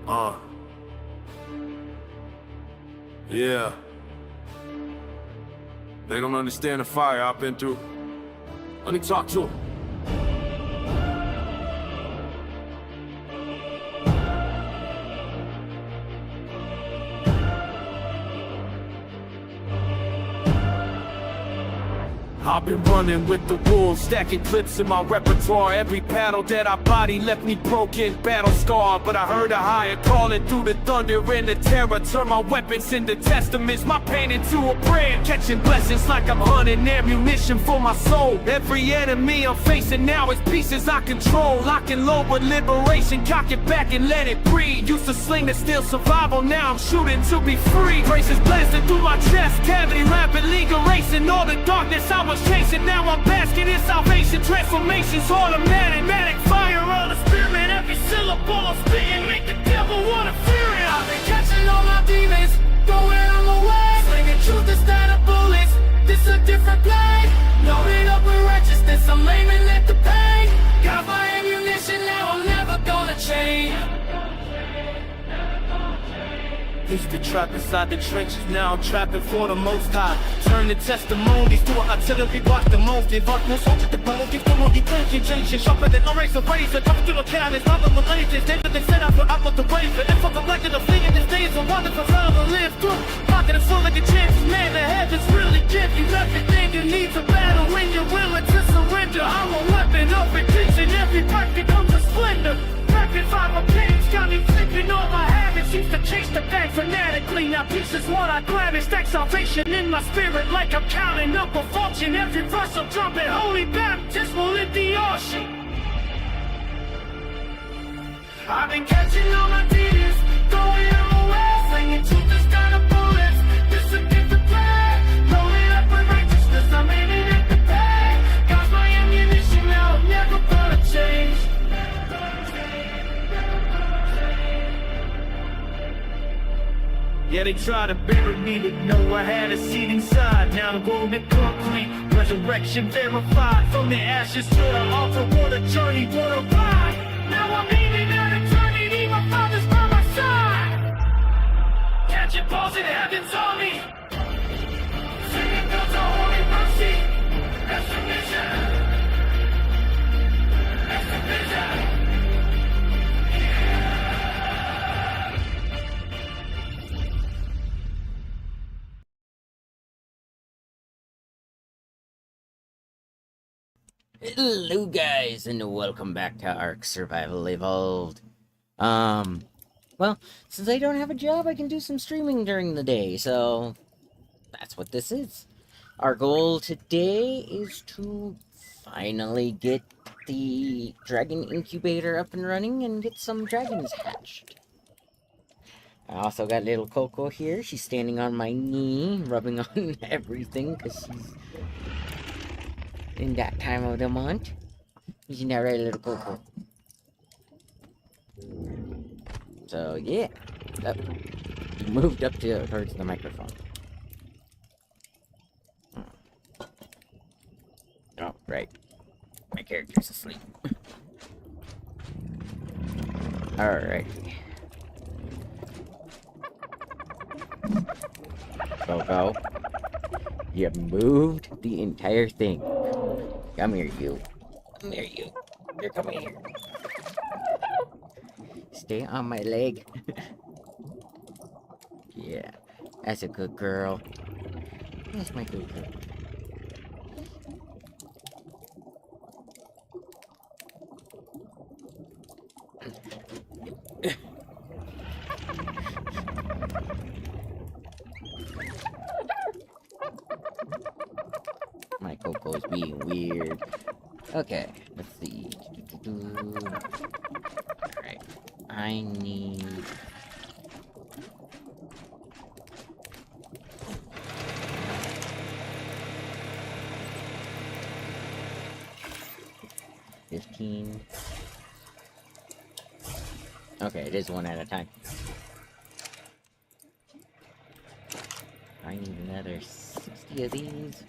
Uh. Yeah. They don't understand the fire I've been through. Let me talk to them. I've been running with the wolves, stacking clips in my repertoire. Every battle that I body left me broken, battle scarred. But I heard a higher calling through the thunder and the terror. Turn my weapons into testaments, my pain into a prayer. Catching blessings like I'm hunting ammunition for my soul. Every enemy I'm facing now is pieces I control. Lock and load with liberation, cock it back and let it breathe. Used to sling to steal survival, now I'm shooting to be free. Braces blasting through my chest, cavity rapidly erasing all the darkness I was chasing. Now I'm basking in salvation, transformations automatic fire on the spirit. Every syllable I'm spitting make the devil wanna fear it. I've been catching all my demons, throwing them away, slinging truth instead of bullets. This a different play, loaded up with righteousness, I'm aiming at the pain. Got my ammunition, now I'm never gonna change. Used to trap inside the trenches, now I'm trapping for the most high. Turn the testimonies to an artillery, watch the most. If I no soldier the bone, give them all the tension, changing sharper than no razor razor. Coming through the cannons, not the Malaysians. They that they set out for out of the razor. And for the legend of fleeing these days, I wonder for how to live through. Pocket is full like a chance, man, the heavens really give you everything you need to battle when you're willing to surrender. I'm a weapon of addiction, every part becomes a splendor. Rapid fire pains got me flipping all my habits. Used to chase the bag fanatically, now peace is what I grab. And stack salvation in my spirit like I'm counting up a fortune. Every verse I'm dropping, holy baptismal in the ocean. I've been catching all my demons, going away, slinging truth instead of bullets. This a different play, loaded up with righteousness, I'm aiming at the pay. Got my ammunition now, I'm never gonna change. Yeah, they try to bury me, but know I had a seed inside. Now I'm golden concrete, resurrection verified. From the ashes to the altar, what a journey, what a ride. Now I'm aiming at eternity, my father's by my side. Catching balls in heaven's army, singing bells of holy mercy. That's the mission, that's the vision. Hello guys, and welcome back to Ark Survival Evolved. Well, since I don't have a job, I can do some streaming during the day, so that's what this is. Our goal today is to finally get the dragon incubator up and running and get some dragons hatched. I also got little Coco here. She's standing on my knee, rubbing on everything, because she's in that time of the month. Isn't that right, little Coco? So, yeah. Up. He moved up towards the microphone. Oh, right. My character's asleep. Alright. Coco. You moved the entire thing. Come here, you. Come here, you. You're coming here. Stay on my leg. Yeah, that's a good girl. That's my good girl. My Coco's being weird. Okay, let's see. Alright, I need... $15. Okay, it is one at a time. I need another 60 of these.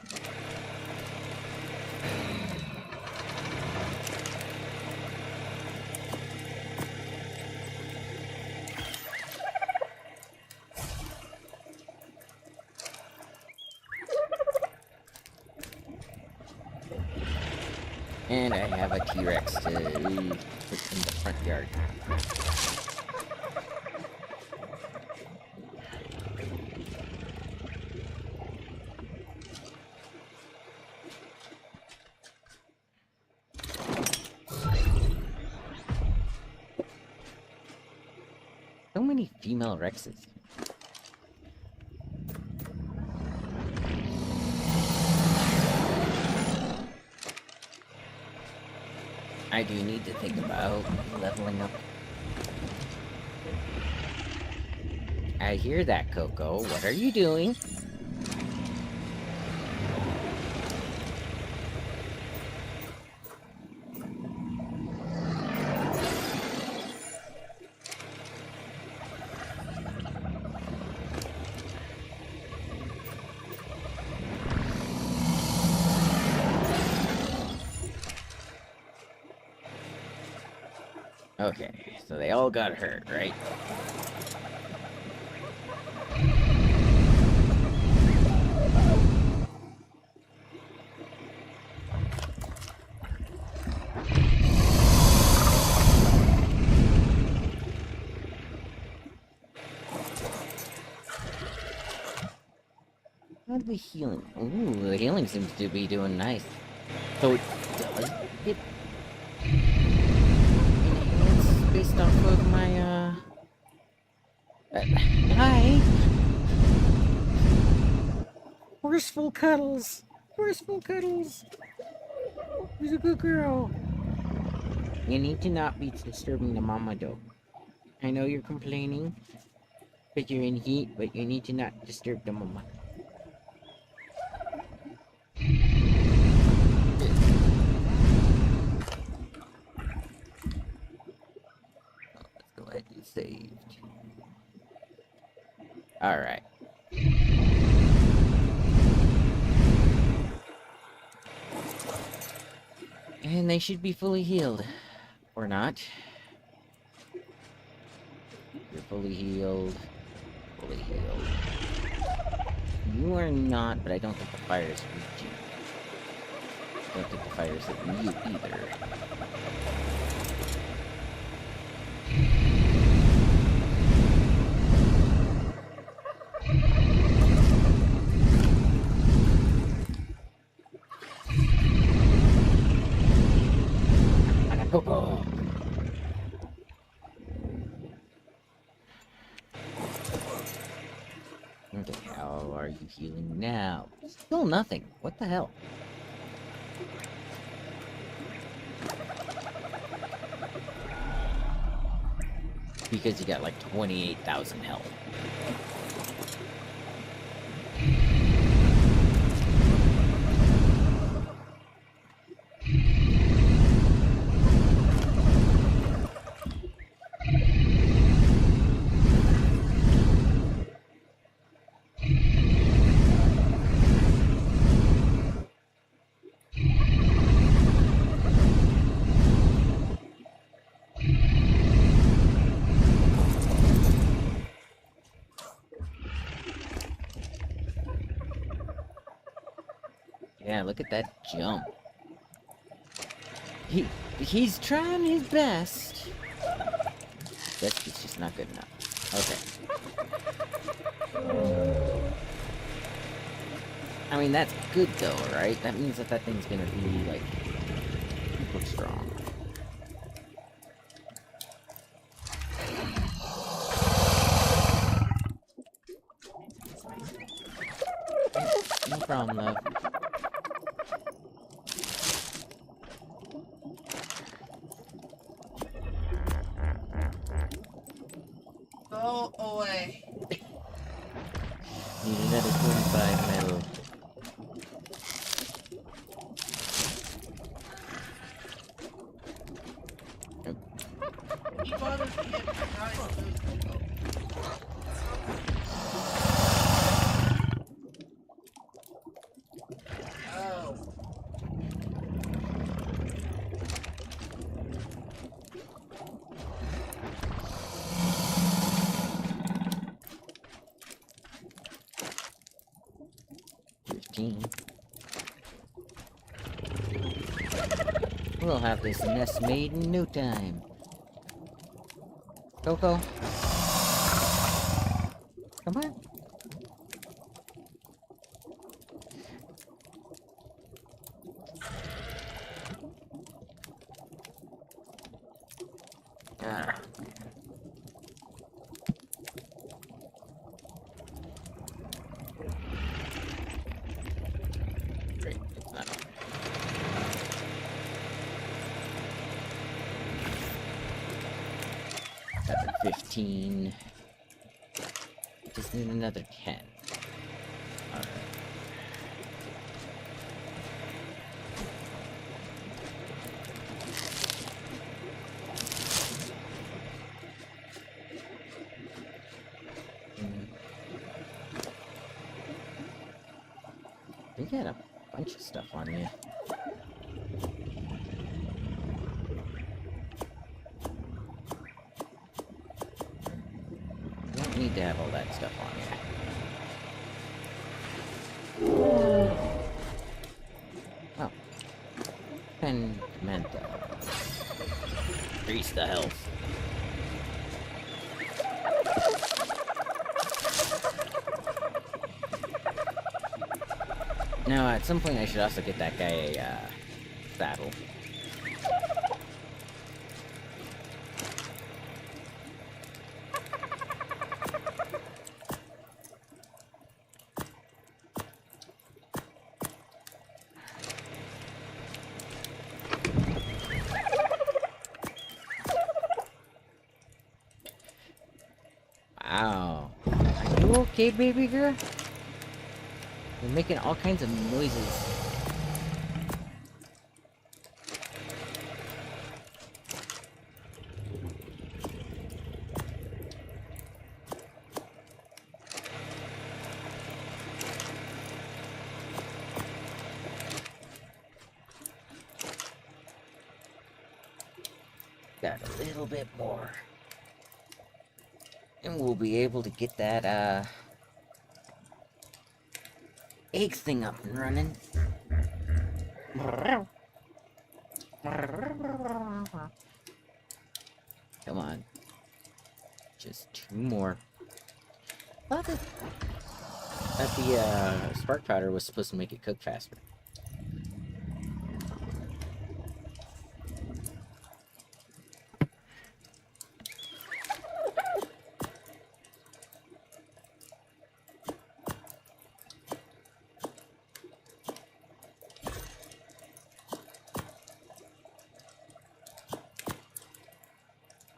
And I have a T-Rex to put in the front yard. So many female Rexes. I do need to think about leveling up. I hear that, Coco. What are you doing? Okay, so they all got hurt, right? How's the healing? Ooh, the healing seems to be doing nice. So it does get enhanced based off of my, hi! Forceful cuddles! Forceful cuddles! Who's a good girl? You need to not be disturbing the mama, though. I know you're complaining, but you're in heat, but you need to not disturb the mama. Let's go ahead and save. Alright. And they should be fully healed. Or not. You're fully healed. Fully healed. You are not, but I don't think the fire is reaching. I don't think the fire is hitting you either. Oh. Okay, how are you healing now? Still nothing. What the hell? Because you got like 28,000 health. Yeah, look at that jump. He's trying his best. That's just not good enough. Okay. I mean, that's good though, right? That means that thing's gonna be, like, super strong. No problem, love. Go away. Need another 25 metal. He bothers me every time. Oh. We'll have this nest made in no time. Coco. Come on. Ah. Great, it's not on. 15. Just need another 10. Alright. You got a bunch of stuff on you. You don't need to have all that stuff on you. Oh. Pendimento. Increase the health. Now, at some point I should also get that guy a, saddle. Wow. Are you okay, baby girl? You're making all kinds of noises. Got a little bit more. And we'll be able to get that, egg thing up and running. Come on. Just 2 more. Thought that the spark powder was supposed to make it cook faster.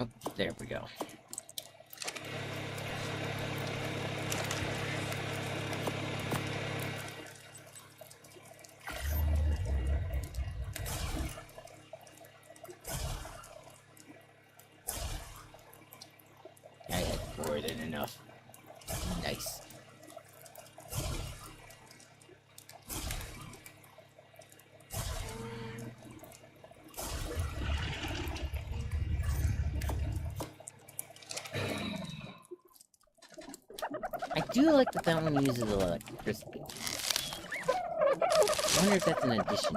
Oh, there we go. I had more than enough. Nice. I do like that that one uses electricity. I wonder if that's an addition.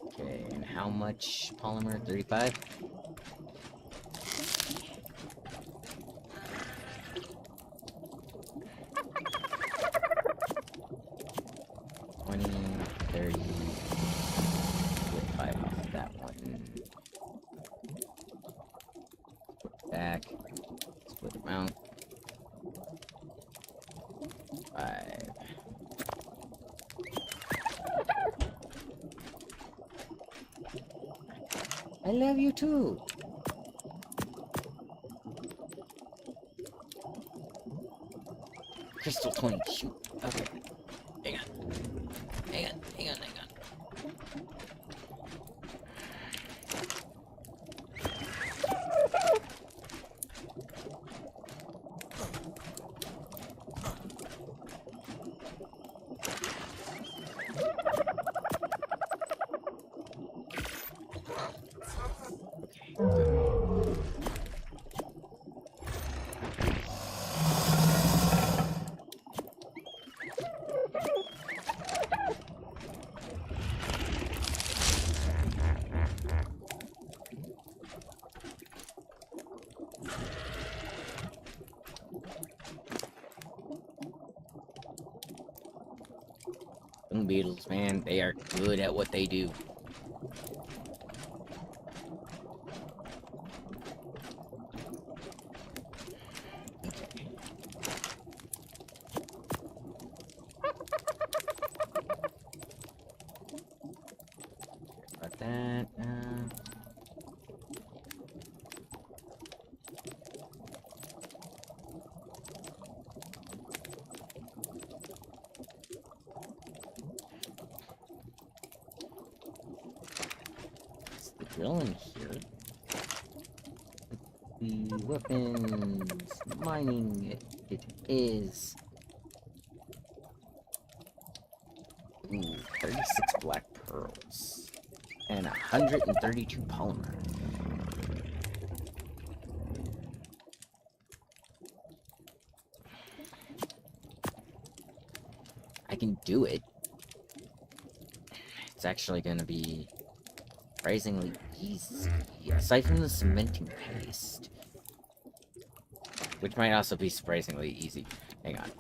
Okay, and how much polymer? 35? Back. Split amount. 5. I love you too. Crystal 20. Shoot. Okay. Hang on. Hang on. Hang on. Hang on. Dung beetles, man, they are good at what they do. About that. It's the drill in here. The weapons mining it is. Ooh, 36 black pearls and 132 polymer. I can do it. It's actually gonna be surprisingly easy, aside from the cementing paste, which might also be surprisingly easy. Hang on.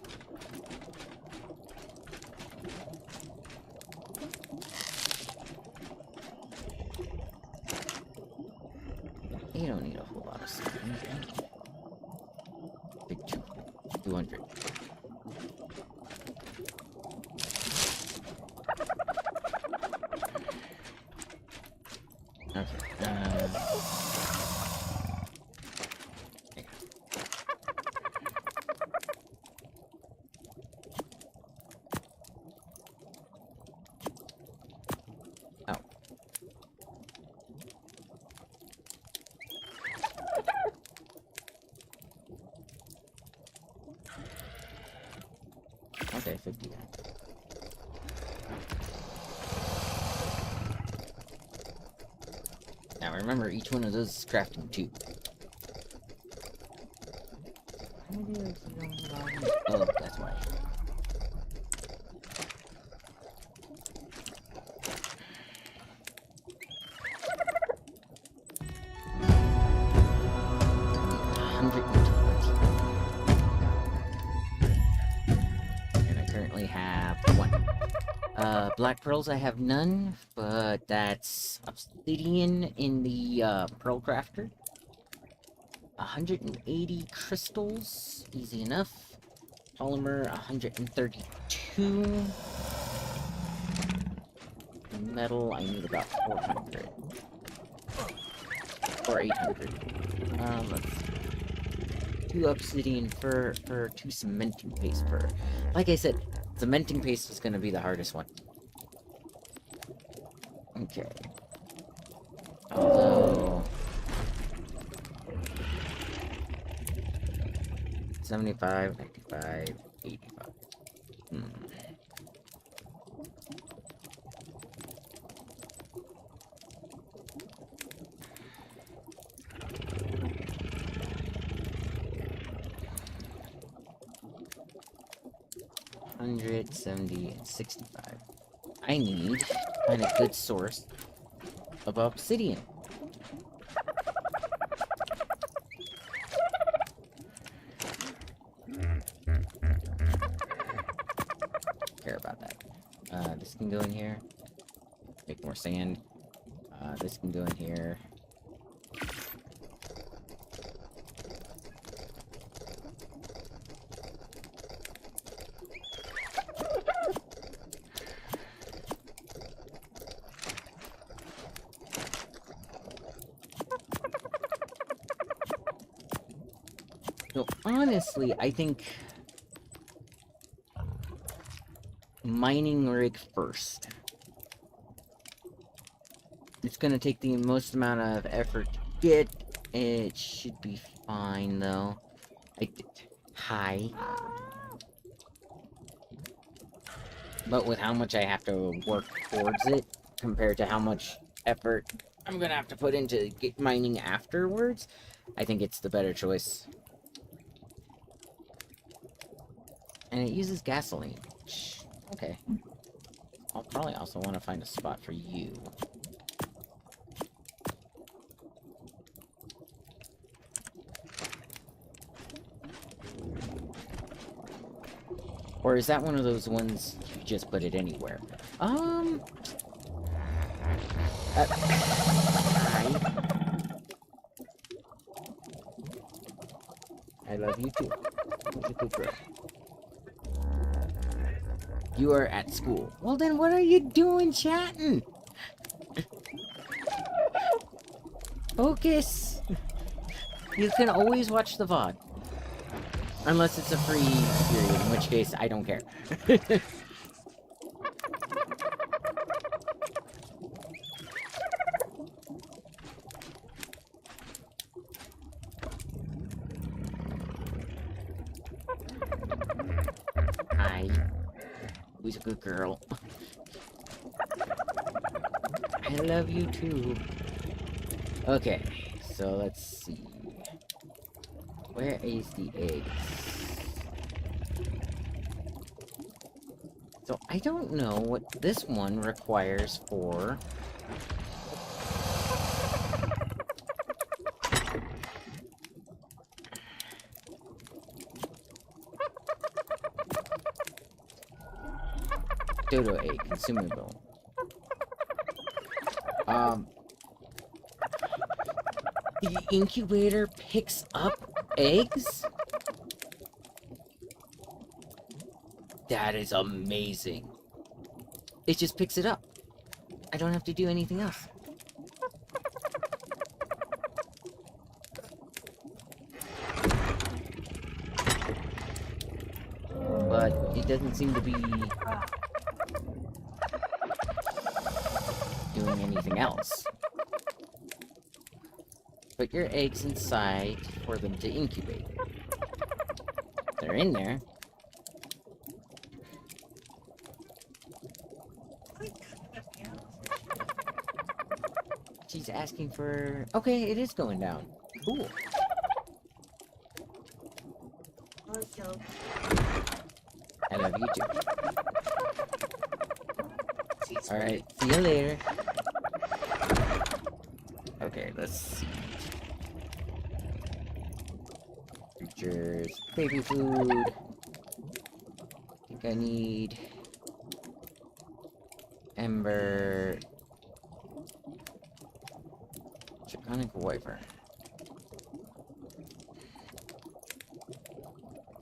You don't need a whole lot of cementing. Big 200. Okay. Oh. Okay, 50. Now remember, each one of those is crafting 2. Oh, that's why. And I currently have 1. Black pearls I have none, but that's obsidian in the pearl crafter. 180 crystals, easy enough. Polymer 132. Metal I need about 400 or 800. Let's see. 2 obsidian for 2 cementing paste for. Like I said, cementing paste is going to be the hardest one. Okay. Although 75, 95, 85. 170 and 65. I need to find a good source of obsidian. Care about that. This can go in here. Make more sand. This can go in here. So honestly, I think mining rig first. It's gonna take the most amount of effort to get. It should be fine though. Hi. But with how much I have to work towards it compared to how much effort I'm gonna have to put into mining afterwards, I think it's the better choice. And it uses gasoline. Okay. I'll probably also want to find a spot for you. Or is that one of those ones you just put it anywhere. I love you too. You're a good girl. You are at school. Well then, what are you doing chatting? Focus! You can always watch the VOD. Unless it's a free period, in which case, I don't care. Hi. Who's a good girl? I love you too. Okay, so let's see. Where is the eggs? So I don't know what this one requires for... Dodo egg, consumable. The incubator picks up eggs? That is amazing. It just picks it up. I don't have to do anything else. But it doesn't seem to be doing anything else. Put your eggs inside for them to incubate. They're in there. She's asking for... Okay, it is going down. Cool. I love you too. Alright, see you later. Okay, let's see. Creatures, baby food. I think I need... Ember... Draconic Wyvern.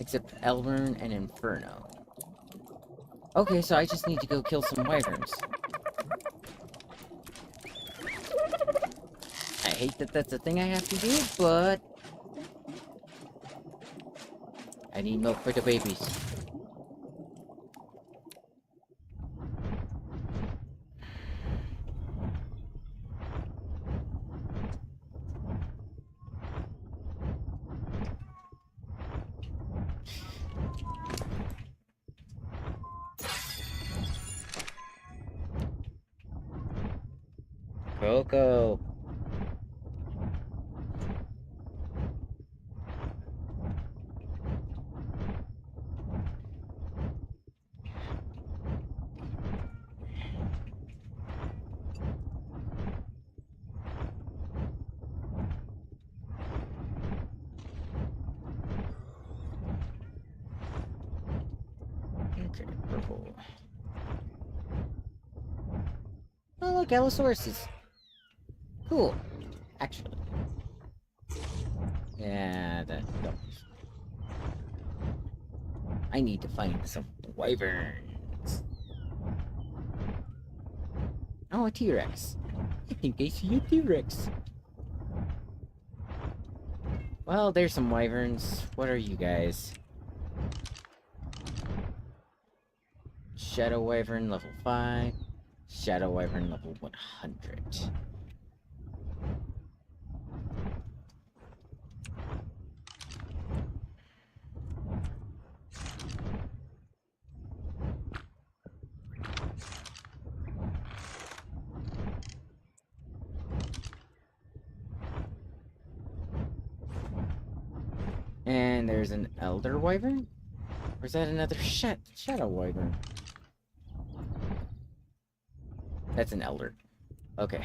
Except Elvern and Inferno. Okay, so I just need to go kill some wyverns. I hate that that's a thing I have to do, but... I need milk for the babies. Coco. Okay, purple. Oh look, Allosauruses. Cool. Actually. Yeah, that... I need to find some wyverns. Oh, a T-Rex. I think I see a T-Rex. Well, there's some wyverns. What are you guys? Shadow Wyvern level 5. Shadow Wyvern level 100. And there's an Elder Wyvern? Or is that another Shadow Wyvern? That's an Elder. Okay.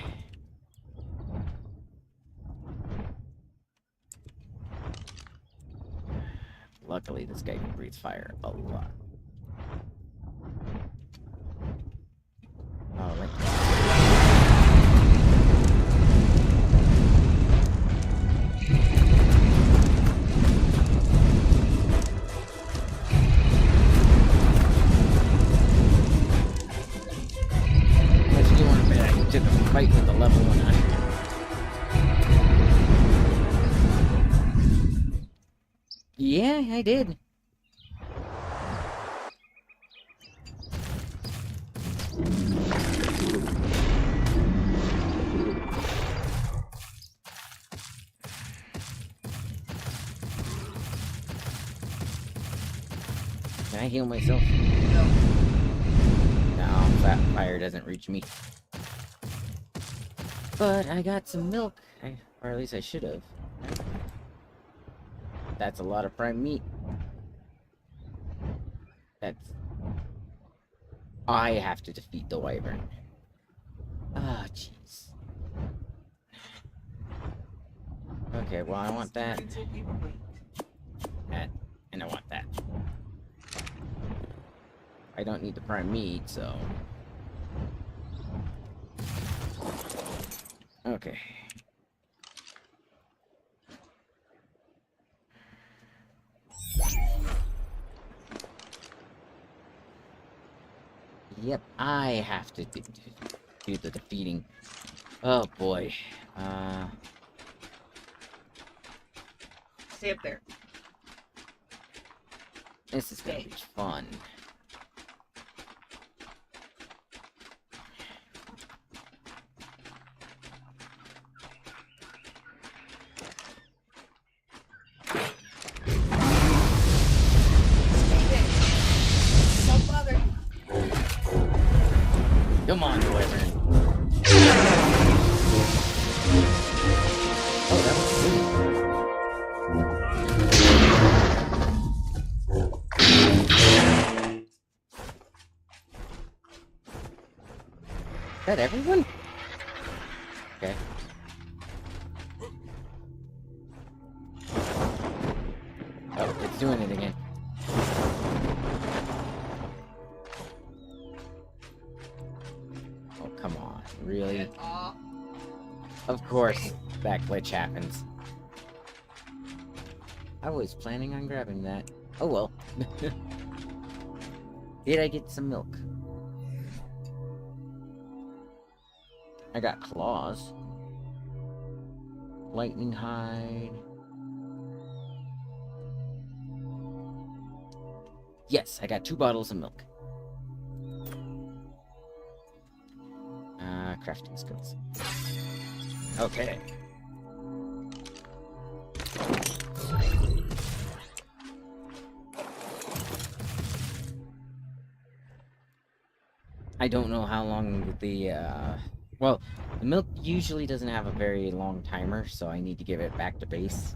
Luckily, this guy can breathe fire a lot. Alright. Unless you want to bet I took a fight with the level 100. Yeah, I did. Can I heal myself? No. No, that fire doesn't reach me. But I got some milk. Or at least I should have. That's a lot of prime meat. That's... I have to defeat the wyvern. Ah, jeez. Okay, well, I want that. That. And I want that. I don't need the prime meat, so... Okay. Yep, I have to do the defeating. Oh boy. Stay up there. This is gonna be fun. Don't bother. Come on, wyvern. Oh, that was good. Is that everyone? Okay. Oh, it's doing it again. Oh, come on. Really? Get off. Of course, that glitch happens. I was planning on grabbing that. Oh well. Did I get some milk? I got claws. Lightning hide. Yes, I got 2 bottles of milk. Crafting skills. Okay. I don't know how long the, well, the milk usually doesn't have a very long timer, so I need to give it back to base.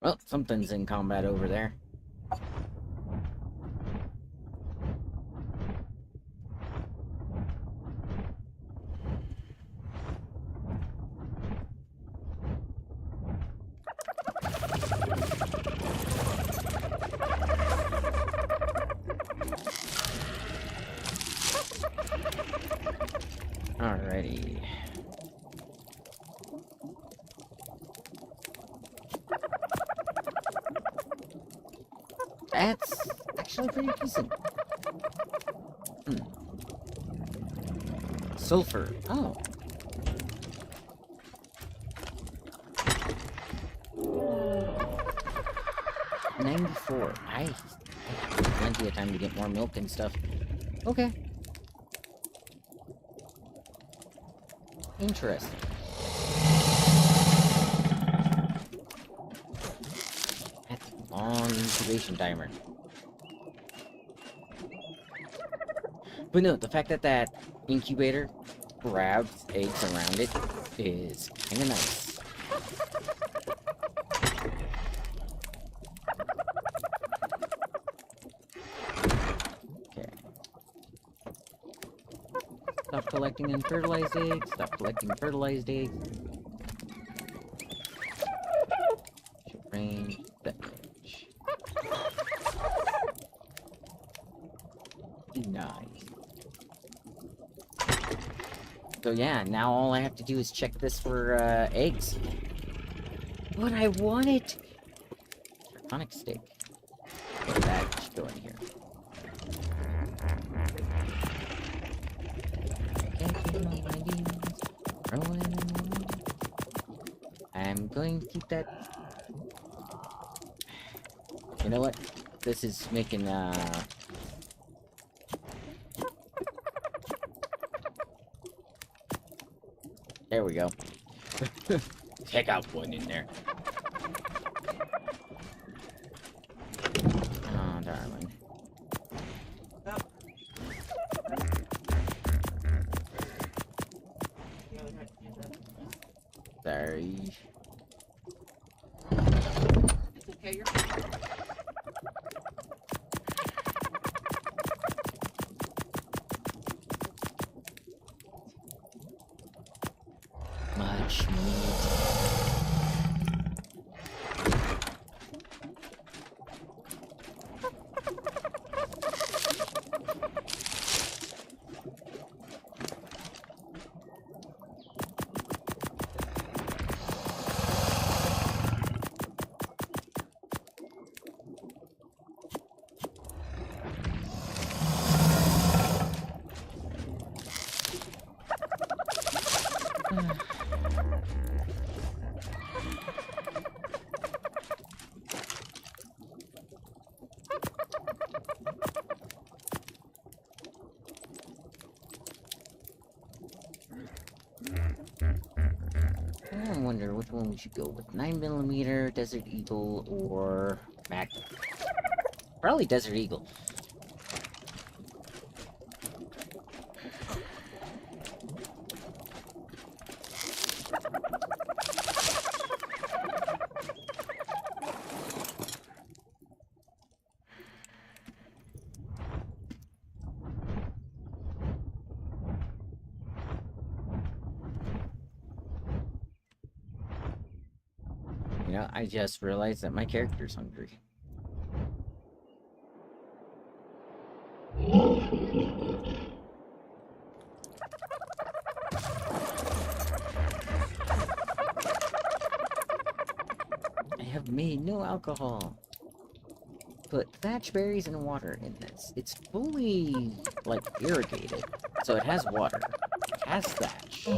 Well, something's in combat over there. Alrighty. That's actually pretty decent. Sulfur. Oh. $94. I have plenty of time to get more milk and stuff. Okay. Interesting. That's a long incubation timer. But no, the fact that incubator grabs eggs around it is kind of nice. Okay. Stop collecting unfertilized eggs. Stop collecting fertilized eggs. Should range that range. Nice. So yeah, now all I have to do is check this for eggs. But I want it! Draconic stick. Okay, that should go in here. I'm going to keep that. You know what? This is making there we go. Check out one in there. Oh, darling. Sorry. It's okay, you're Much meat. I wonder which one we should go with. 9mm, Desert Eagle, or Magnum. Probably Desert Eagle. You know, I just realized that my character's hungry. I have made no alcohol. Put thatch berries and water in this. It's fully, like, irrigated. So it has water. It has thatch.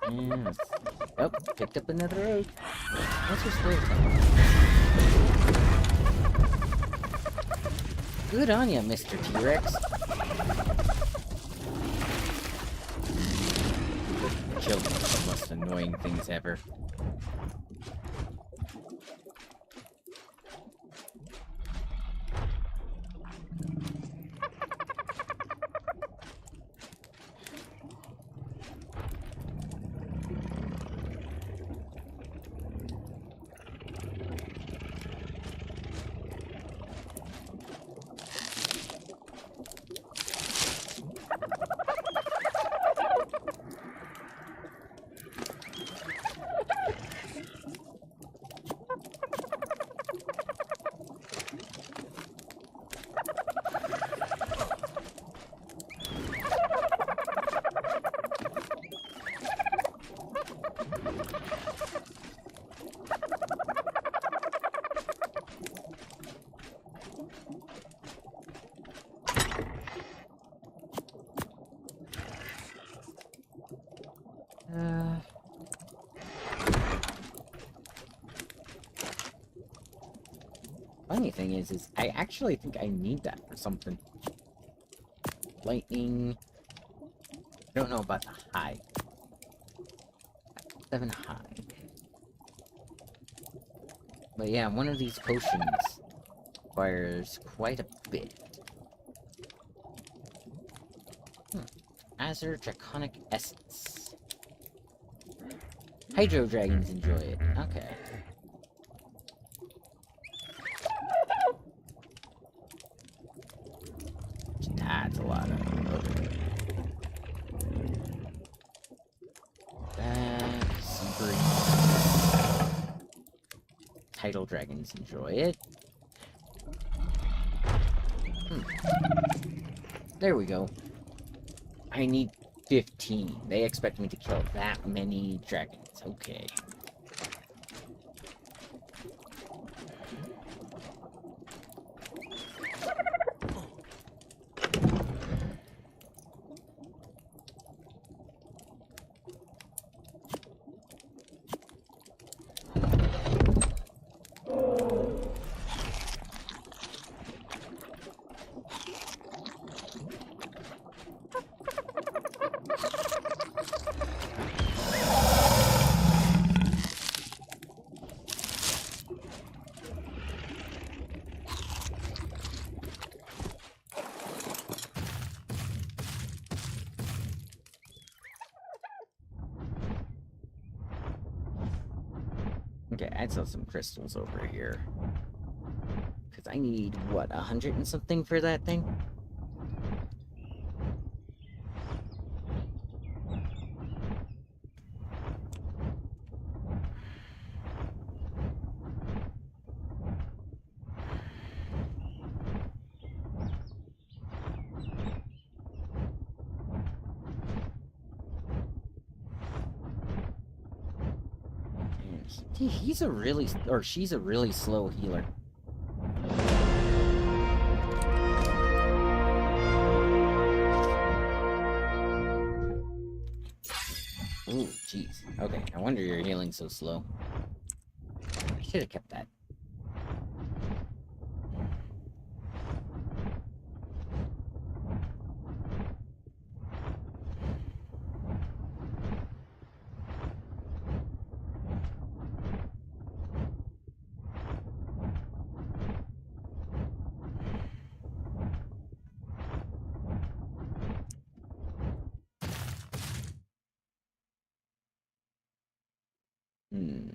Yes. Oh, picked up another egg. What's your spray thing? Good on ya, Mr. T-Rex. Children are the most annoying things ever. Uh... Funny thing is I actually think I need that for something. Lightning. I don't know about the high. 7 high. But yeah, one of these potions requires quite a bit. Azure Draconic Essence. Hydro dragons enjoy it. Okay. That's a lot of... Okay. Super... Tidal dragons enjoy it. There we go. I need 15. They expect me to kill that many dragons. Okay. Okay, I'd sell some crystals over here. Because I need, what, 100 and something for that thing? He's a really, or she's a really slow healer. Ooh, jeez. Okay, no wonder you're healing so slow. I should have kept that. Hmm.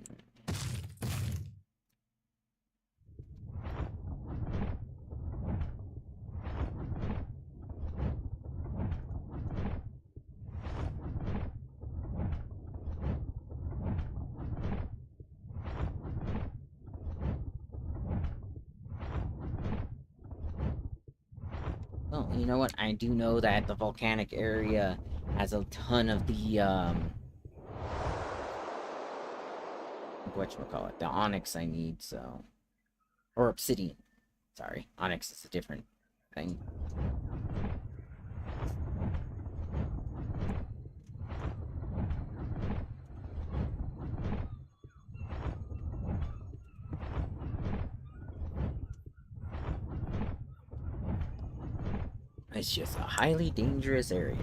Well, you know what? I do know that the volcanic area has a ton of the, whatchamacallit, the onyx I need, so... Or obsidian. Sorry, onyx is a different thing. It's just a highly dangerous area.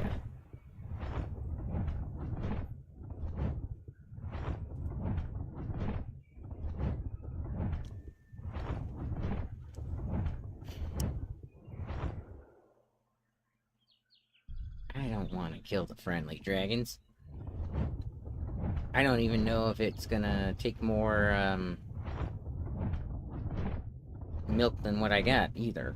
I don't want to kill the friendly dragons. I don't even know if it's gonna take more, milk than what I got, either.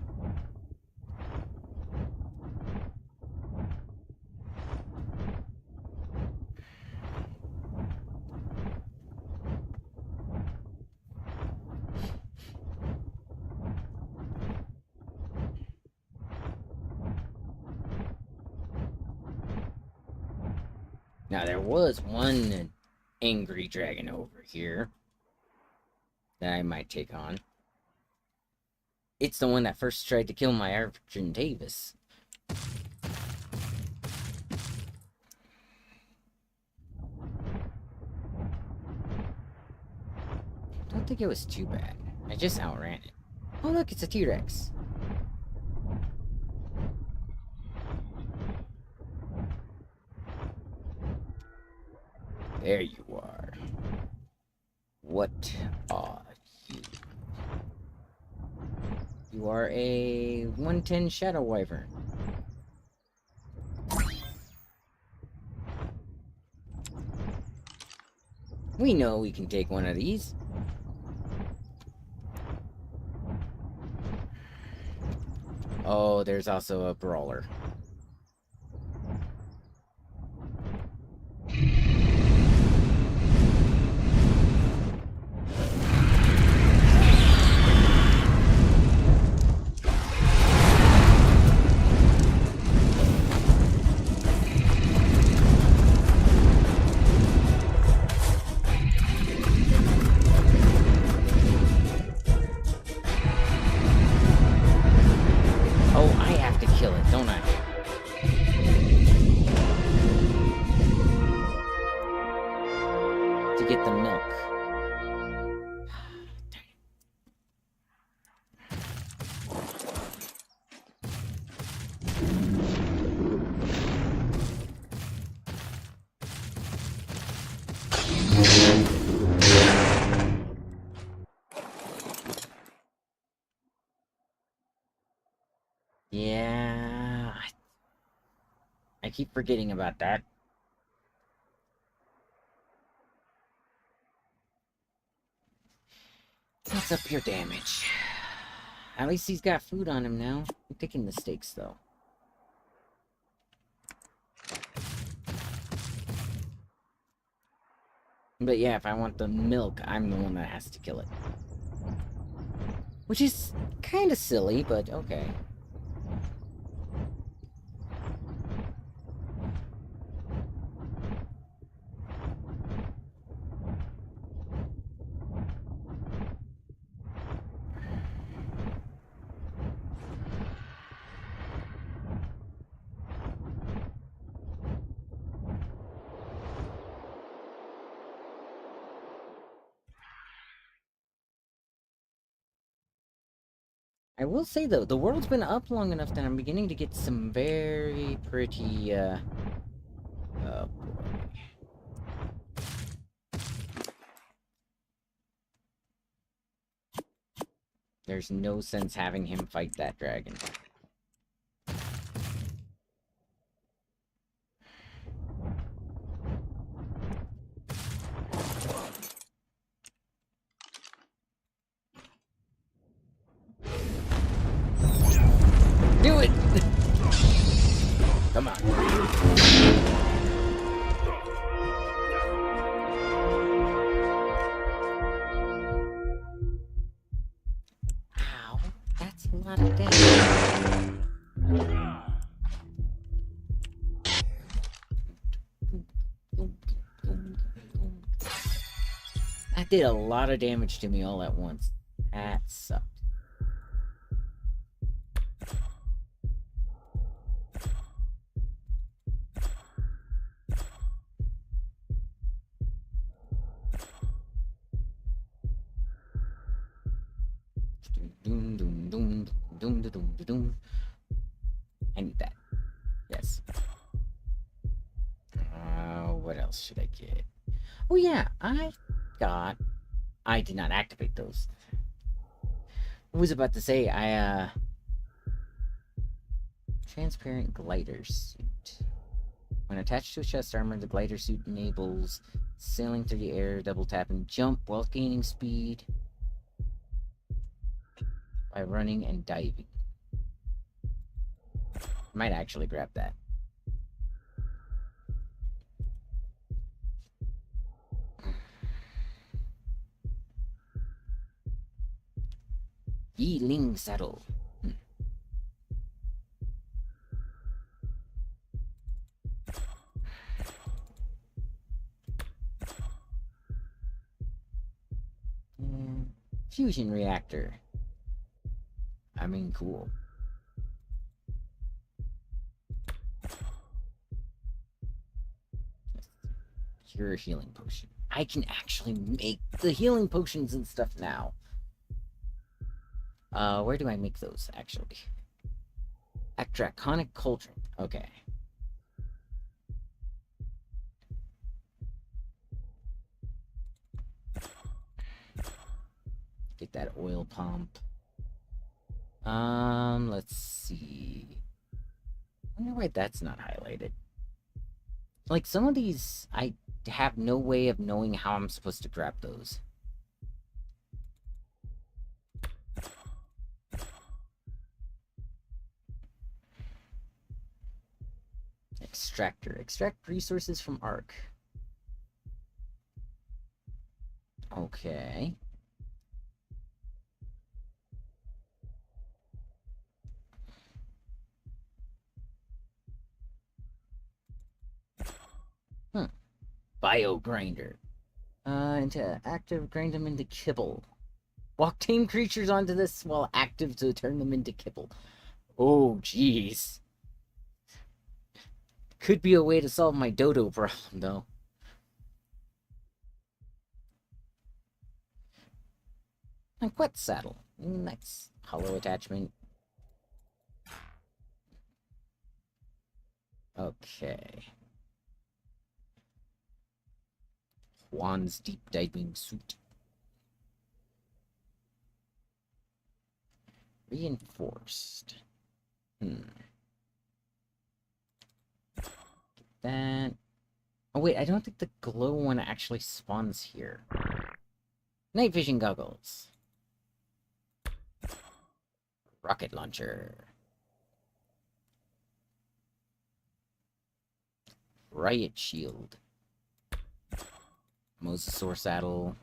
Now, there was one angry dragon over here that I might take on. It's the one that first tried to kill my Argentavis. don't think it was too bad. I just outran it. Oh look, it's a T-Rex. There you are. What are you? You are a 110 Shadow Wyvern. We know we can take one of these. Oh, there's also a brawler. Oh, I have to kill it, don't I? To get the milk. Yeah, I keep forgetting about that. What's up your damage? At least he's got food on him now. I'm taking the steaks, though. But yeah, if I want the milk, I'm the one that has to kill it. Which is kind of silly, but okay. I will say, though, the world's been up long enough that I'm beginning to get some very pretty, oh boy. There's no sense having him fight that dragon. Do it! Come on. Ow, that's a lot of damage. That did a lot of damage to me all at once. That sucked. Doom, doom, doom, doom, doom, doom, doom. I need that. Yes. What else should I get? Oh yeah, I did not activate those. I was about to say, transparent glider suit. When attached to a chest armor, the glider suit enables sailing through the air, double tap, and jump while gaining speed by running and diving. Might actually grab that. Yiling saddle. Fusion reactor. I mean, cool. Cure healing potion. I can actually make the healing potions and stuff now. Where do I make those, actually? At Draconic Cauldron. Okay. Get that oil pump. Let's see. I wonder why that's not highlighted. Like, some of these, I have no way of knowing how I'm supposed to grab those. Extractor. Extract resources from Ark. Okay. Bio grinder. Into active, grind them into kibble. Walk tame creatures onto this while active to turn them into kibble. Oh, jeez. Could be a way to solve my dodo problem, though. A quet saddle. Nice. Hollow attachment. Okay. Juan's deep diving suit. Reinforced. Get that. Oh wait, I don't think the glow one actually spawns here. Night vision goggles. Rocket launcher. Riot shield. Mosasaur saddle.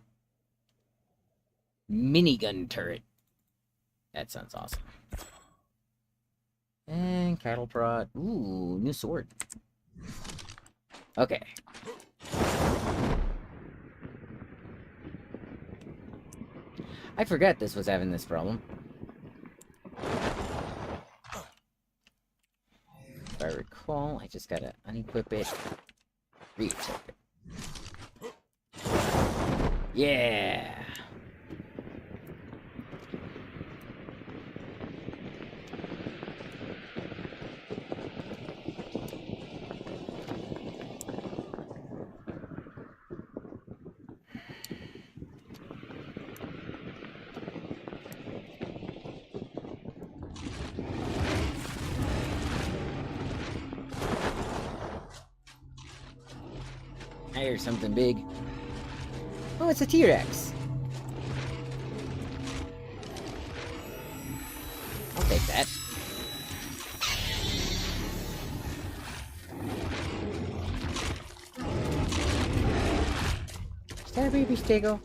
Minigun turret. That sounds awesome. And cattle prod. Ooh, new sword. Okay. I forgot this was having this problem. If I recall, I just gotta unequip it. Re-equip it. Yeah! I hear something big. Oh, it's a T-Rex. I'll take that. Is that a baby Stego?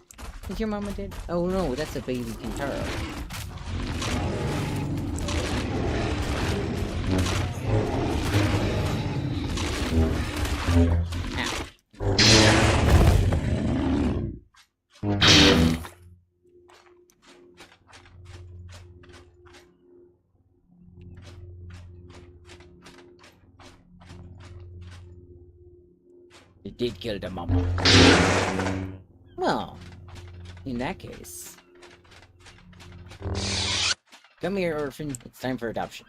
Is your mama dead? Oh no, that's a baby Kintaro. It did kill the mama. Well, in that case... Come here, orphan. It's time for adoption.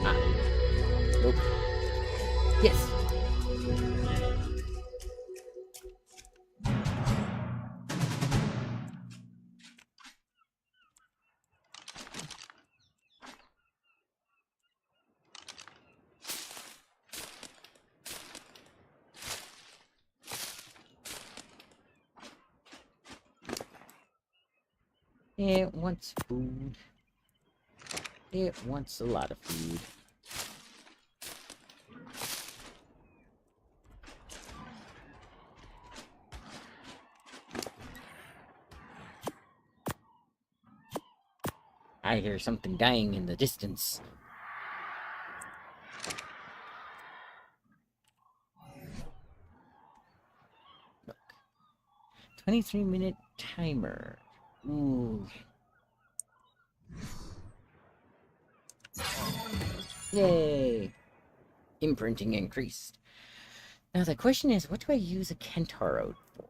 Ah. Nope. Yes. It wants food. It wants a lot of food. I hear something dying in the distance. Look. 23-minute timer. Ooh. Yay! Imprinting increased. Now the question is, what do I use a Kentaro for?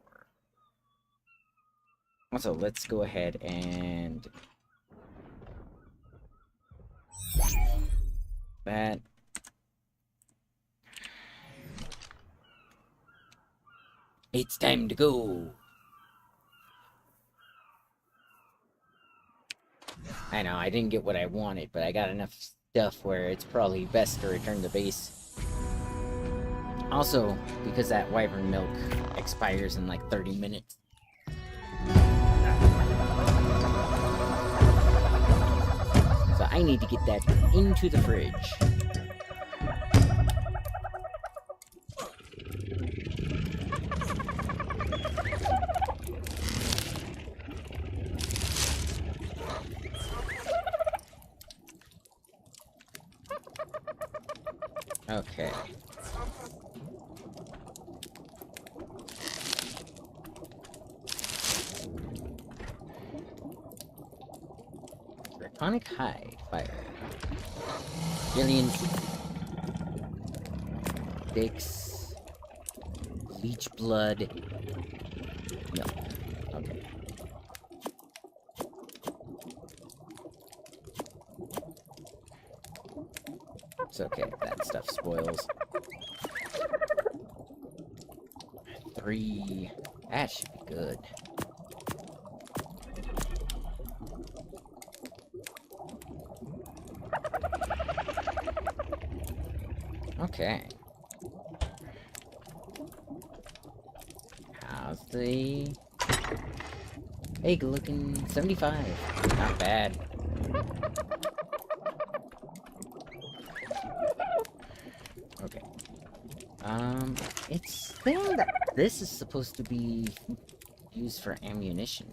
Also, let's go ahead and... that. It's time to go! I know, I didn't get what I wanted, but I got enough stuff where it's probably best to return to base. Also, because that wyvern milk expires in like 30 minutes. So I need to get that into the fridge. Okay. Draconic hide fire. Alien sticks. Leech blood. Milk. Okay. It's okay if that stuff spoils. 3. That should be good. Okay. How's the egg looking? 75. Not bad. Okay. It's saying that this is supposed to be used for ammunition.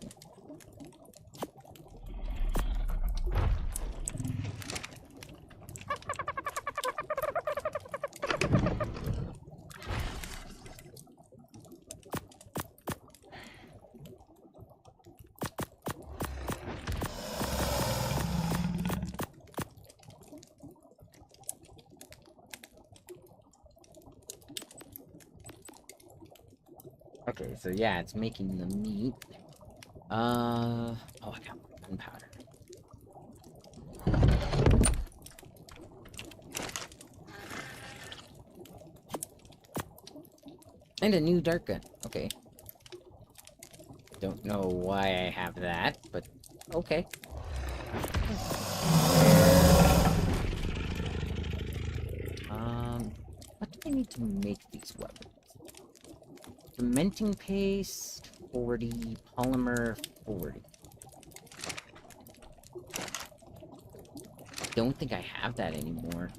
Okay, so yeah, it's making the meat. Oh, I got gunpowder. And a new dart gun. Okay. Don't know why I have that, but okay. What do I need to make these weapons? Cementing paste, 40. Polymer, 40. Don't think I have that anymore.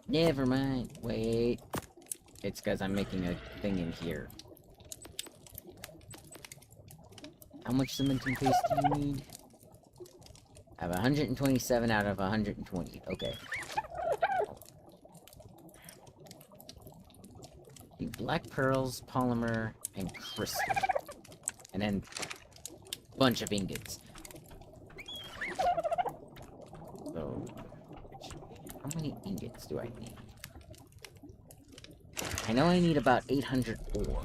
Never mind. Wait. It's because I'm making a thing in here. How much cementing paste do you need? I have 127 out of 120. Okay. The black pearls, polymer, and crystal. And then a bunch of ingots. So, how many ingots do I need? I know I need about 800 ore.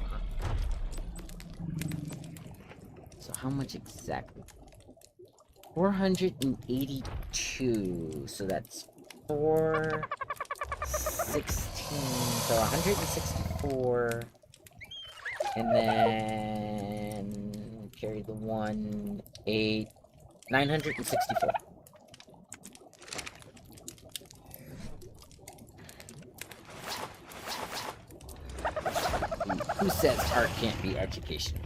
So how much exactly? 482. So that's 416. So 164. And then carry the 1, 8, 964. Who says art can't be educational?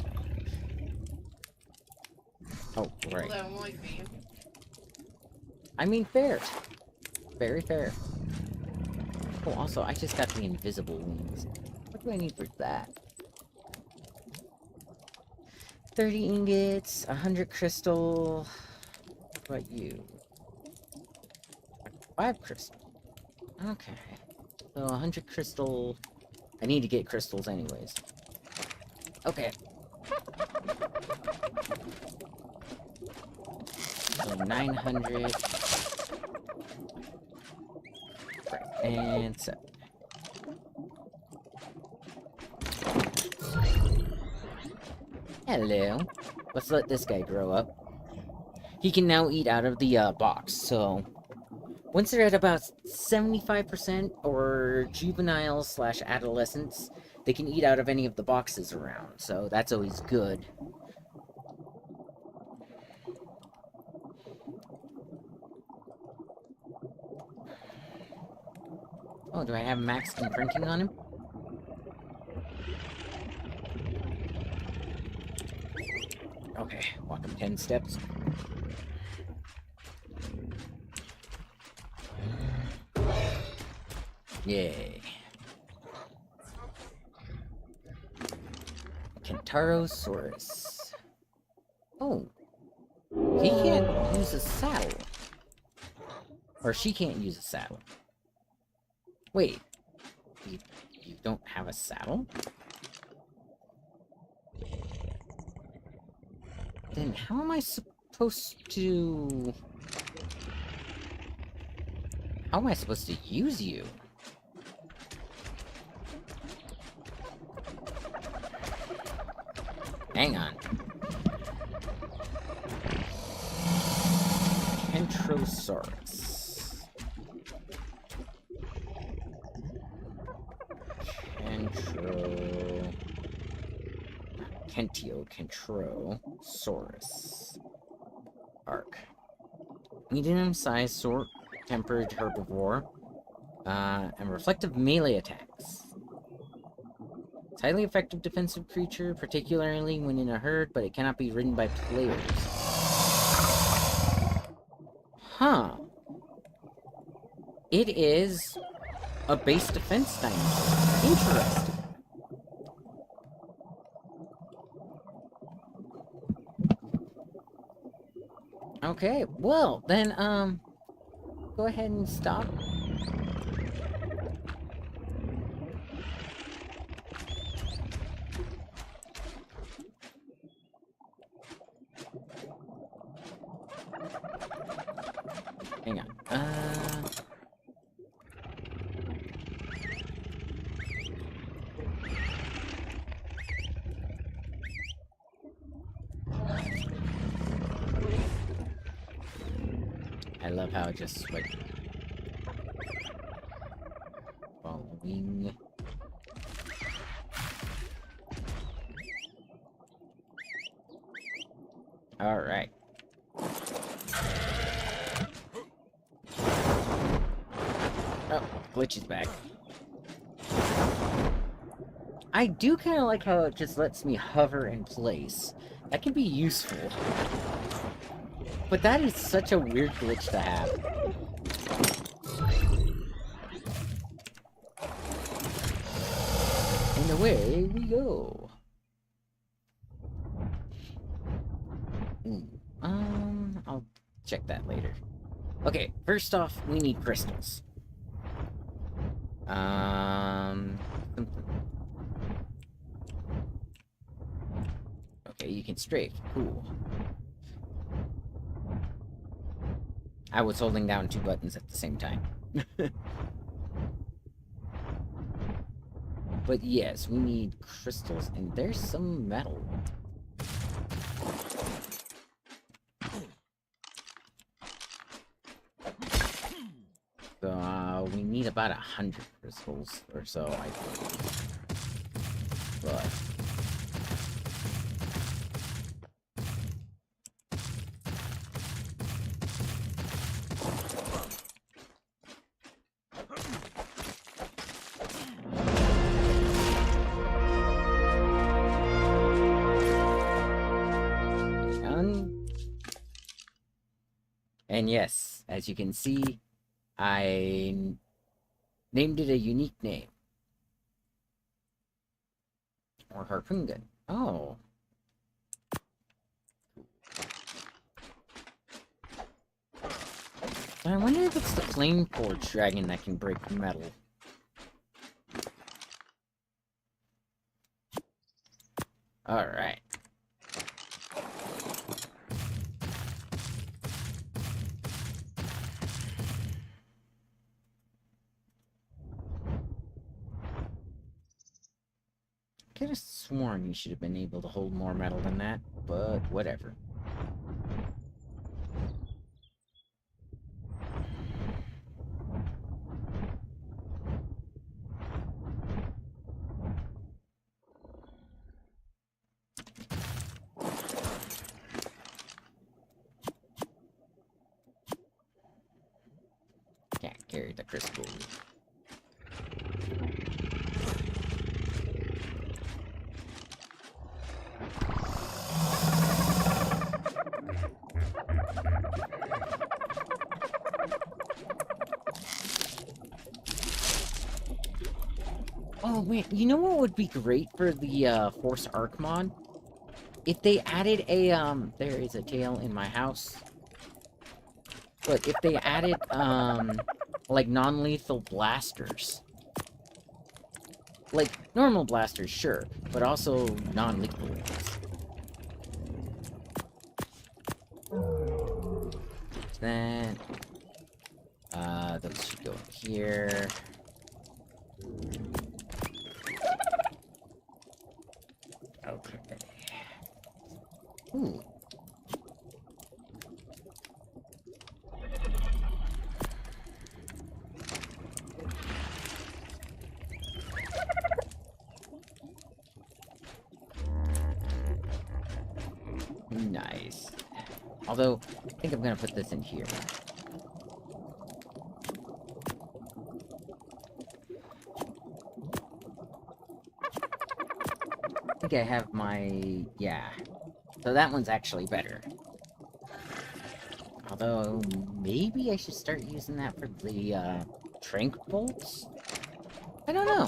Oh, right. That won't like me. I mean, fair. Very fair. Oh, also, I just got the invisible wings. What do I need for that? 30 ingots, 100 crystal. What about you? 5 crystal. Okay. So 100 crystal. I need to get crystals anyways. Okay. So 900. Right, and so. Hello. Let's let this guy grow up. He can now eat out of the box, so once they're at about 75% or juvenile/adolescents, they can eat out of any of the boxes around, so that's always good. Oh, do I have max imprinting on him? Okay, walk him 10 steps. Yay. Kentarosaurus. Oh. He can't use a saddle. Or she can't use a saddle. Wait. You don't have a saddle? Then how am I supposed to... How am I supposed to use you? Hang on. Kentrosaurus. Kentrosaurus. Arc. Medium-sized, short-tempered herbivore. And reflective melee attacks. It's a highly effective defensive creature, particularly when in a herd, but it cannot be ridden by players. Huh. It is a base defense dinosaur. Interesting. Okay, well, then, go ahead and stop. Hang on. I love how it just, like, following. Alright. Oh, glitch is back. I do kind of like how it just lets me hover in place. That can be useful. But that is such a weird glitch to have. And away we go. I'll check that later. Okay, first off, we need crystals. Okay, you can strafe. Cool. I was holding down 2 buttons at the same time. But yes, we need crystals, and there's some metal. So, we need about 100 crystals or so, I think. But... And yes, as you can see, I named it a unique name. Or harpoon gun. Oh. I wonder if it's the flame forge dragon that can break metal. Alright. sworn you should have been able to hold more metal than that, but whatever. Can't carry the crystal. Oh man, you know what would be great for the Force Arc mod? If they added a there is a tail in my house. But if they added like non-lethal blasters. Like normal blasters, sure, but also non-lethal ones. Then those should go in here. Okay. Ooh. Nice. Although, I think I'm gonna put this in here. I think I have my... yeah. So that one's actually better. Although, maybe I should start using that for the, trank bolts? I don't know.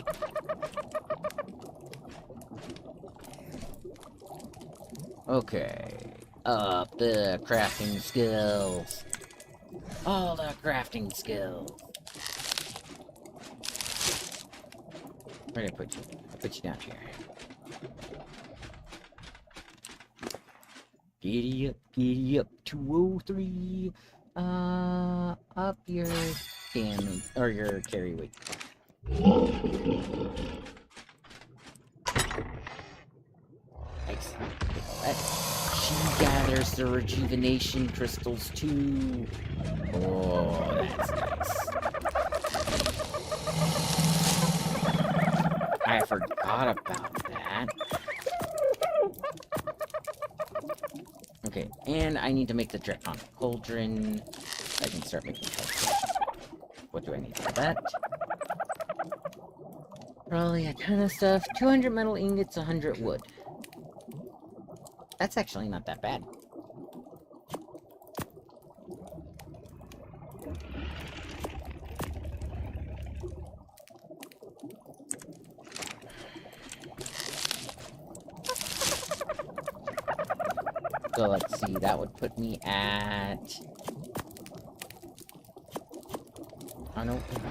Okay. Up the crafting skills. All the crafting skills. Where did I put you? I put you down here. Giddy up, 203. Up your damage, or your carry weight. Nice. She gathers the rejuvenation crystals too. Oh, that's nice. I forgot about that. Okay, and I need to make the Draconic Cauldron. I can start making health. What do I need for that? Probably a ton of stuff. 200 metal ingots, 100 wood. That's actually not that bad. So let's see, that would put me at... oh no, okay.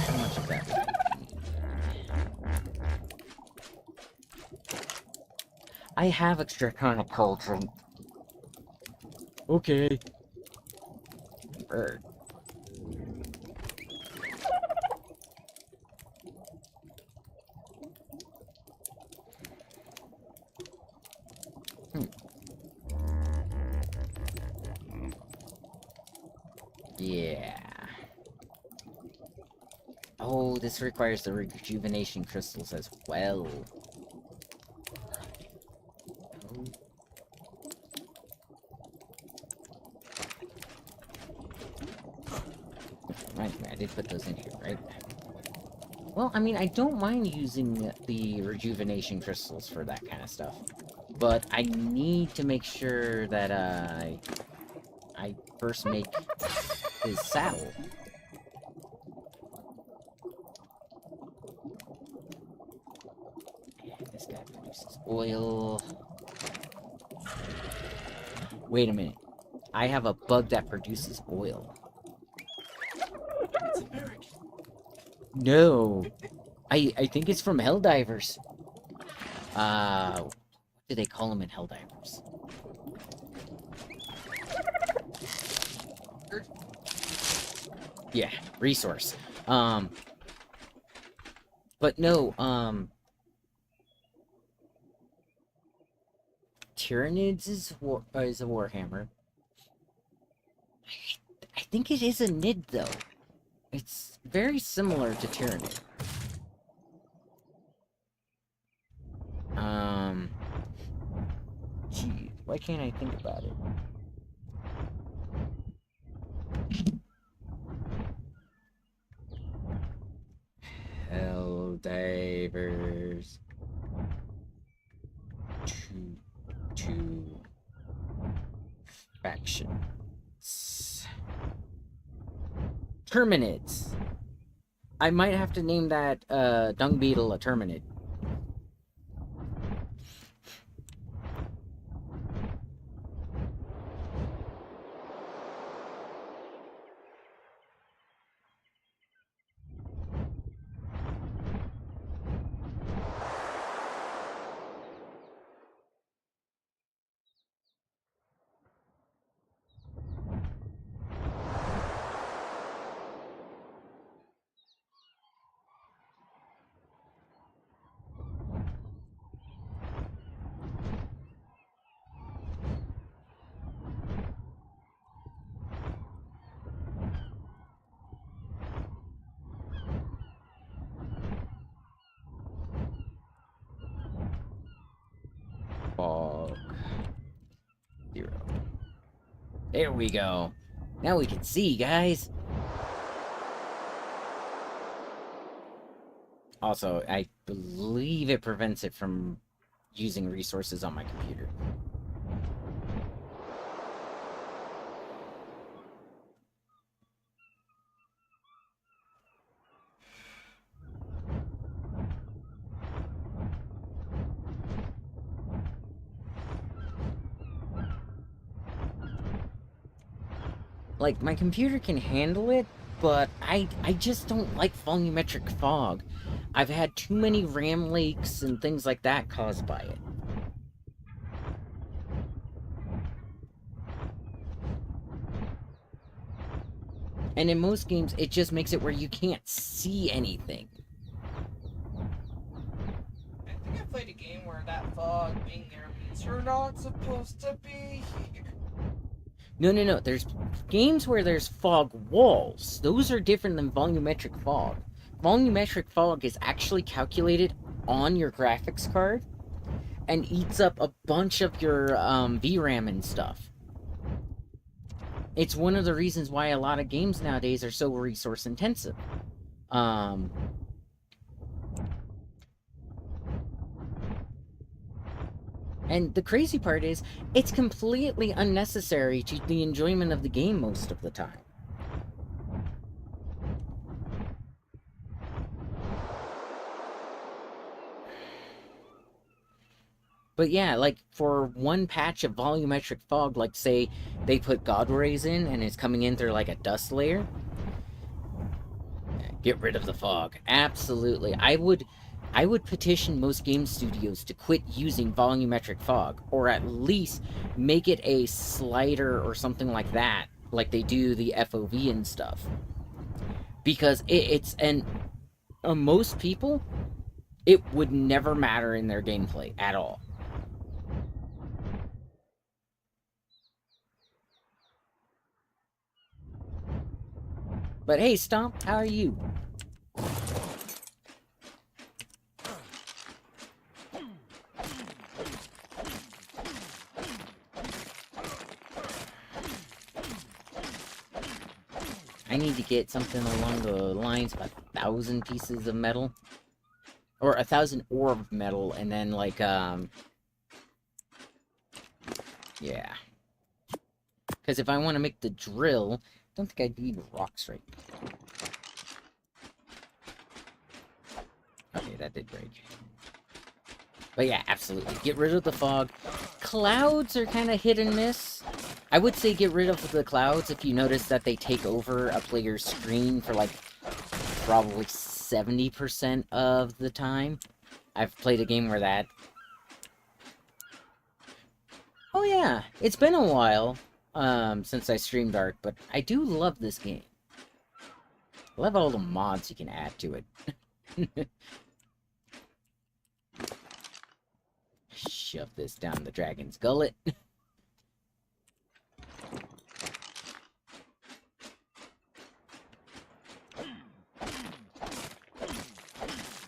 How much of that would be? I have a Draconic Cauldron. Okay. Bird. Yeah. Oh, this requires the rejuvenation crystals as well. Oh. Right, I did put those in here, right? Well, I mean, I don't mind using the rejuvenation crystals for that kind of stuff. But I need to make sure that, I first make his saddle. And this guy produces oil. Wait a minute. I have a bug that produces oil. It's American. No. I think it's from Helldivers. What do they call them in Helldivers? Yeah, resource. But no, Tyranids is a Warhammer. I think it is a Nid, though. It's very similar to Tyranid. Gee, why can't I think about it? Helldivers. Two factions. Terminids. I might have to name that dung beetle a terminid. Fog. 0. There we go. Now we can see, guys. Also, I believe it prevents it from using resources on my computer. Like, my computer can handle it, but I just don't like volumetric fog. I've had too many RAM leaks and things like that caused by it. And in most games, it just makes it where you can't see anything. I think I played a game where that fog being there means you're not supposed to be here. No. There's games where there's fog walls. Those are different than volumetric fog. Volumetric fog is actually calculated on your graphics card and eats up a bunch of your VRAM and stuff. It's one of the reasons why a lot of games nowadays are so resource intensive. And the crazy part is, it's completely unnecessary to the enjoyment of the game most of the time. But yeah, like, for one patch of volumetric fog, like, say, they put God Rays in, and it's coming in through, like, a dust layer. Get rid of the fog. Absolutely. I would petition most game studios to quit using volumetric fog, or at least make it a slider or something like that, like they do the FOV and stuff. Because most people, it would never matter in their gameplay at all. But hey, Stomp, how are you? I need to get something along the lines of 1,000 pieces of metal. Or 1,000 ore of metal, and then, like, yeah. Because if I want to make the drill, I don't think I need rocks right now. Okay, that did break. But yeah, absolutely. Get rid of the fog. Clouds are kind of hit and miss. I would say get rid of the clouds if you notice that they take over a player's screen for, like, probably 70% of the time. I've played a game where that... Oh yeah, it's been a while since I streamed Ark, but I do love this game. I love all the mods you can add to it. shove this down the dragon's gullet.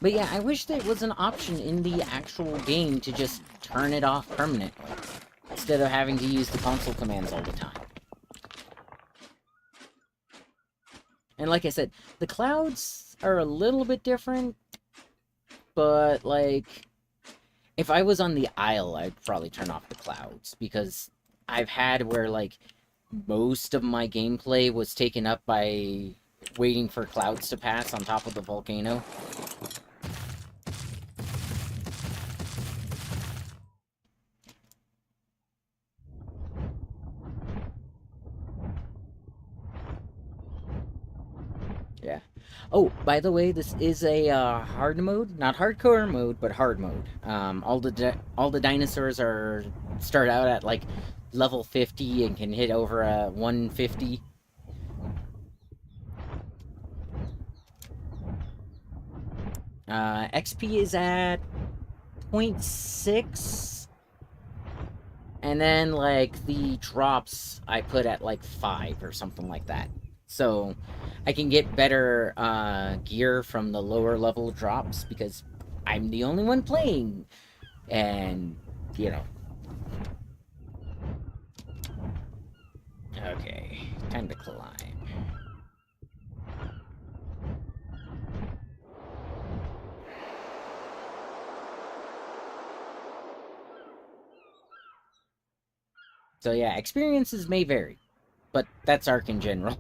But yeah, I wish there was an option in the actual game to just turn it off permanently, instead of having to use the console commands all the time. And like I said, the clouds are a little bit different, but like, if I was on the Isle, I'd probably turn off the clouds, because I've had where like, most of my gameplay was taken up by waiting for clouds to pass on top of the volcano. Yeah. Oh, by the way, this is a hard mode, not hardcore mode, but hard mode. All the dinosaurs start out at like level 50 and can hit over 150. XP is at 0.6, and then like the drops I put at like 5 or something like that. So I can get better gear from the lower level drops because I'm the only one playing, and you know. Okay, time to climb. So yeah, experiences may vary, but that's Ark in general.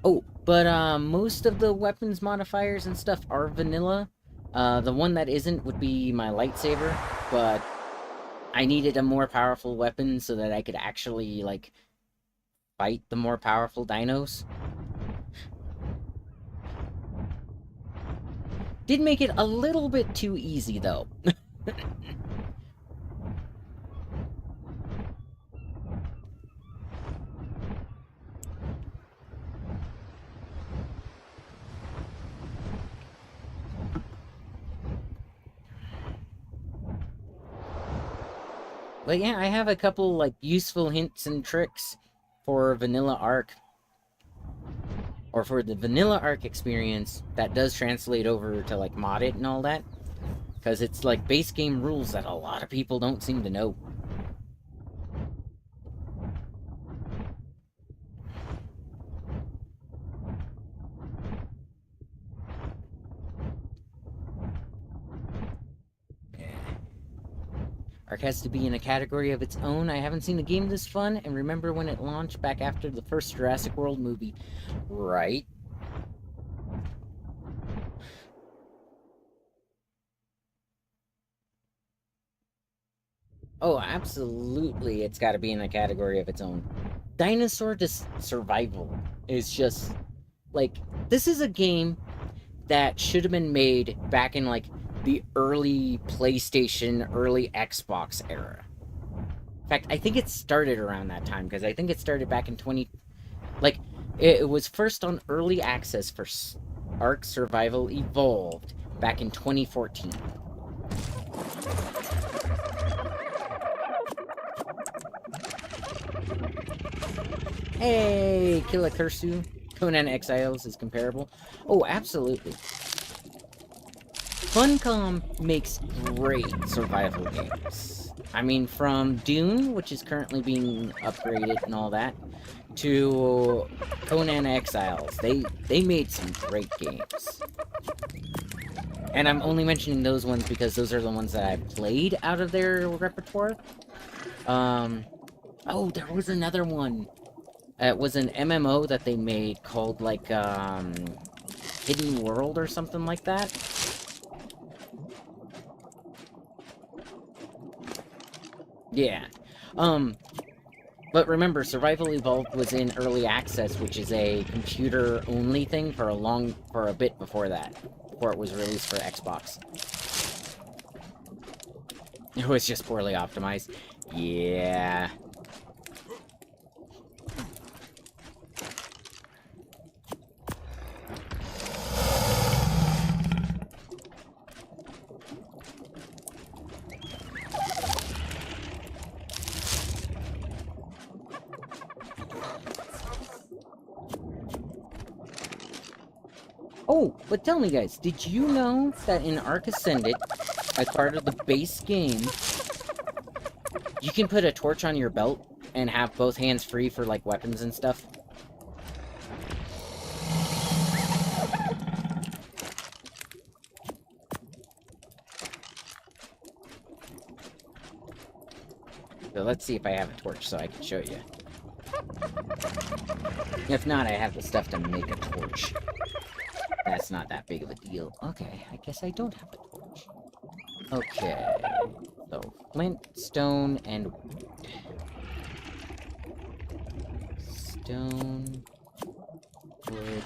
Oh, but most of the weapons modifiers and stuff are vanilla. The one that isn't would be my lightsaber, but I needed a more powerful weapon so that I could actually, like, fight the more powerful dinos. Did make it a little bit too easy, though. But yeah, I have a couple, like, useful hints and tricks for Vanilla Ark. Or for the Vanilla Ark experience that does translate over to, like, mod it and all that. Because it's, like, base game rules that a lot of people don't seem to know. Ark has to be in a category of its own. I haven't seen a game this fun, and remember when it launched back after the first Jurassic World movie. Right? Oh, absolutely, it's got to be in a category of its own. Dinosaur Survival is just, like, this is a game that should have been made back in, like, the early PlayStation, early Xbox era. In fact, I think it started around that time, because I think it started back in Like, it was first on early access for Ark Survival Evolved back in 2014. Hey, Killa Kursu. Conan Exiles is comparable. Oh, absolutely. Funcom makes great survival games. I mean, from Dune, which is currently being upgraded and all that, to Conan Exiles. They made some great games. And I'm only mentioning those ones because those are the ones that I've played out of their repertoire. Oh, there was another one. It was an MMO that they made called, like, Hidden World or something like that. Yeah. But remember, Survival Evolved was in early access, which is a computer-only thing for a bit before that. Before it was released for Xbox. It was just poorly optimized. Yeah. Oh, but tell me guys, did you know that in Ark Ascended, as part of the base game, you can put a torch on your belt and have both hands free for, like, weapons and stuff? So let's see if I have a torch so I can show you. If not, I have the stuff to make a torch. That's not that big of a deal. Okay, I guess I don't have a torch. Okay. So, flint, stone, and wood. Stone, wood.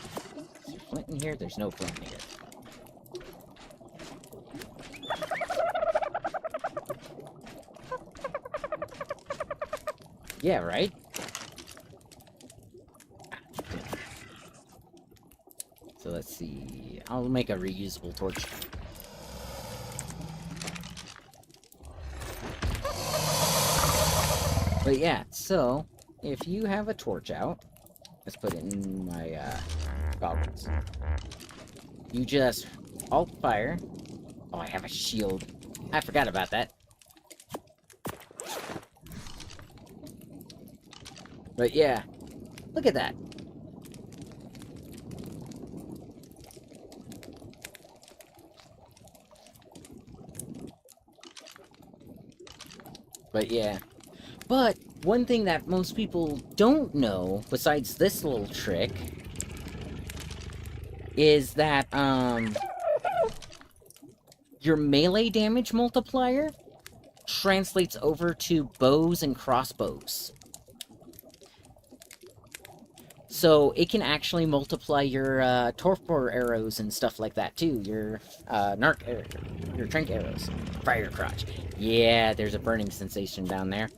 Is there flint in here? There's no flint in here. Yeah, right? So let's see. I'll make a reusable torch. But yeah, so if you have a torch out, let's put it in my goggles. You just alt fire. Oh, I have a shield. I forgot about that. But yeah, look at that. But yeah. But one thing that most people don't know, besides this little trick, is that, your melee damage multiplier translates over to bows and crossbows. So it can actually multiply your torpor arrows and stuff like that too. Your your trank arrows. Fire crotch. Yeah, there's a burning sensation down there.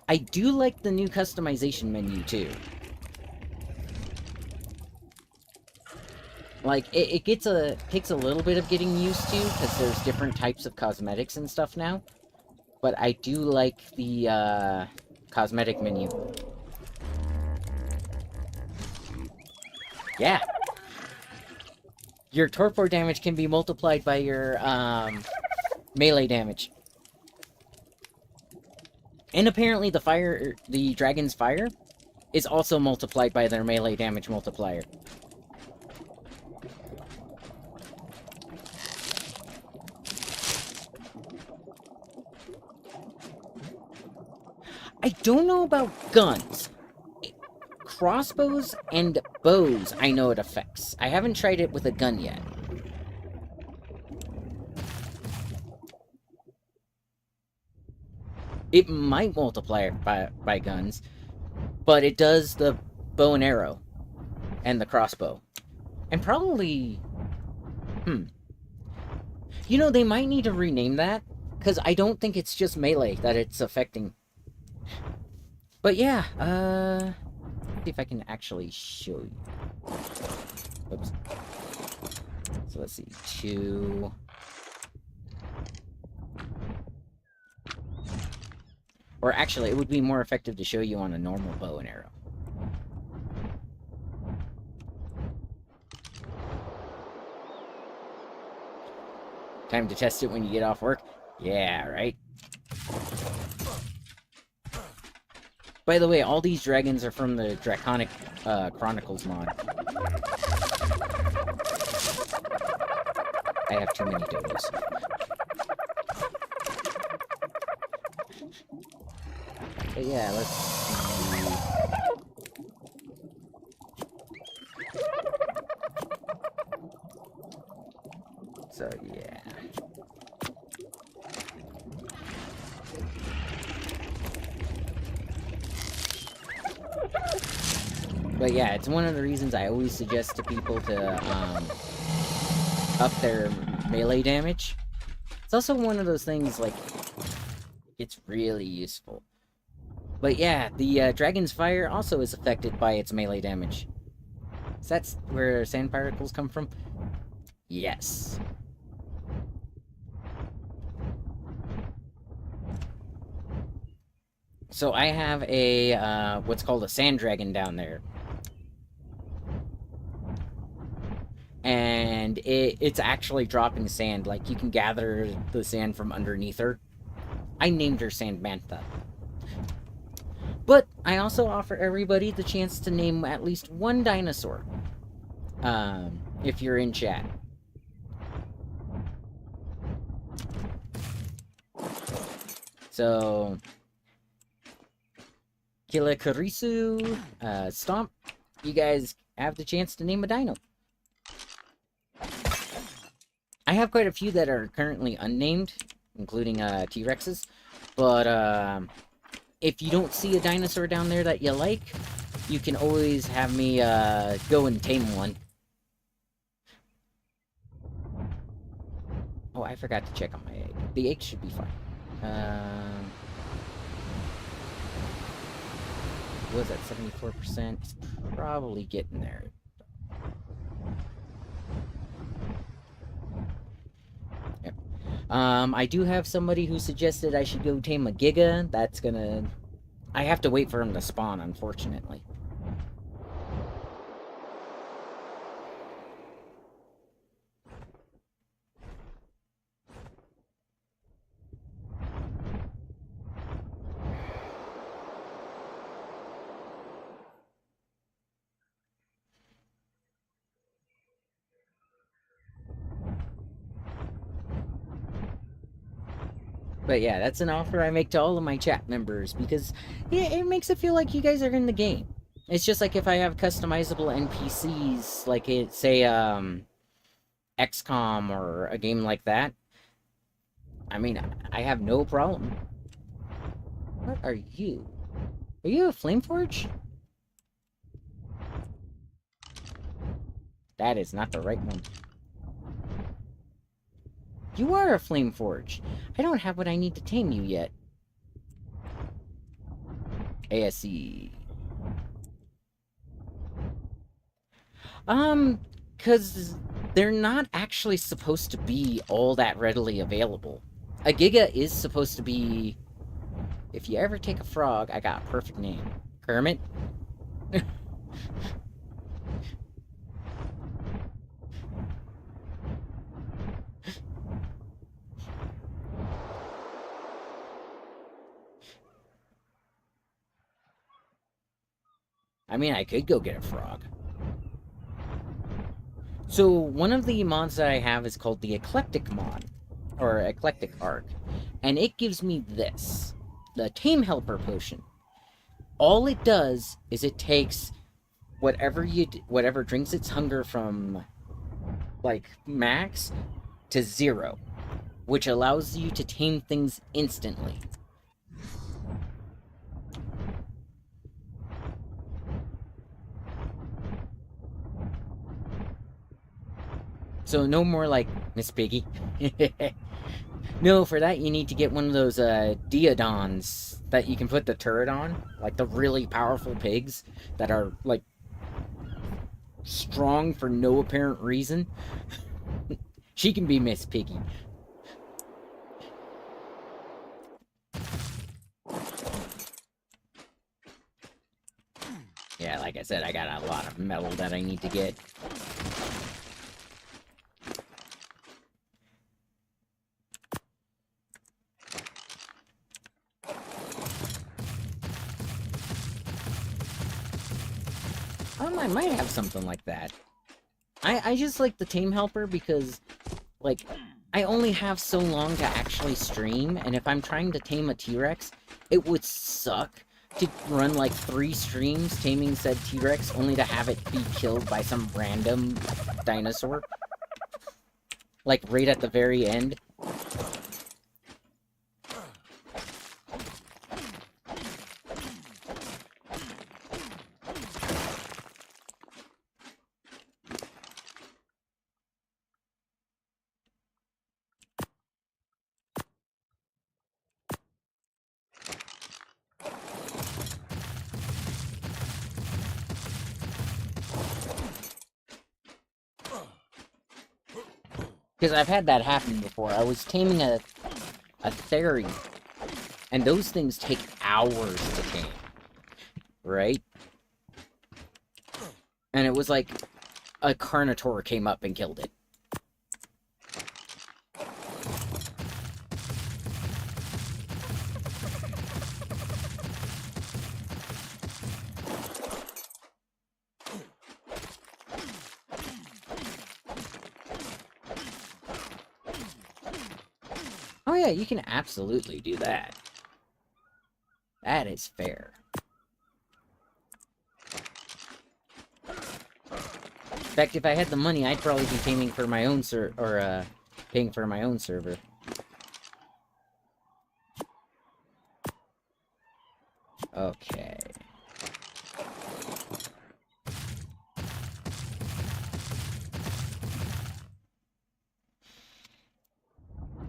I do like the new customization menu too. Like it takes a little bit of getting used to because there's different types of cosmetics and stuff now. But I do like the, cosmetic menu. Yeah. Your torpor damage can be multiplied by your, melee damage. And apparently the dragon's fire is also multiplied by their melee damage multiplier. I don't know about guns. Crossbows and bows, I know it affects. I haven't tried it with a gun yet. It might multiply by guns, but it does the bow and arrow and the crossbow. And probably... You know, they might need to rename that, because I don't think it's just melee that it's affecting. But yeah, see if I can actually show you. Oops. So let's see, 2. Or actually, it would be more effective to show you on a normal bow and arrow. Time to test it when you get off work? Yeah, right? By the way, all these dragons are from the Draconic Chronicles mod. I have too many dodos. But yeah, let's see. So yeah. But yeah, it's one of the reasons I always suggest to people to up their melee damage. It's also one of those things, like, it's really useful. But yeah, the Dragon's Fire also is affected by its melee damage. Is that where sand particles come from? Yes. So I have a, what's called a sand dragon down there. And it's actually dropping sand. Like, you can gather the sand from underneath her. I named her Sandmantha. But I also offer everybody the chance to name at least one dinosaur. If you're in chat. So, Kilakarisu, Stomp, you guys have the chance to name a dino. I have quite a few that are currently unnamed, including T-Rexes, but if you don't see a dinosaur down there that you like, you can always have me go and tame one. Oh, I forgot to check on my egg. The egg should be fine. What was that, 74%? It's probably getting there. Yep. I do have somebody who suggested I should go tame a Giga. That's gonna... I have to wait for him to spawn, unfortunately. But yeah, that's an offer I make to all of my chat members, because yeah, it makes it feel like you guys are in the game. It's just like if I have customizable NPCs, like it, say, XCOM or a game like that. I mean, I have no problem. What are you? Are you a Flameforge? That is not the right one. You are a Flameforge. I don't have what I need to tame you yet. ASC. Because they're not actually supposed to be all that readily available. A Giga is supposed to be... If you ever take a frog, I got a perfect name. Kermit? I mean, I could go get a frog. So, one of the mods that I have is called the Eclectic mod. Or Eclectic Arc. And it gives me this. The Tame Helper Potion. All it does is it takes whatever drinks its hunger from, like, max to 0. Which allows you to tame things instantly. So no more like Miss Piggy. No, for that you need to get one of those Diodons that you can put the turret on. Like the really powerful pigs that are like strong for no apparent reason. She can be Miss Piggy. Yeah, like I said, I got a lot of metal that I need to get. I might have something like that. I just like the Tame Helper because, like, I only have so long to actually stream, and if I'm trying to tame a T-Rex, it would suck to run, like, 3 streams taming said T-Rex, only to have it be killed by some random dinosaur. Like, right at the very end. Because I've had that happen before. I was taming a Theri, And those things take hours to tame. Right? And it was like a Carnotaur came up and killed it. Oh yeah, you can absolutely do that. That is fair. In fact, if I had the money, I'd probably be paying for my own paying for my own server. Okay.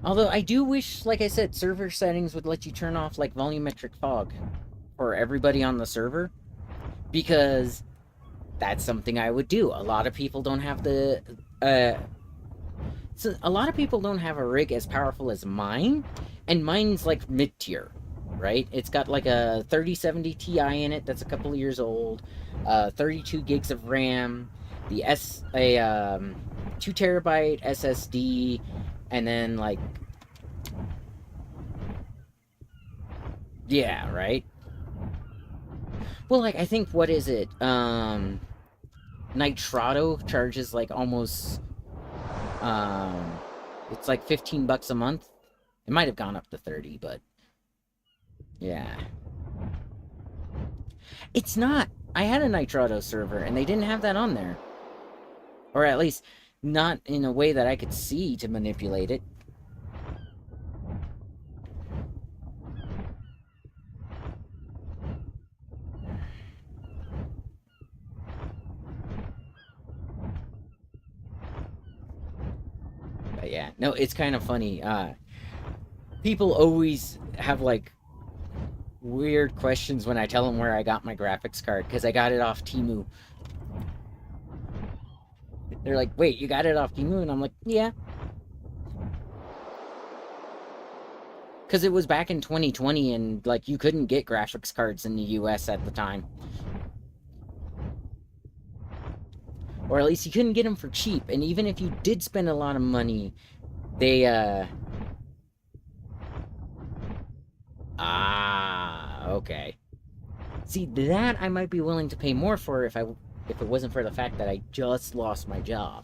Although I do wish, like I said, server settings would let you turn off like volumetric fog for everybody on the server, because that's something I would do. A lot of people don't have the so a lot of people don't have a rig as powerful as mine, and mine's like mid-tier, right? It's got like a 3070 Ti in it that's a couple of years old, 32 gigs of RAM, the 2 terabyte SSD, and then like, yeah, right? Well, like, I think, what is it? Nitrado charges like almost, it's like $15 a month. It might have gone up to 30, but yeah. It's not. I had a Nitrado server, and they didn't have that on there. Or at least, not in a way that I could see to manipulate it. But yeah, no, it's kind of funny. People always have, like, weird questions when I tell them where I got my graphics card, because I got it off Temu. They're like, wait, you got it off Temu? And I'm like, yeah. Because it was back in 2020, and, like, you couldn't get graphics cards in the US at the time. Or at least you couldn't get them for cheap. And even if you did spend a lot of money, they, okay. See, that I might be willing to pay more for if it wasn't for the fact that I just lost my job.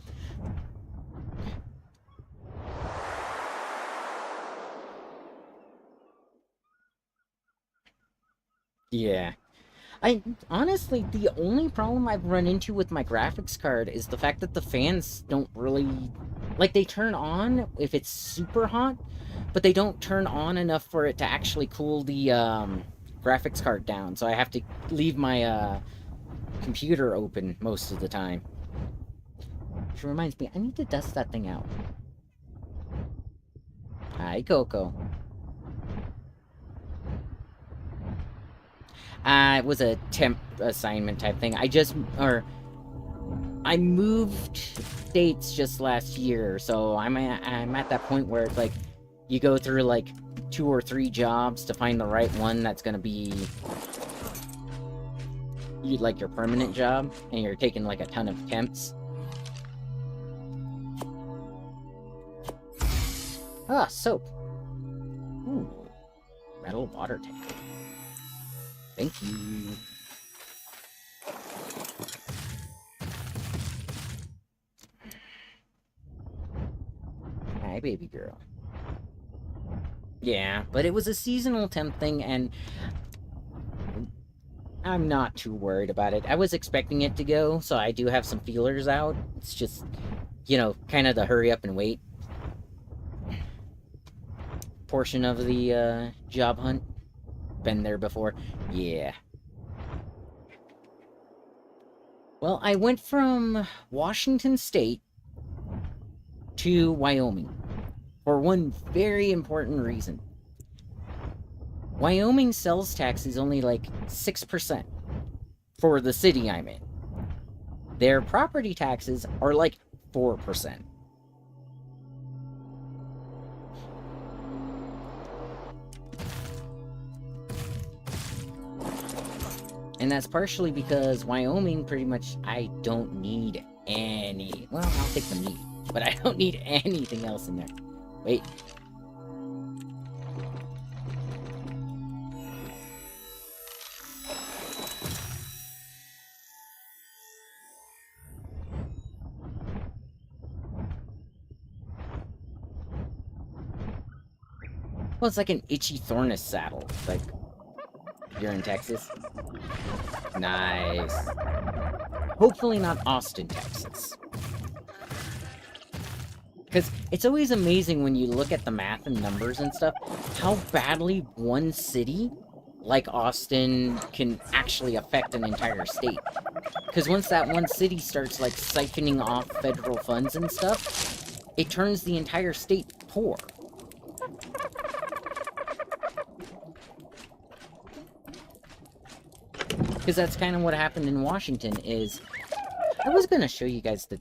Yeah. Honestly, the only problem I've run into with my graphics card is the fact that the fans don't really, like, they turn on if it's super hot, but they don't turn on enough for it to actually cool the graphics card down. So I have to leave my computer open most of the time. Which reminds me, I need to dust that thing out. Hi, Coco. It was a temp assignment type thing. I moved states just last year, so I'm at that point where it's like, you go through like 2 or 3 jobs to find the right one that's gonna be like your permanent job, and you're taking like a ton of temps. Ah, soap. Ooh, metal water tank. Thank you. Hi, baby girl. Yeah, but it was a seasonal temp thing, and I'm not too worried about it. I was expecting it to go, so I do have some feelers out. It's just, you know, kind of the hurry up and wait portion of the job hunt. Been there before. Yeah. Well, I went from Washington State to Wyoming for one very important reason. Wyoming sales tax is only like 6% for the city I'm in. Their property taxes are like 4%. And that's partially because Wyoming, pretty much, I don't need any... Well, I'll take the meat, but I don't need anything else in there. Wait. Well, it's like an itchy Thornus saddle. Like, you're in Texas? Nice. Hopefully not Austin, Texas. Because it's always amazing when you look at the math and numbers and stuff, how badly one city, like Austin, can actually affect an entire state. Because once that one city starts, like, siphoning off federal funds and stuff, it turns the entire state poor. Because that's kind of what happened in Washington, is... I was going to show you guys the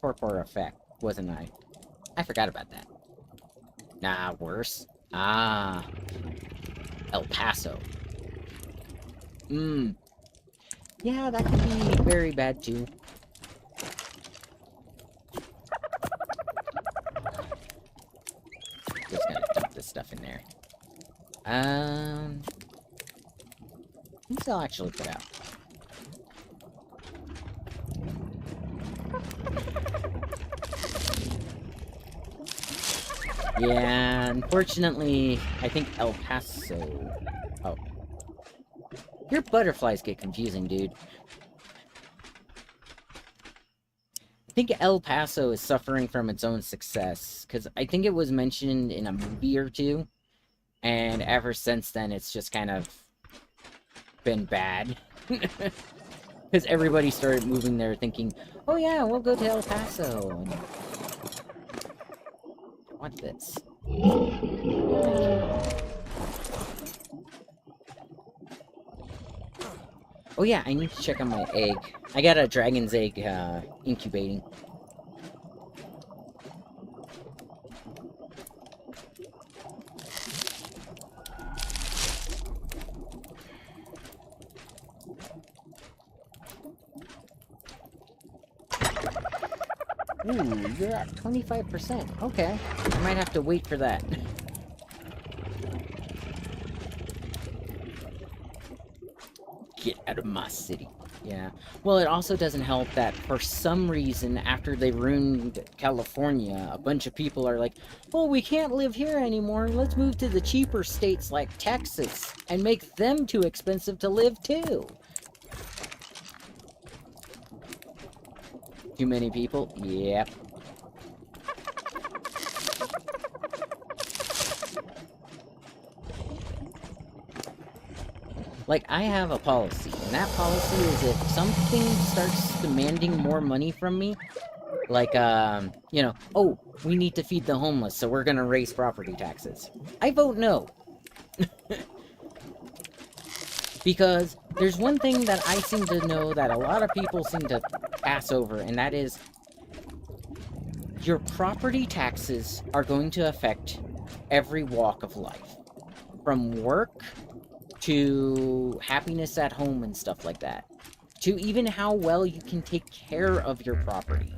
torpor effect, wasn't I? I forgot about that. Nah, worse. Ah. El Paso. Yeah, that could be very bad, too. Just gonna dump this stuff in there. These I'll actually put out. Yeah, unfortunately, I think El Paso... Oh. Your butterflies get confusing, dude. I think El Paso is suffering from its own success, because I think it was mentioned in a movie or two, and ever since then, it's just kind of been bad. Because everybody started moving there thinking, oh yeah, we'll go to El Paso. And... What's this? Oh yeah, I need to check on my egg. I got a dragon's egg incubating. Ooh, you're at 25%. Okay. I might have to wait for that. Get out of my city. Yeah. Well, it also doesn't help that for some reason, after they ruined California, a bunch of people are like, well, we can't live here anymore. Let's move to the cheaper states like Texas and make them too expensive to live too. Too many people? Yep. Like, I have a policy, and that policy is if something starts demanding more money from me, like, you know, oh, we need to feed the homeless, so we're gonna raise property taxes. I vote no. Because there's one thing that I seem to know that a lot of people seem to pass over, and that is your property taxes are going to affect every walk of life. From work to happiness at home and stuff like that. To even how well you can take care of your property.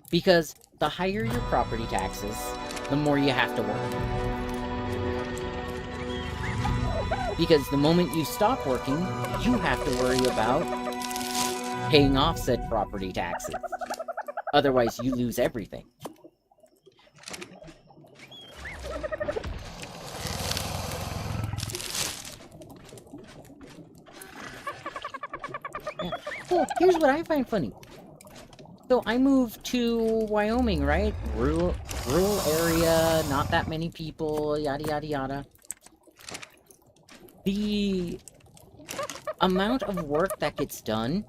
Because the higher your property taxes, the more you have to work. Because the moment you stop working, you have to worry about paying off said property taxes. Otherwise, you lose everything. Yeah. Well, here's what I find funny. So I moved to Wyoming, right? Rural area, not that many people, yada yada yada. The amount of work that gets done,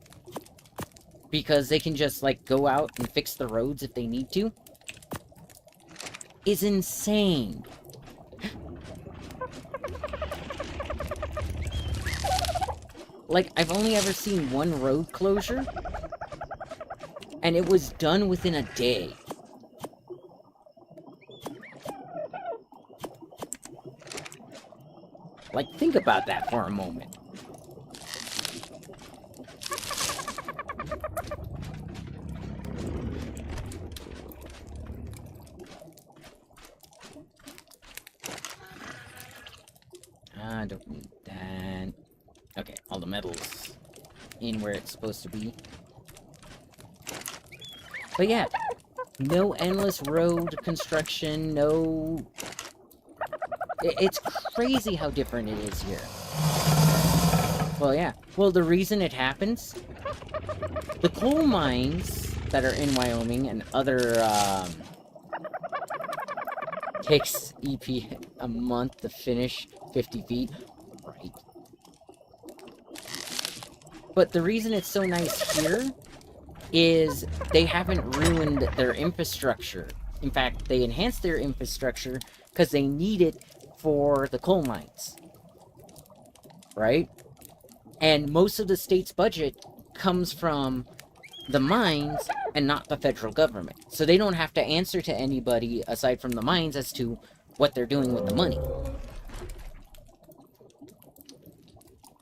because they can just, like, go out and fix the roads if they need to, is insane. Like, I've only ever seen one road closure, and it was done within a day. Like, think about that for a moment. I don't need that. Okay, all the metals in where it's supposed to be. But yeah, no endless road construction, no... It's crazy how different it is here. Well, yeah. Well, the reason it happens... The coal mines that are in Wyoming and other, takes EP a month to finish 50 feet. Right. But the reason it's so nice here is they haven't ruined their infrastructure. In fact, they enhanced their infrastructure because they need it for the coal mines. Right? And most of the state's budget comes from the mines and not the federal government. So they don't have to answer to anybody aside from the mines as to what they're doing with the money.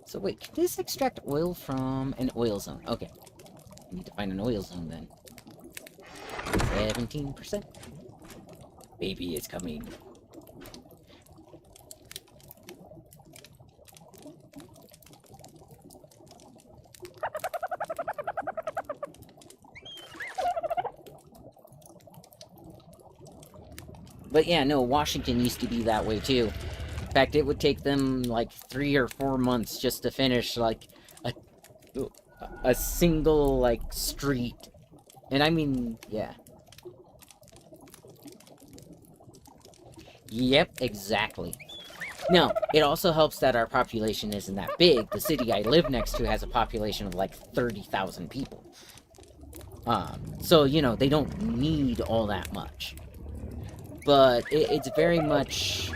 So wait, can this extract oil from an oil zone? Okay. I need to find an oil zone then. 17%. Baby, it's coming. But yeah, no, Washington used to be that way too. In fact, it would take them like 3 or 4 months just to finish like a single like street. And I mean, yeah. Yep, exactly. Now, it also helps that our population isn't that big. The city I live next to has a population of like 30,000 people. So, you know, they don't need all that much. But it's very much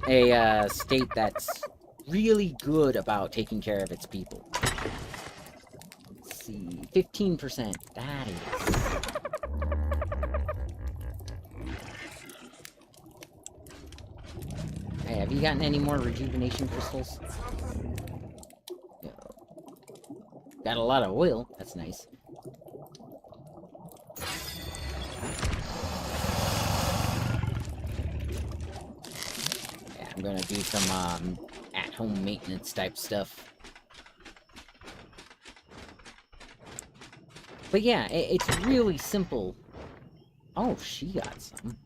a state that's really good about taking care of its people. Let's see, 15%. That is... Hey, have you gotten any more rejuvenation crystals? No. Got a lot of oil. That's nice. I'm gonna do some, at-home maintenance type stuff. But yeah, it's really simple. Oh, she got some.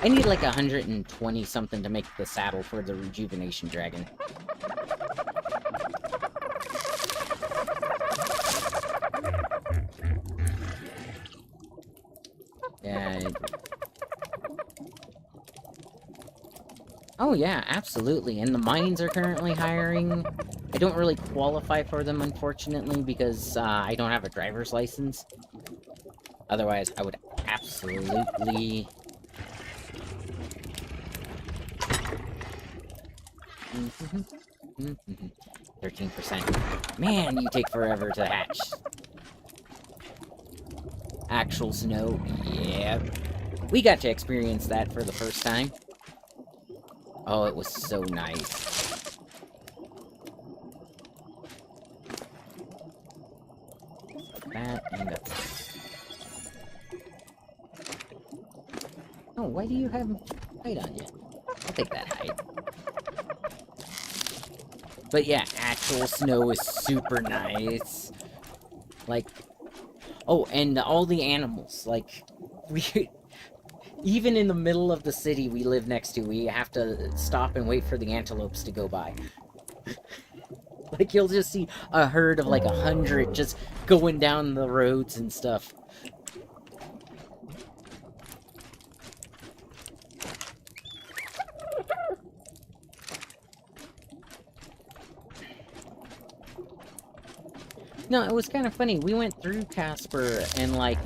I need like 120 something to make the saddle for the rejuvenation dragon. Yeah. Oh yeah, absolutely. And the mines are currently hiring. I don't really qualify for them, unfortunately, because I don't have a driver's license. Otherwise, I would absolutely... 13%. Man, you take forever to hatch. Actual snow, yeah. We got to experience that for the first time. Oh, it was so nice. That and that. Oh, why do you have hide on you? I'll take that hide. But yeah, actual snow is super nice. Like, oh, and all the animals, like, we... Even in the middle of the city we live next to, we have to stop and wait for the antelopes to go by. Like, you'll just see a herd of like 100 just going down the roads and stuff. No, it was kind of funny. We went through Casper and like,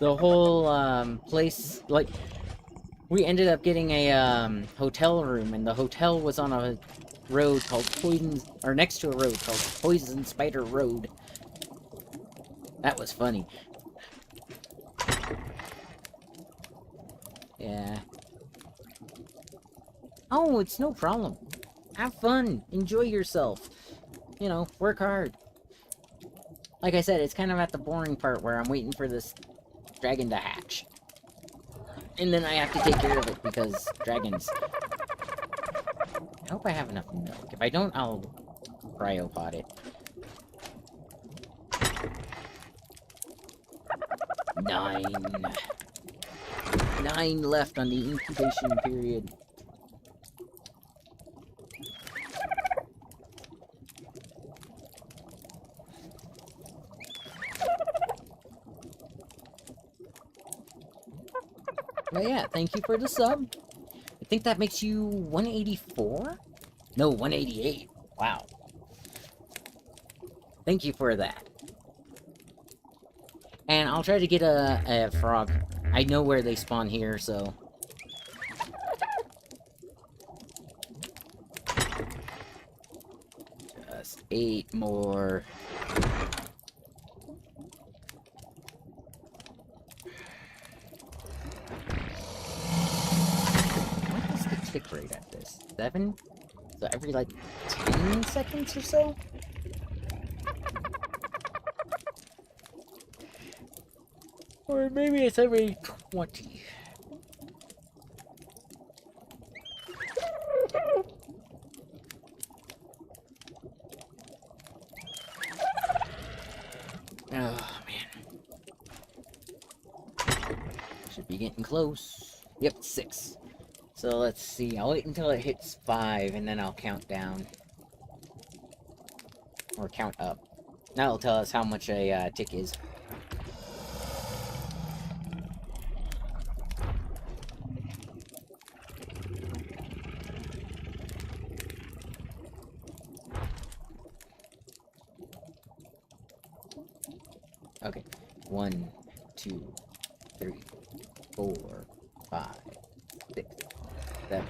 the whole, place, like, we ended up getting a, hotel room, and the hotel was on a road called Poison, or next to a road called Poison Spider Road. That was funny. Yeah. Oh, it's no problem. Have fun. Enjoy yourself. You know, work hard. Like I said, it's kind of at the boring part where I'm waiting for this dragon to hatch. And then I have to take care of it because dragons... I hope I have enough milk. If I don't, I'll cryopod it. 9. 9 left on the incubation period. Well, yeah, thank you for the sub. I think that makes you 184? No, 188. Wow. Thank you for that. And I'll try to get a frog. I know where they spawn here, so... Just 8 more. What is the tick rate at this? 7? So every, like, 10 seconds or so? Or maybe it's every 20. Oh, man. Should be getting close. Yep, 6. So let's see. I'll wait until it hits 5, and then I'll count down. Or count up. That'll tell us how much a tick is. Okay, 1, 2, 3, 4, 5, 6, 7,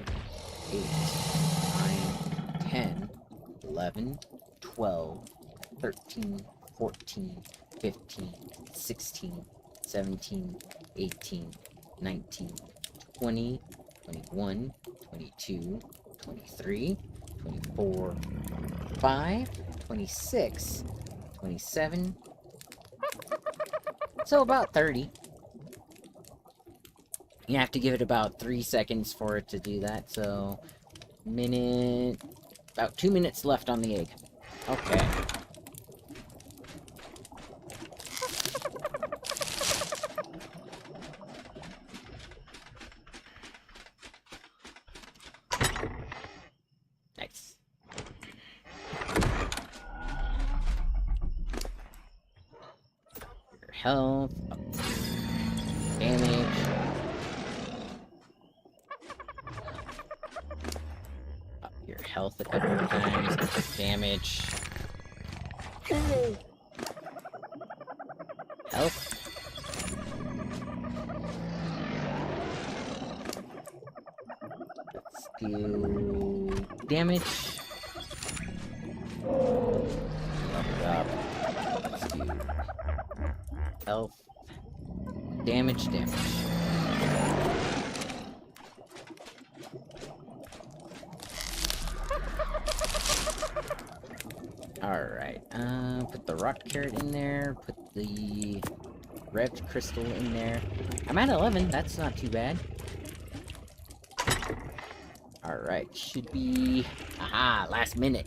8, 9, 10, 11, 12, 13, 14, 15, 16, 17, 18, 19, 20, 21, 22, 23, 24, 25, 26, 27, so about 30. You have to give it about 3 seconds for it to do that, so... About 2 minutes left on the egg. Okay. Nice. Your health. Damage. Up your health a couple of times. Up your damage. Health. Let's do damage. Level up. Let's do health. Damage. Alright, put the rock carrot in there, put the revved crystal in there. I'm at 11, that's not too bad. Alright, should be... Aha, last minute.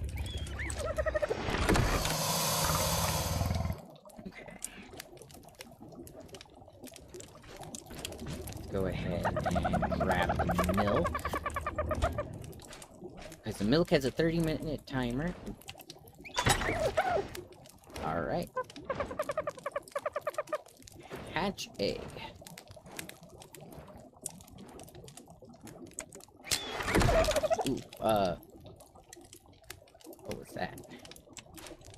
Go ahead and grab the milk. Because the milk has a 30-minute timer. Alright. Hatch egg. Ooh, what was that?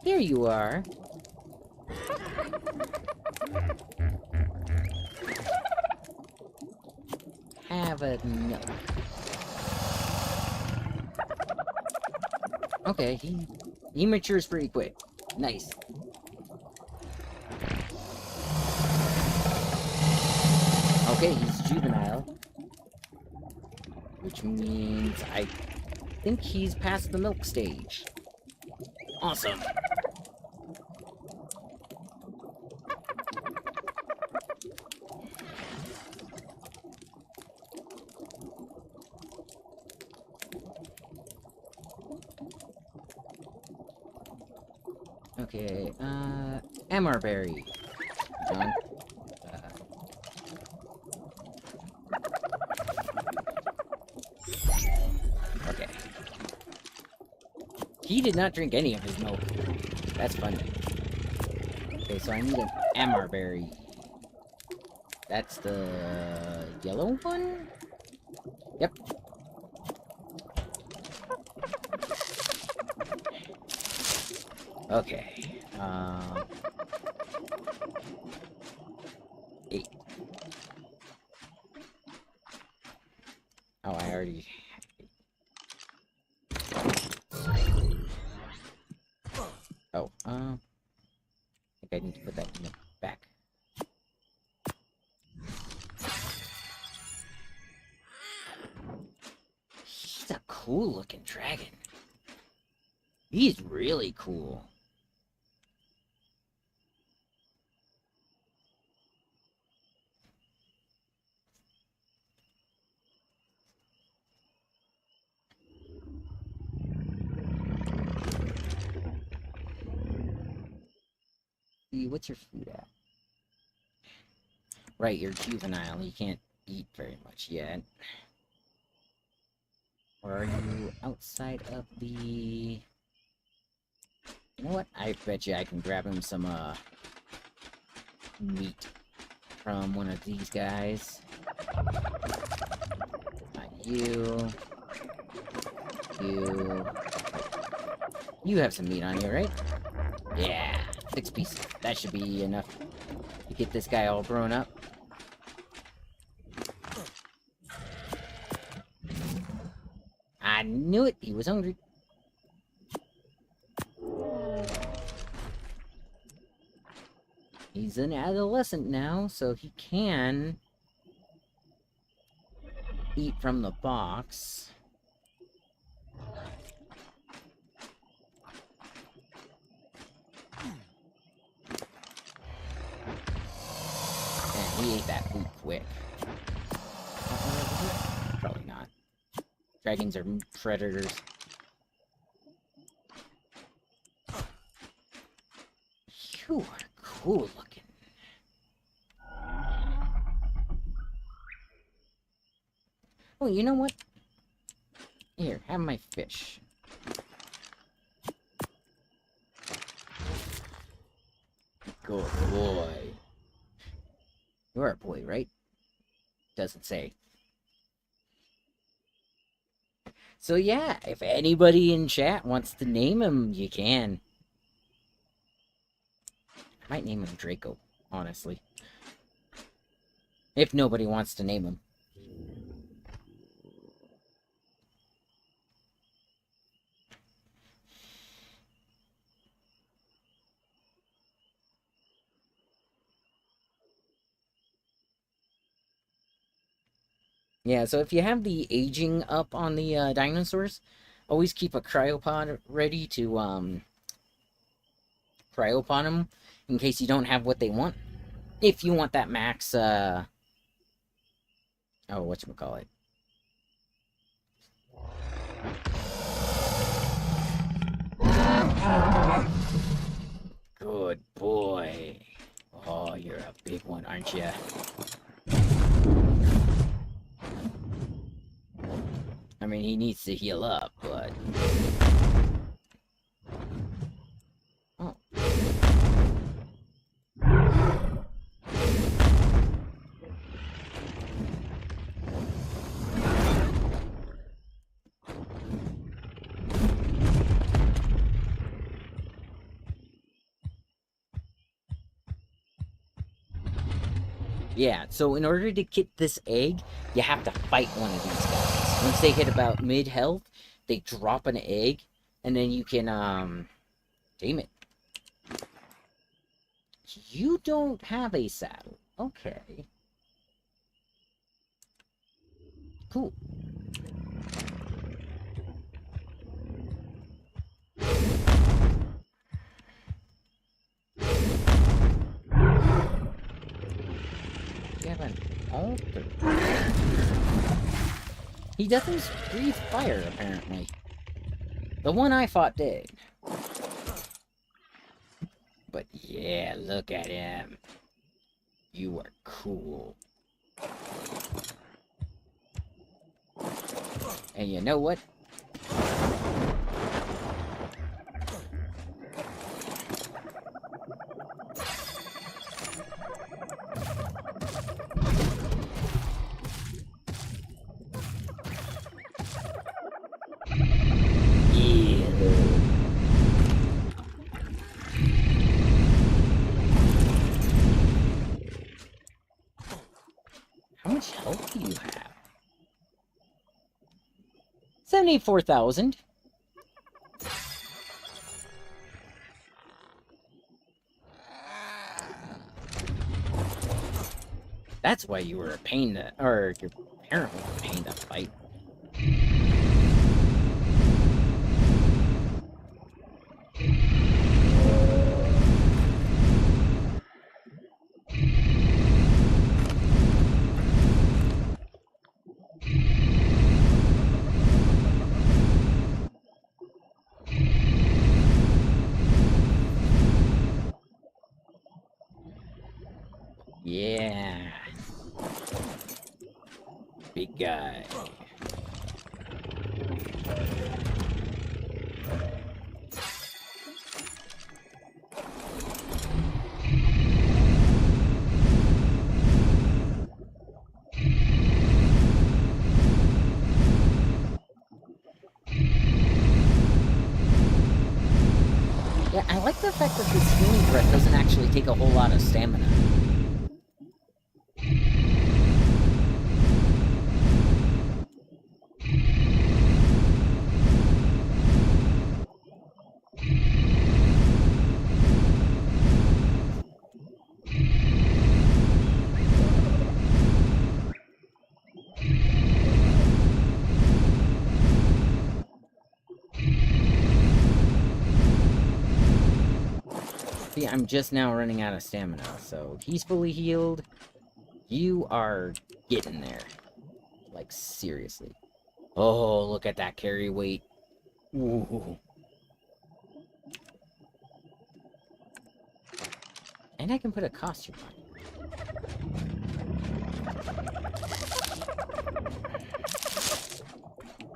Here you are. Have a milk. Okay, he matures pretty quick. Nice. Okay, he's juvenile. Which means I think he's past the milk stage. Awesome. Okay, MR berry. Done. Okay. He did not drink any of his milk. That's funny. Okay, so I need an MR berry. That's the yellow one? Yep. Okay. 8. Oh, I already... Oh, I think I need to put that in the back. He's a cool-looking dragon. He's really cool. What's your food at? Right, you're juvenile. You can't eat very much yet. Or are you outside of the... You know what? I bet you I can grab him some, meat from one of these guys. Not you. You. You have some meat on you, right? Yeah. 6 pieces. That should be enough to get this guy all grown up. I knew it! He was hungry. He's an adolescent now, so he can eat from the box. And he ate that food quick. Probably not. Dragons are predators. You are cool looking. Oh, you know what? Here, have my fish. Good boy. You're a boy, right? Doesn't say. So yeah, if anybody in chat wants to name him, you can. I might name him Draco, honestly. If nobody wants to name him. Yeah, so if you have the aging up on the dinosaurs, always keep a cryopod ready to cryopod them in case you don't have what they want. If you want that max, oh, whatchamacallit. Good boy. Oh, you're a big one, aren't you? I mean, he needs to heal up, but... Oh. Yeah, so in order to get this egg, you have to fight one of these guys. Once they hit about mid-health, they drop an egg, and then you can, damn it. You don't have a saddle. Okay. Cool. You have an altar. He doesn't breathe fire, apparently. The one I fought did. But yeah, look at him. You are cool. And you know what? How much health do you have? 74,000. That's why you were a pain to, or your parent was a pain to fight. Yeah. Big guy. Yeah, I like the fact that this healing breath doesn't actually take a whole lot of stamina. See, I'm just now running out of stamina, so he's fully healed. You are getting there. Like, seriously. Oh, look at that carry weight. Ooh. And I can put a costume on.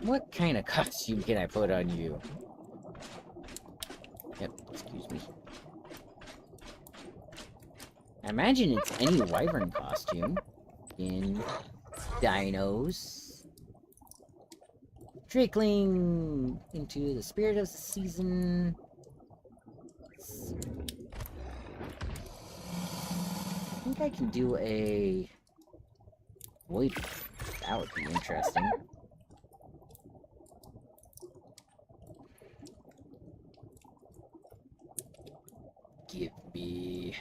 What kind of costume can I put on you? Yep, excuse me. I imagine it's any wyvern costume. In dinos. Drakeling into the spirit of the season. I think I can do a void. That would be interesting. Give me...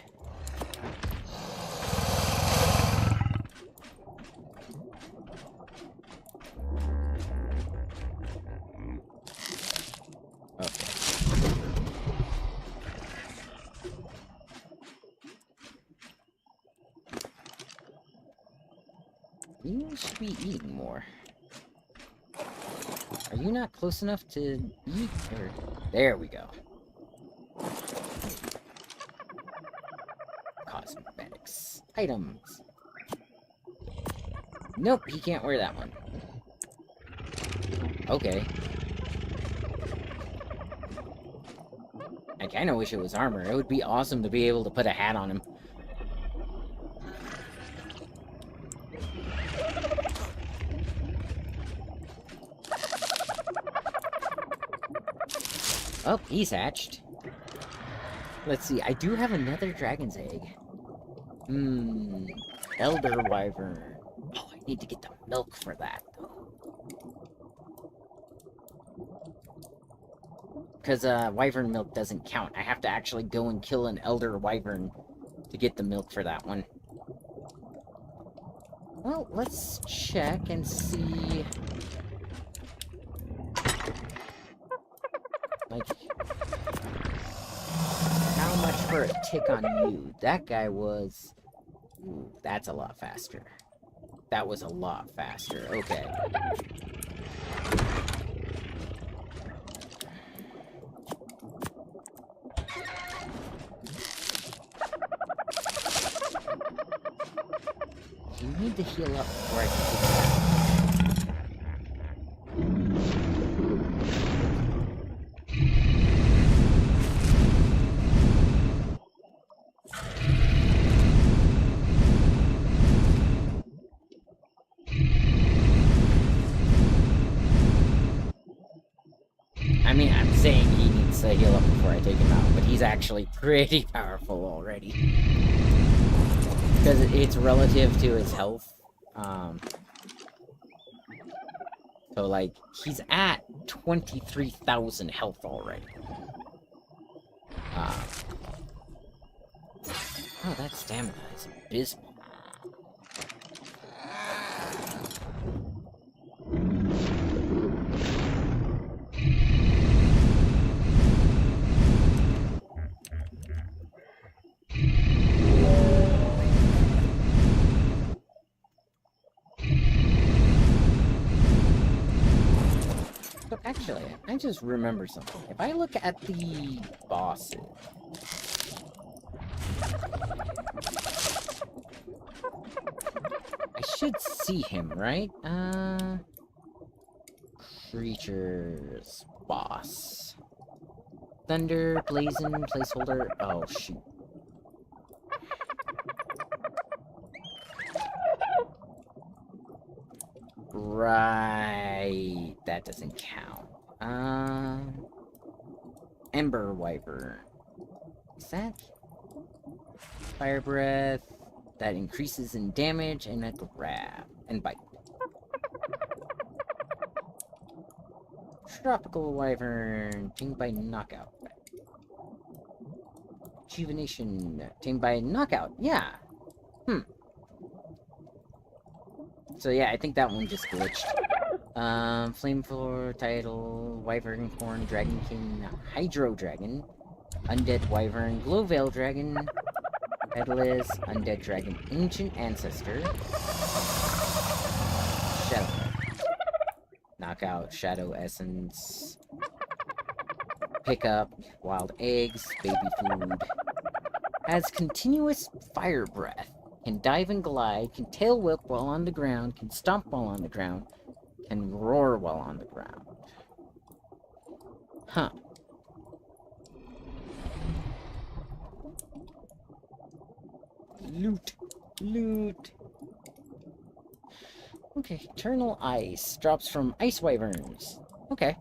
You should be eating more. Are you not close enough to eat? Or... There we go. Cosmetics. Items. Nope, he can't wear that one. Okay. I kinda wish it was armor. It would be awesome to be able to put a hat on him. Oh, he's hatched. Let's see, I do have another dragon's egg. Elder wyvern. Oh, I need to get the milk for that, though. Because, wyvern milk doesn't count. I have to actually go and kill an elder wyvern to get the milk for that one. Well, let's check and see... Like, how much for a tick on you? That guy was Ooh, that's a lot faster. That was a lot faster. Okay. You need to heal up before I can take you out. I mean, I'm saying he needs to heal up before I take him out, but he's actually pretty powerful already. Because it's relative to his health. So, like, he's at 23,000 health already. Oh, that stamina is abysmal. So actually, I just remember something. If I look at the bosses... I should see him, right? Creatures... Boss... Thunder, Blazing, Placeholder... Oh, shoot. Right... That doesn't count. Ember Wyvern. Is that... Fire Breath... That increases in damage and a grab. And bite. Tropical Wyvern, tamed by Knockout. Rejuvenation, tamed by Knockout. Yeah. So yeah, I think that one just glitched. Flamethrower, Tidal, Wyvern, Corn, Dragon King, Hydro Dragon, Undead Wyvern, Glowveil Dragon, Headless, Undead Dragon, Ancient Ancestor, Shadow, Knockout, Shadow Essence, Pickup, Wild Eggs, Baby Food, has Continuous Fire Breath, can dive and glide, can tail whip while on the ground, can stomp while on the ground, can roar while on the ground. Huh. Loot. Loot. Okay, Eternal Ice. Drops from Ice Wyverns. Okay.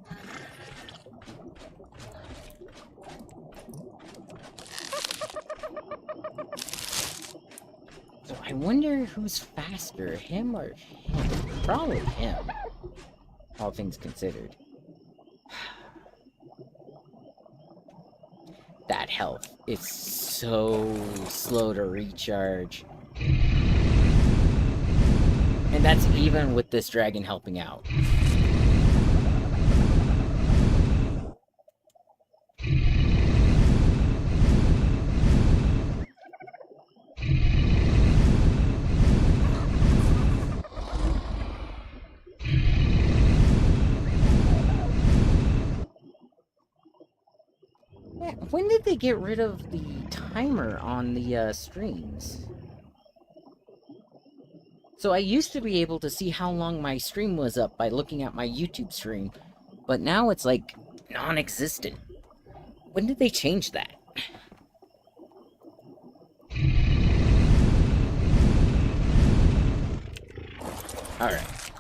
So I wonder who's faster, him or him? Probably him. All things considered. That health is so slow to recharge. And that's even with this dragon helping out. Yeah, when did they get rid of the timer on the streams? So I used to be able to see how long my stream was up by looking at my YouTube stream, but now it's like non-existent. When did they change that? Alright.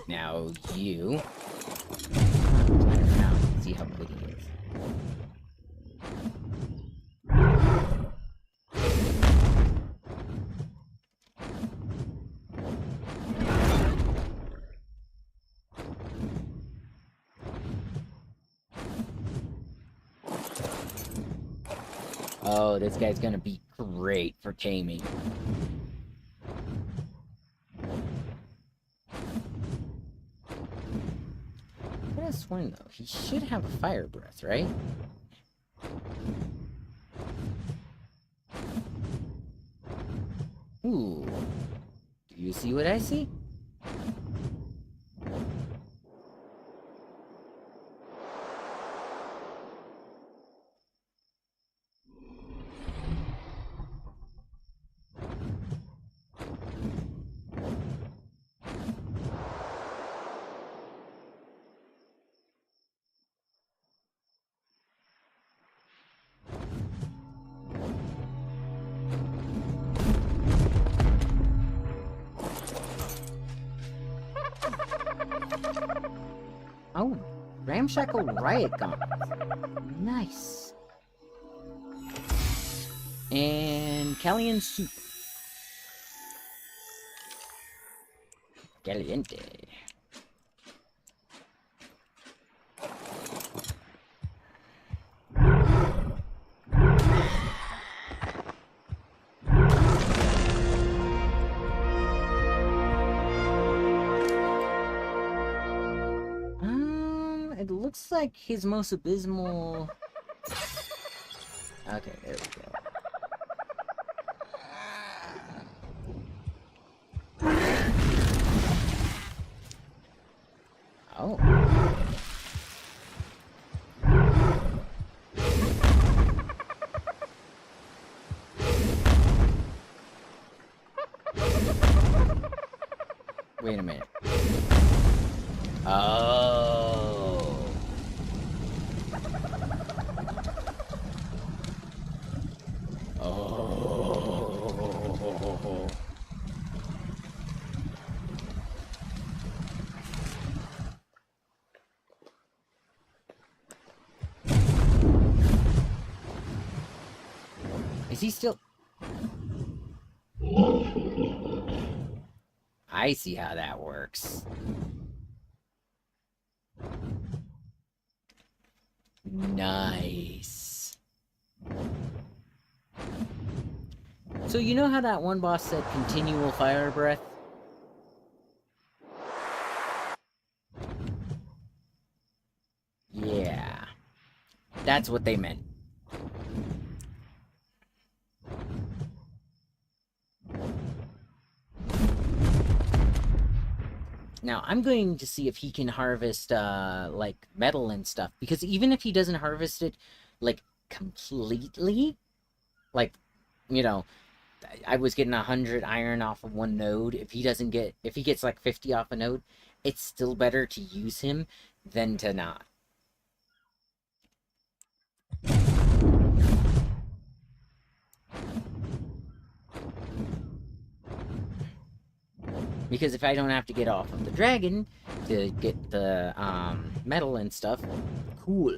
Now you... Fly around and see how quick he is. Oh, this guy's gonna be great for taming. I could have sworn, though, he should have a fire breath, right? Ooh. You see what I see? Oh, ramshackle riot gauntlets. Nice. And Callian soup. Caliente. It looks like his most abysmal... Okay, there we go. Oh. Wait a minute. Oh. Oh. Is he still... I see how that works. Nice. So you know how that one boss said continual fire breath? Yeah. That's what they meant. Now, I'm going to see if he can harvest, like, metal and stuff. Because even if he doesn't harvest it, like, completely, like, you know, I was getting 100 iron off of one node. If he gets, like, 50 off a node, it's still better to use him than to not. Because if I don't have to get off of the dragon to get the metal and stuff, cool.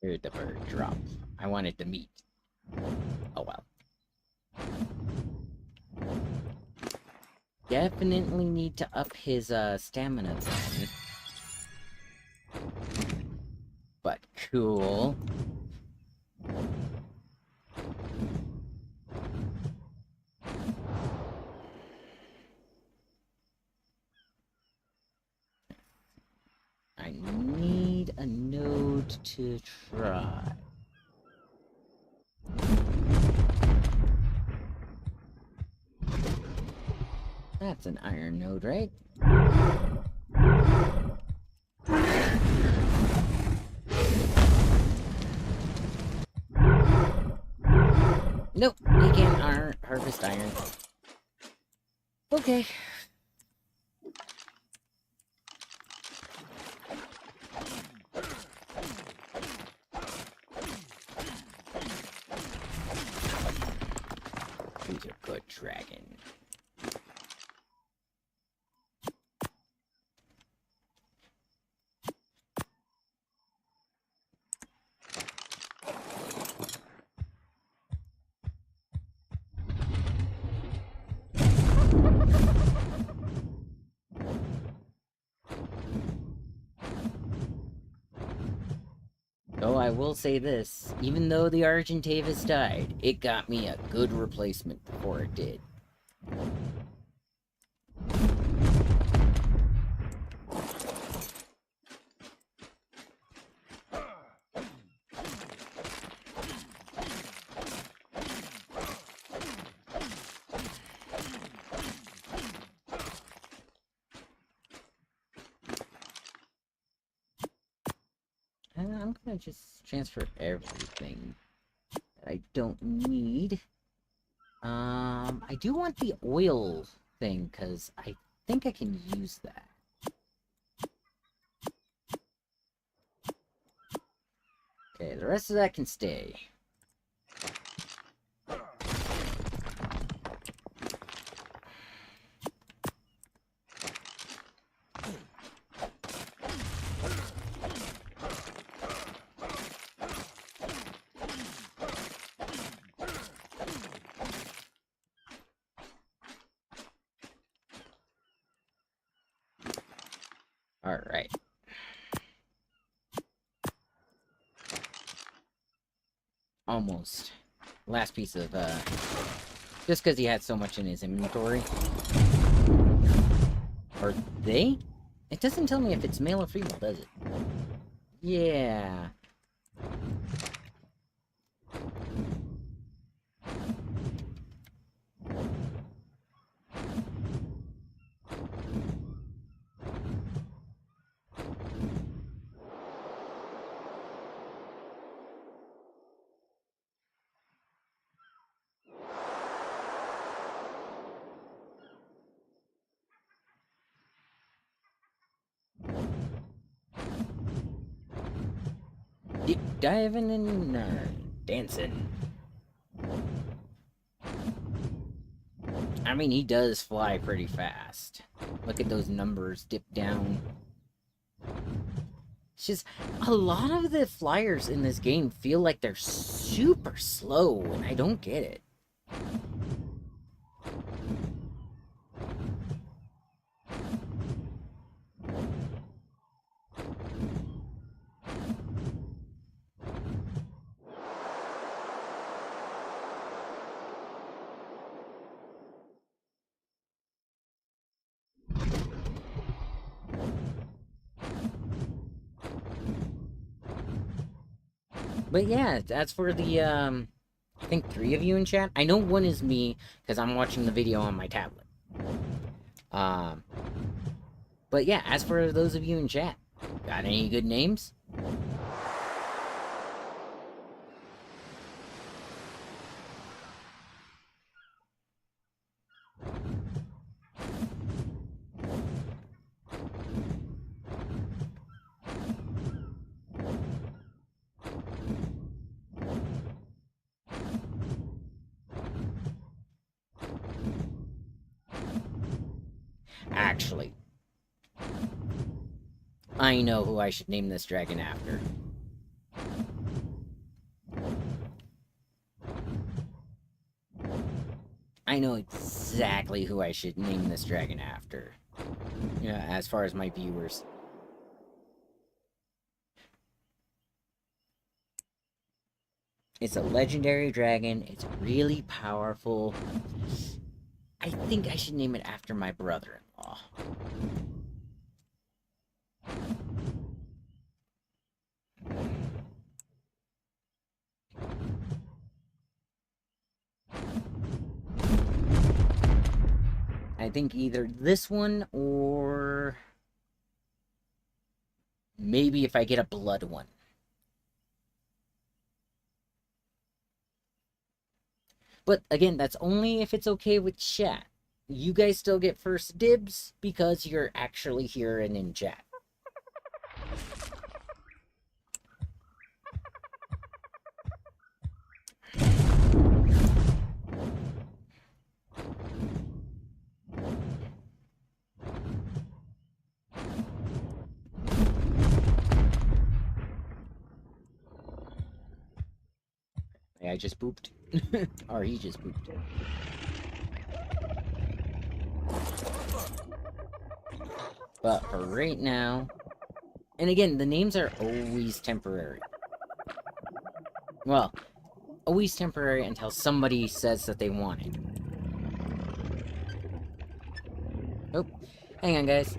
Here's the bird drop. I wanted the meat. Oh well. Definitely need to up his stamina then. But cool. I need a node to try. That's an iron node, right? Nope, he can't harvest iron. Okay. Who's a good dragon? Though I will say this, even though the Argentavis died, it got me a good replacement before it did. I'm gonna just transfer everything that I don't need. I do want the oil thing, because I think I can use that. Okay, the rest of that can stay. Alright. Almost. Last piece of, just because he had so much in his inventory. Are they? It doesn't tell me if it's male or female, does it? Yeah. Deep diving and dancing. I mean, he does fly pretty fast. Look at those numbers dip down. It's just, a lot of the flyers in this game feel like they're super slow, and I don't get it. But yeah, that's for the, I think 3 of you in chat. I know one is me, because I'm watching the video on my tablet. But yeah, as for those of you in chat, got any good names? Actually, I know who I should name this dragon after. I know exactly who I should name this dragon after. Yeah, as far as my viewers. It's a legendary dragon. It's really powerful. I think I should name it after my brother-in-law. I think either this one or maybe if I get a blood one. But again, that's only if it's okay with chat. You guys still get first dibs because you're actually here and in chat. I just pooped. Or he just pooped. But for right now... And again, the names are always temporary. Well, always temporary until somebody says that they want it. Oh, hang on, guys.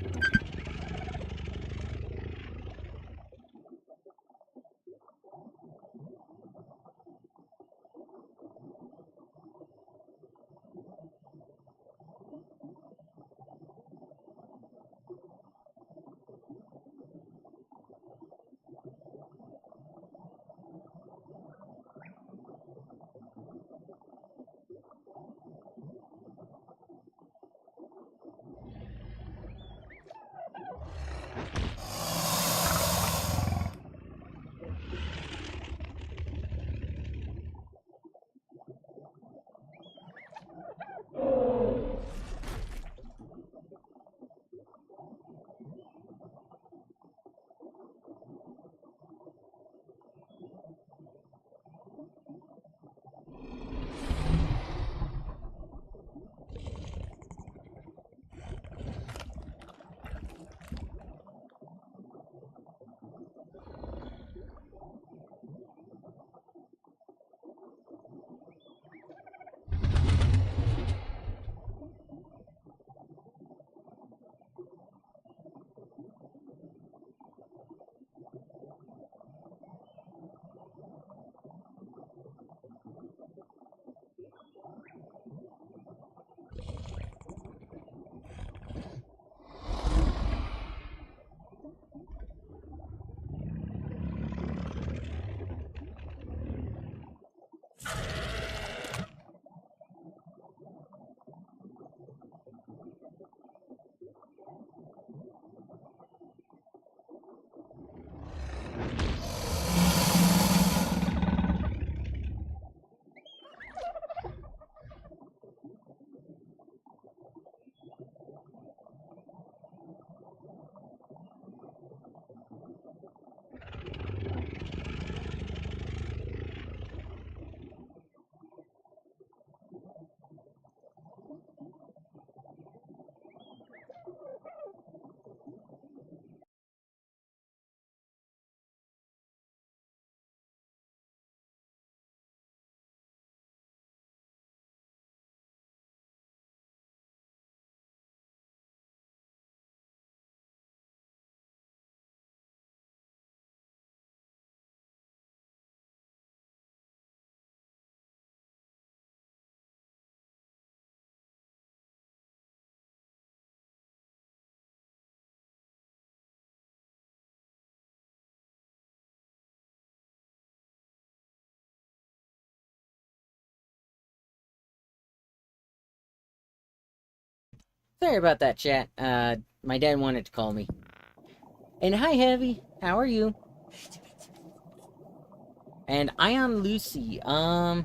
Sorry about that, chat. My dad wanted to call me. And hi, Heavy. How are you? And I am Lucy. I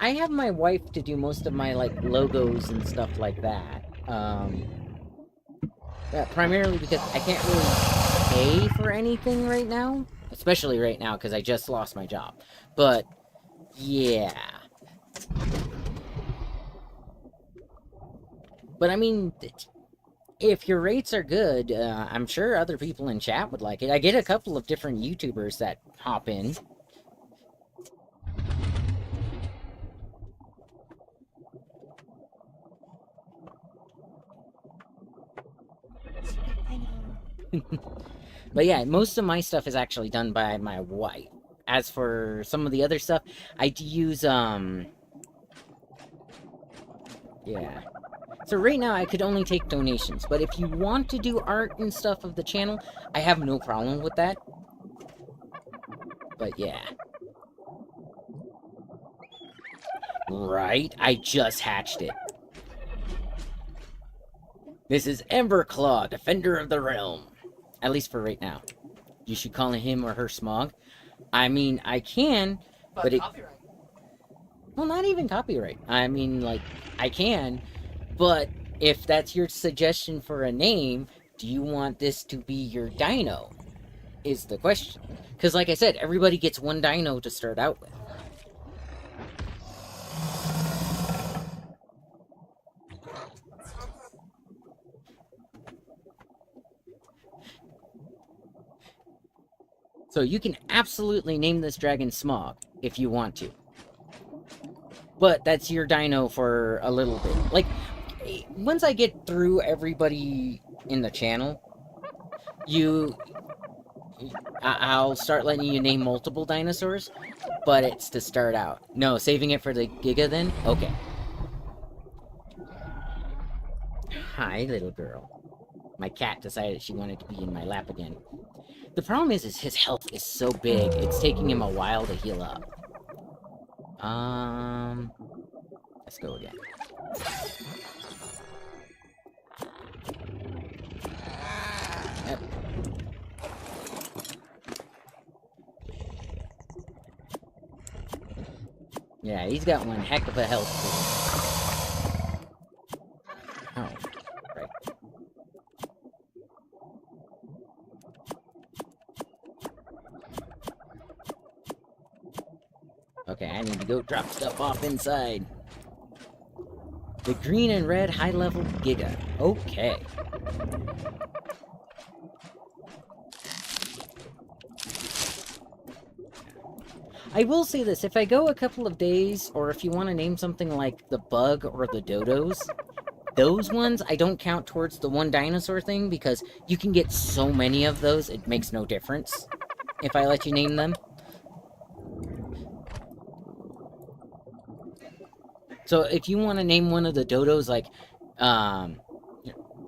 have my wife to do most of my, like, logos and stuff like that. Primarily because I can't really pay for anything right now. Especially right now, because I just lost my job. But, yeah. But, I mean, if your rates are good, I'm sure other people in chat would like it. I get a couple of different YouTubers that hop in. But yeah, most of my stuff is actually done by my wife. As for some of the other stuff, I use, yeah. So right now, I could only take donations, but if you want to do art and stuff of the channel, I have no problem with that. But yeah. Right? I just hatched it. This is Emberclaw, Defender of the Realm. At least for right now. You should call him or her Smog. I mean, I can, but it... Copyright. Well, not even copyright. I mean, like, I can, but if that's your suggestion for a name, do you want this to be your dino? is the question. Because like I said, everybody gets one dino to start out with. So you can absolutely name this dragon Smog if you want to. But that's your dino for a little bit. Like, once I get through everybody in the channel, I'll start letting you name multiple dinosaurs, but it's to start out. No, saving it for the Giga then? Okay. Hi, little girl. My cat decided she wanted to be in my lap again. The problem is his health is so big, it's taking him a while to heal up. Let's go again. Yep. Yeah, he's got one heck of a health pool. Oh, right. Okay, I need to go drop stuff off inside. The green and red high-level Giga. Okay. I will say this, if I go a couple of days, or if you want to name something like the Bug or the Dodos, those ones I don't count towards the one dinosaur thing, because you can get so many of those, it makes no difference if I let you name them. So if you want to name one of the Dodos like,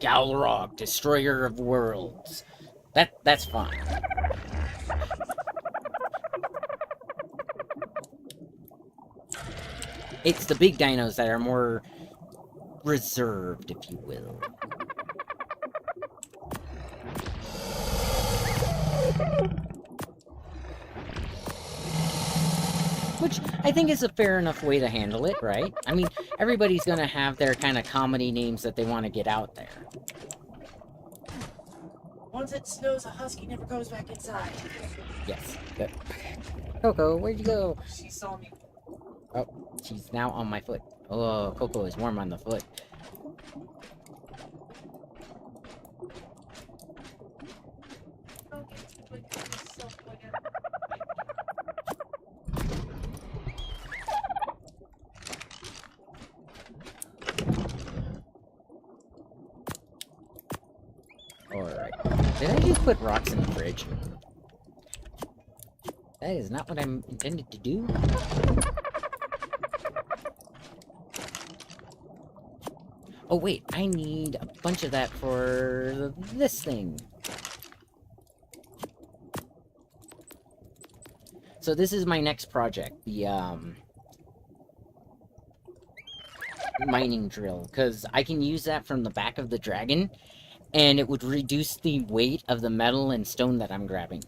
Ragnarok, Destroyer of Worlds, that's fine. It's the big dinos that are more reserved, if you will. Which I think is a fair enough way to handle it, right? I mean, everybody's gonna have their kind of comedy names that they want to get out there. Once it snows, a husky never goes back inside. Yes. Good. Coco, where'd you go? She saw me. Oh, she's now on my foot. Oh, Coco is warm on the foot. Alright. Did I just put rocks in the fridge? That is not what I'm intended to do. Oh wait, I need a bunch of that for this thing. So this is my next project, the mining drill, because I can use that from the back of the dragon, and it would reduce the weight of the metal and stone that I'm grabbing.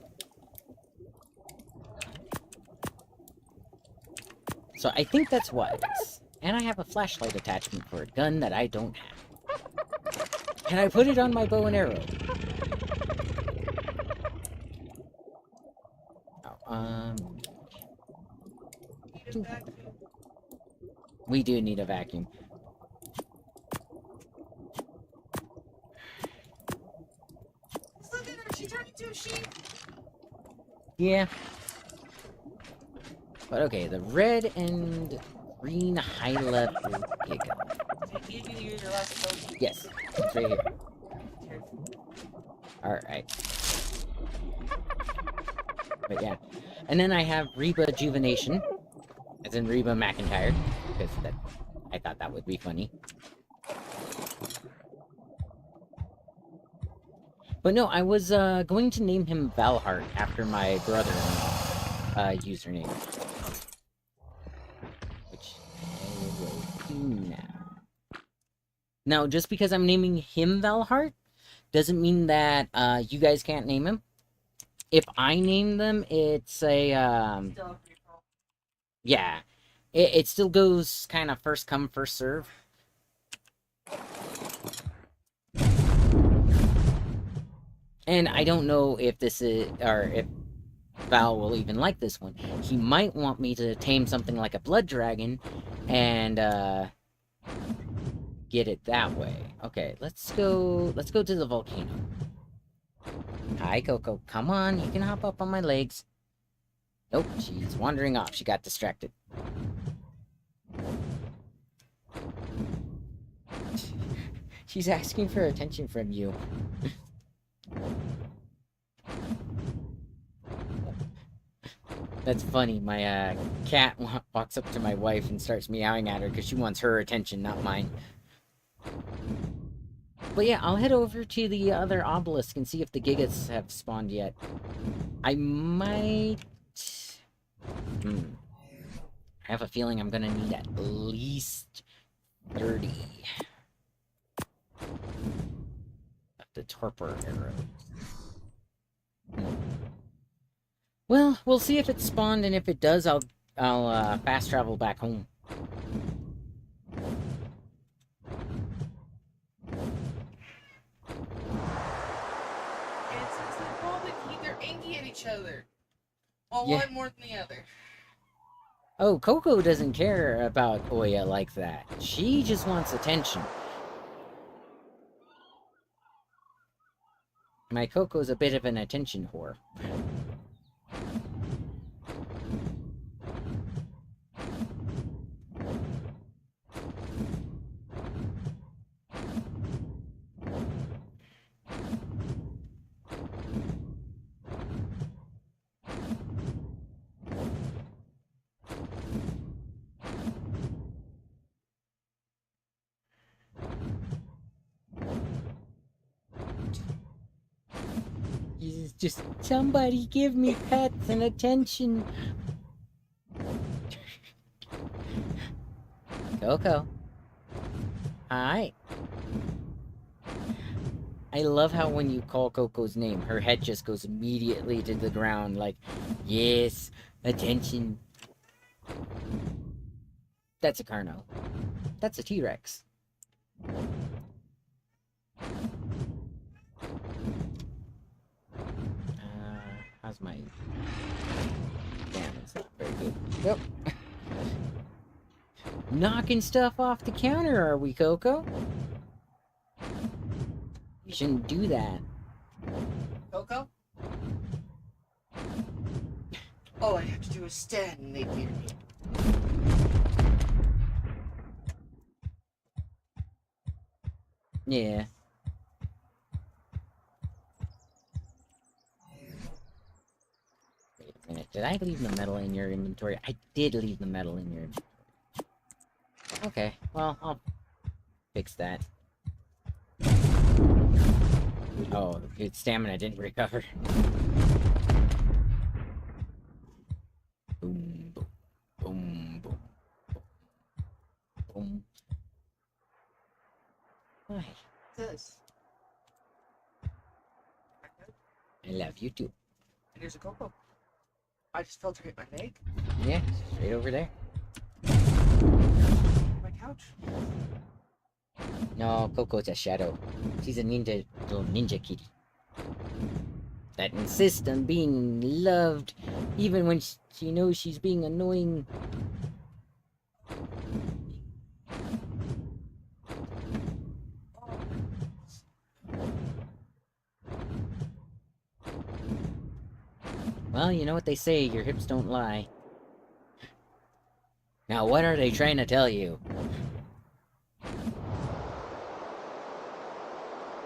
So I think that's wise. And I have a flashlight attachment for a gun that I don't have. And I put it on my bow and arrow. Oh, we do need a vacuum. Look at her, she turned into a sheep. Yeah. But okay, the red and green high-level Giga. Yes, it's right here. Alright. But yeah. And then I have Reba Juvenation, as in Reba McIntyre, because I thought that would be funny. But no, I was going to name him Valhart after my brother-in-law username. Which I will do now. Now, just because I'm naming him Valhart, doesn't mean that you guys can't name him. If I name them, it's a, yeah. It still goes kind of first come, first serve. And I don't know if this is, or if Val will even like this one. He might want me to tame something like a blood dragon and get it that way. Okay, let's go to the volcano. Hi, Coco. Come on, you can hop up on my legs. Nope, she's wandering off. She got distracted. She's asking for attention from you. That's funny. My cat walks up to my wife and starts meowing at her because she wants her attention, not mine. But yeah, I'll head over to the other obelisk and see if the Gigas have spawned yet. I might... I have a feeling I'm gonna need at least 30 of the torpor arrows. Well, we'll see if it spawned, and if it does, I'll fast travel back home. And since they both they're angry at each other. Well, Yeah. one more than the other. Oh, Coco doesn't care about Oya like that. She just wants attention. My Coco's a bit of an attention whore. Just somebody give me pets and attention. Coco. Hi. I love how when you call Coco's name, her head just goes immediately to the ground like, yes, attention. That's a Carno. That's a T-Rex. How's my... Damn, it's not very good. Yep. Knocking stuff off the counter, are we, Coco? You shouldn't do that. Coco? All I have to do is stand and they fear me. Yeah. Wait a minute, did I leave the metal in your inventory? I did leave the metal in your inventory. Okay, well, I'll fix that. Oh, the stamina didn't recover. Boom, boom, boom, boom, boom. Hi. This. I love you too. And here's a Coco. I just felt her hit my leg. Yeah, straight over there. My couch. No, Coco's a shadow. She's a ninja, little ninja kitty. That insists on being loved, even when she knows she's being annoying. Well, you know what they say, your hips don't lie. Now, what are they trying to tell you?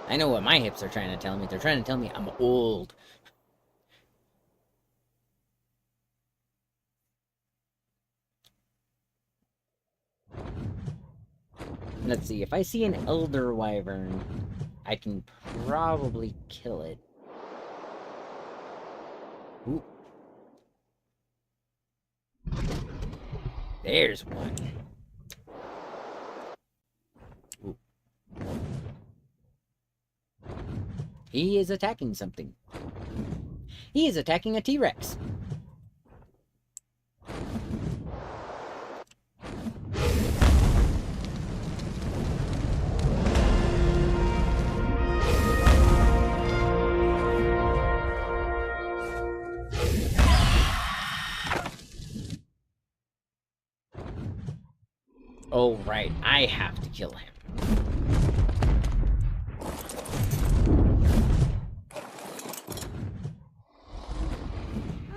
I know what my hips are trying to tell me. They're trying to tell me I'm old. Let's see, if I see an elder wyvern, I can probably kill it. Ooh. There's one. Ooh. He is attacking something. He is attacking a T-Rex. Oh, right. I have to kill him.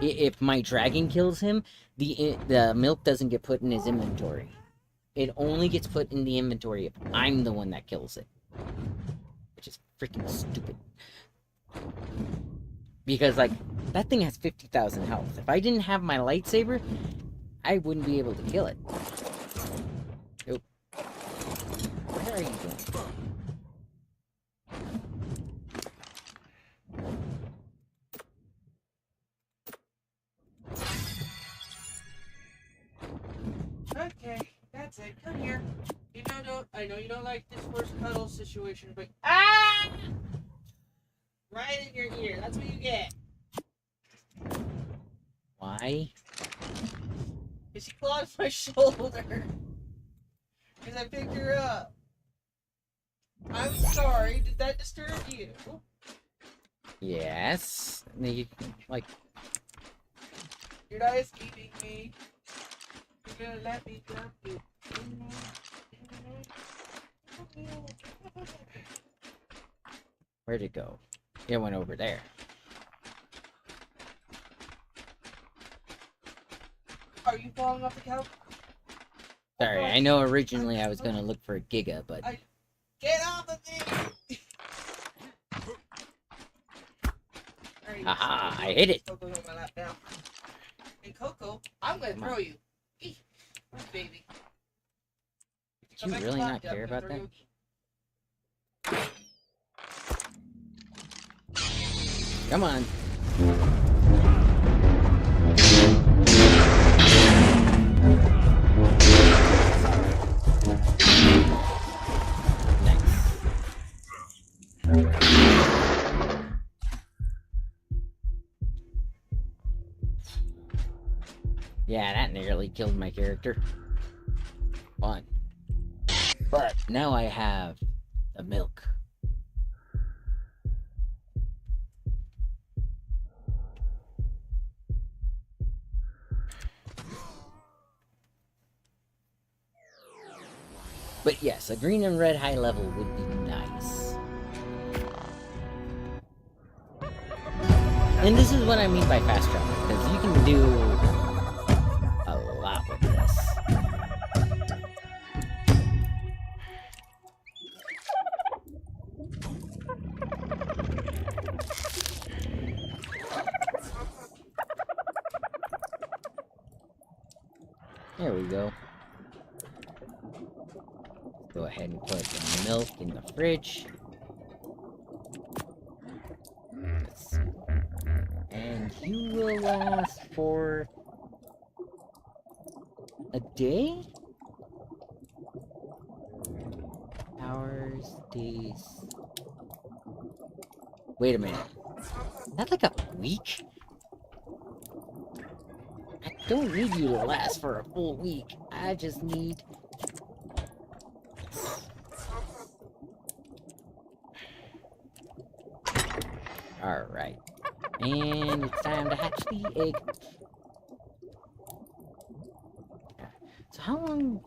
If my dragon kills him, the milk doesn't get put in his inventory. It only gets put in the inventory if I'm the one that kills it. Which is freaking stupid. Because, like, that thing has 50,000 health. If I didn't have my lightsaber, I wouldn't be able to kill it. Nope. Where are you going? Okay, that's it. Come here. I know you don't like this first cuddle situation, but ah! Right in your ear. That's what you get. Why? Because she clawed my shoulder. Because I picked her up. I'm sorry. Did that disturb you? Yes. Like, You're not escaping me. You're gonna let me jump you. where'd it go? It went over there. Are you falling off the couch? Sorry, I know originally I was gonna look for a Giga, but... Get off of me! Haha, I hit it! Coco's on my lap now. And Coco, I'm gonna throw you. Baby. Did you really not care about that? Come on. Yeah, that nearly killed my character. Fun. But now I have the milk. But yes, a green and red high level would be nice. And this is what I mean by fast travel, because you can do a lot with this. There we go. Go ahead and put the milk in the fridge. And you will last for a day? Hours, days. Wait a minute. Is that like a week? I don't need you to last for a full week. I just need... Alright. And it's time to hatch the egg. So how long...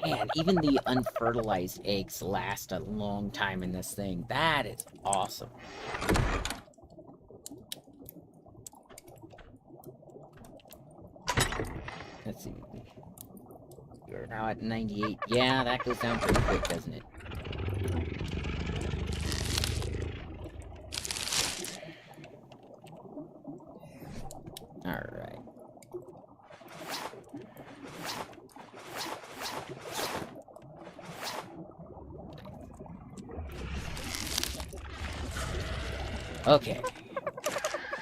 Man, even the unfertilized eggs last a long time in this thing. That is awesome. Let's see. You're now at 98. Yeah, that goes down pretty quick, doesn't it? Alright. Okay.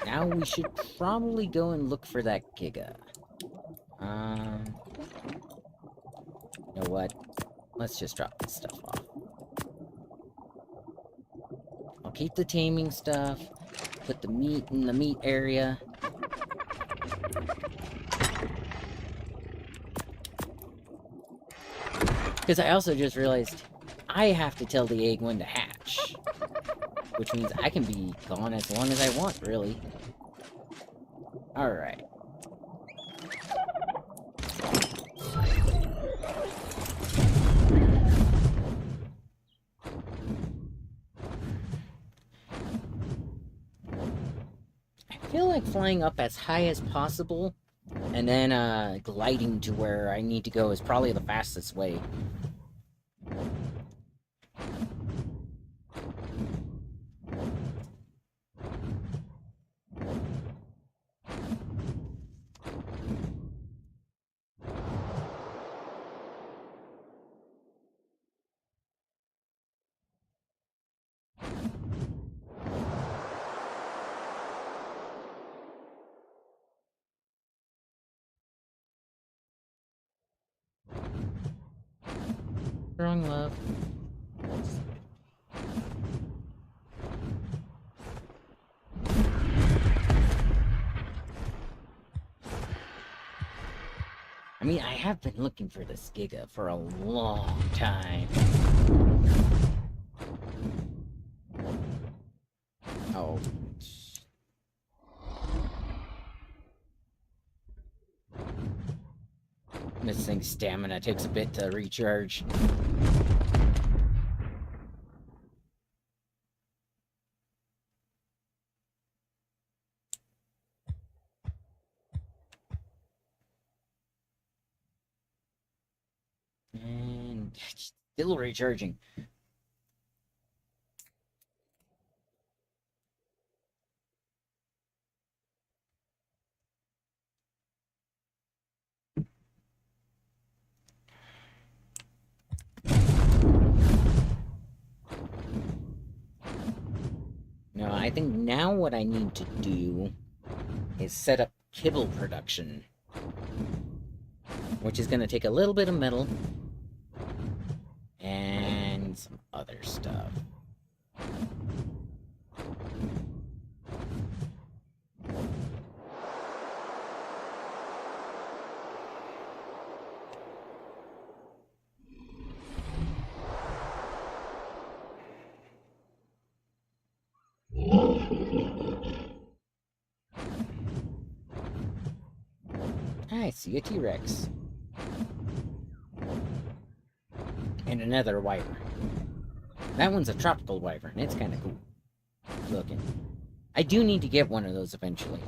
Now we should probably go and look for that Giga. You know what? Let's just drop this stuff off. I'll keep the taming stuff. Put the meat in the meat area. Because I also just realized I have to tell the egg when to hatch. Which means I can be gone as long as I want, really. Alright. feel like flying up as high as possible, and then gliding to where I need to go is probably the fastest way. Wrong love. I mean, I have been looking for this Giga for a long time. Oh. This thing's stamina takes a bit to recharge. And still recharging. No, I think now what I need to do is set up kibble production, which is going to take a little bit of metal and some other stuff. I see a T-Rex. And another wyvern. That one's a tropical wyvern. It's kind of cool looking. I do need to get one of those eventually.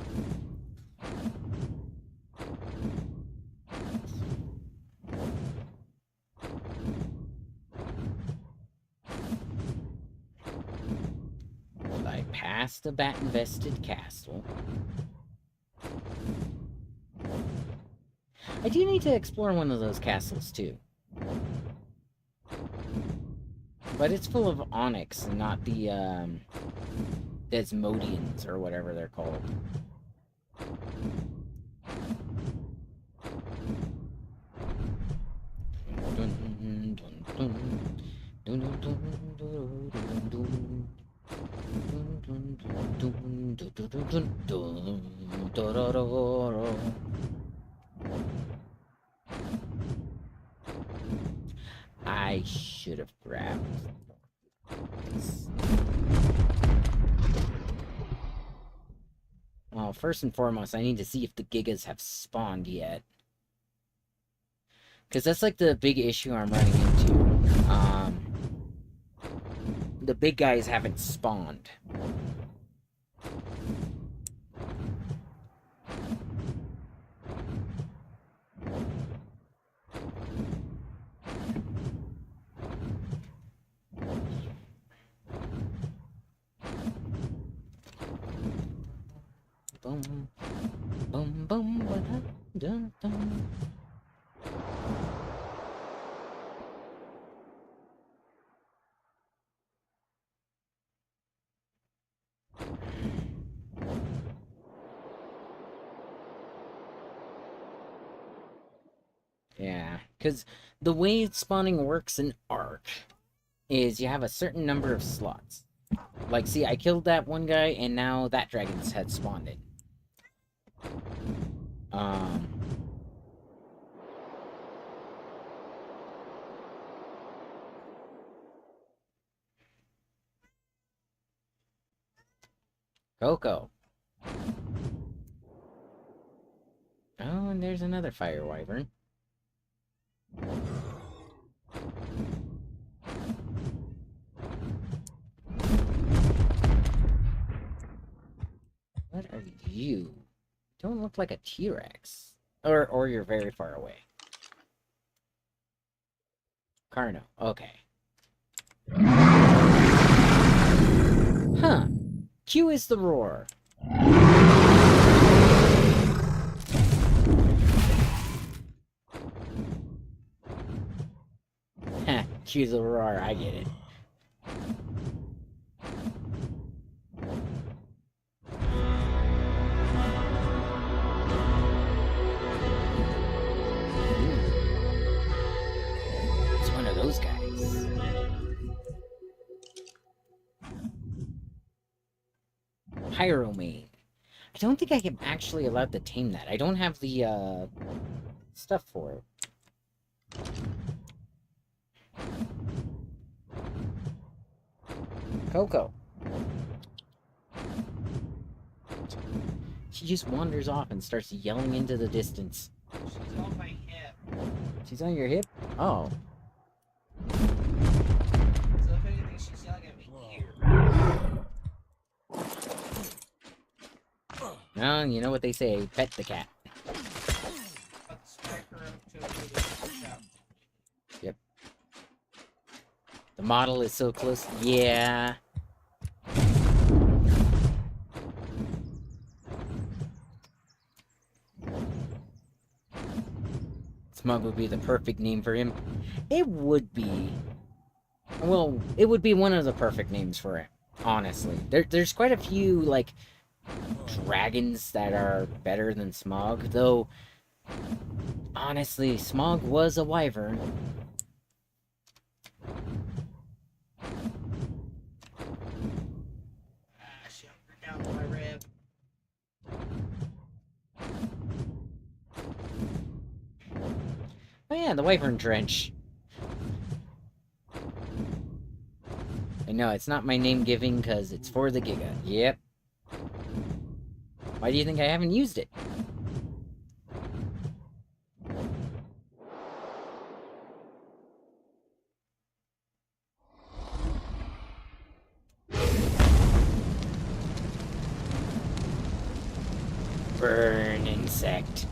Fly past the bat-infested castle. I do need to explore one of those castles, too. But it's full of onyx, and not the, Desmodians, or whatever they're called. I should have grabbed this. Well, first and foremost, I need to see if the Gigas have spawned yet. Because that's like the big issue I'm running into. The big guys haven't spawned. Boom, boom, boom, dun, dun. Yeah, because the way spawning works in Ark is you have a certain number of slots. Like, see, I killed that one guy, and now that dragon's head spawned in. Coco. Oh, and there's another fire wyvern. What are you? Don't look like a T-Rex. Or you're very far away. Carno. Okay. Huh. Q is the roar. Heh, Q's the roar, I get it. It's one of those guys. Pyromane. I don't think I am actually allowed to tame that. I don't have the, stuff for it. Coco. She just wanders off and starts yelling into the distance. She's on my hip. She's on your hip? Oh. So if anything, she's yelling at me here. Well, you know what they say, pet the cat. But smack her up to the shop. Yep. The model is so close. Yeah. Smug would be the perfect name for him. It would be. Well, it would be one of the perfect names for him, honestly. There's quite a few, like, dragons that are better than Smog, though, honestly, Smog was a wyvern. She down my rib. Oh yeah, the wyvern trench. I know, it's not my name giving because it's for the Giga. Yep. Why do you think I haven't used it? Burn, insect.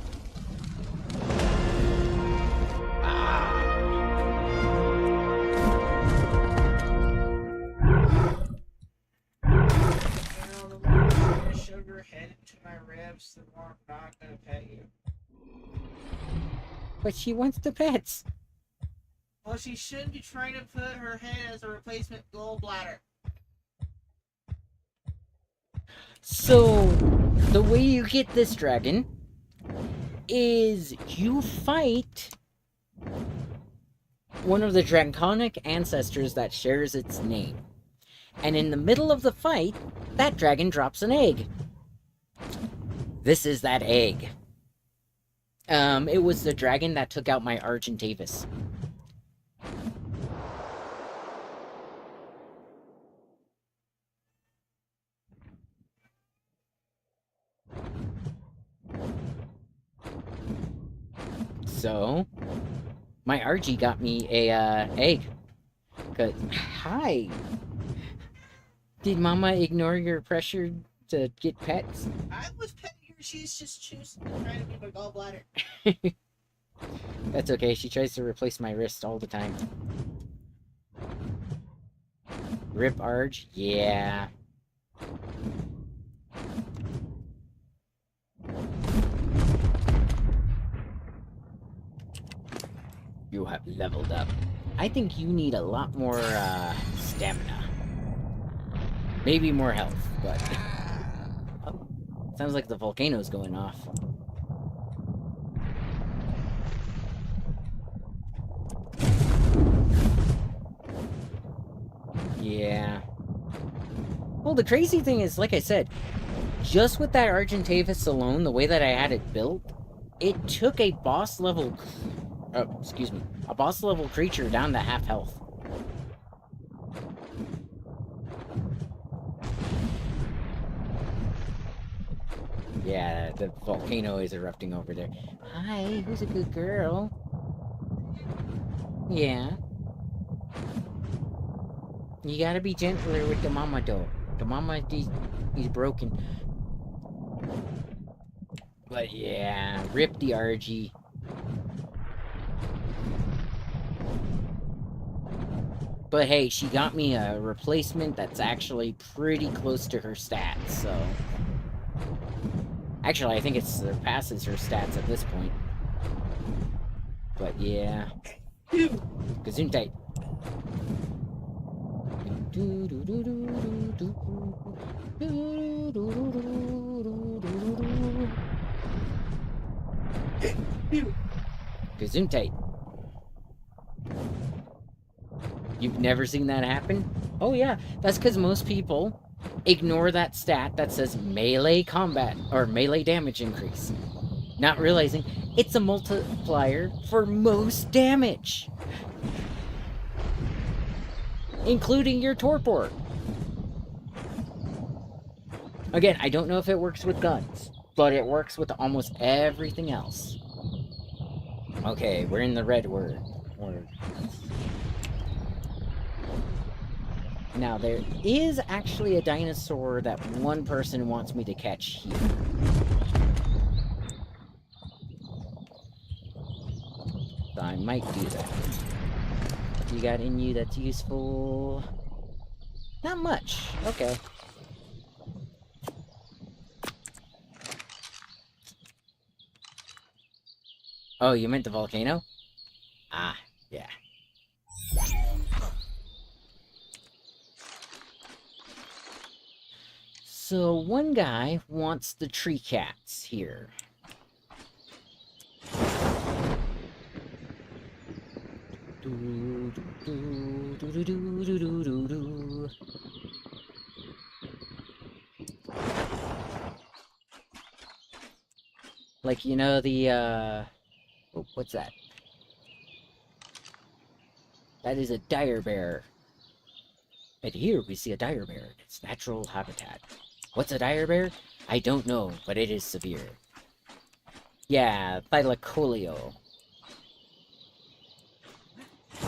Shove your head into my ribs, the more I'm not gonna pet you. But she wants the pets. Well, she shouldn't be trying to put her head as a replacement gallbladder. So, the way you get this dragon is you fight one of the draconic ancestors that shares its name. And in the middle of the fight, that dragon drops an egg. This is that egg. It was the dragon that took out my Argentavis. So, my Argy got me a, egg. 'Cause, hi! Did Mama ignore your pressure to get pets? I was petting her, she's just choosing to try to be my gallbladder. That's okay, she tries to replace my wrist all the time. Rip Arge? Yeah. You have leveled up. I think you need a lot more, stamina. Maybe more health, but... Oh, sounds like the volcano's going off. Yeah. Well, the crazy thing is, like I said, just with that Argentavis alone, the way that I had it built, it took a boss level... Oh, excuse me. A boss level creature down to half health. Yeah, the volcano is erupting over there. Hi, who's a good girl? Yeah. You gotta be gentler with the mama, though. The mama is broken. But yeah, rip the RG. But hey, she got me a replacement that's actually pretty close to her stats, so... Actually, I think it surpasses her stats at this point. But yeah. Gesundheit. Gesundheit. You've never seen that happen? Oh yeah, that's because most people ignore that stat that says melee combat, or melee damage increase. Not realizing it's a multiplier for most damage. Including your torpor. Again, I don't know if it works with guns, but it works with almost everything else. Okay, we're in the red word. Now, there is actually a dinosaur that one person wants me to catch here. So I might do that. You got in you that's useful? Not much. Okay. Oh, you meant the volcano? Ah, yeah. So, one guy wants the tree cats here. Like, you know, the, oh, what's that? That is a dire bear. And here we see a dire bear in its natural habitat. What's a dire bear? I don't know, but it is severe. Yeah, Thylacoleo. I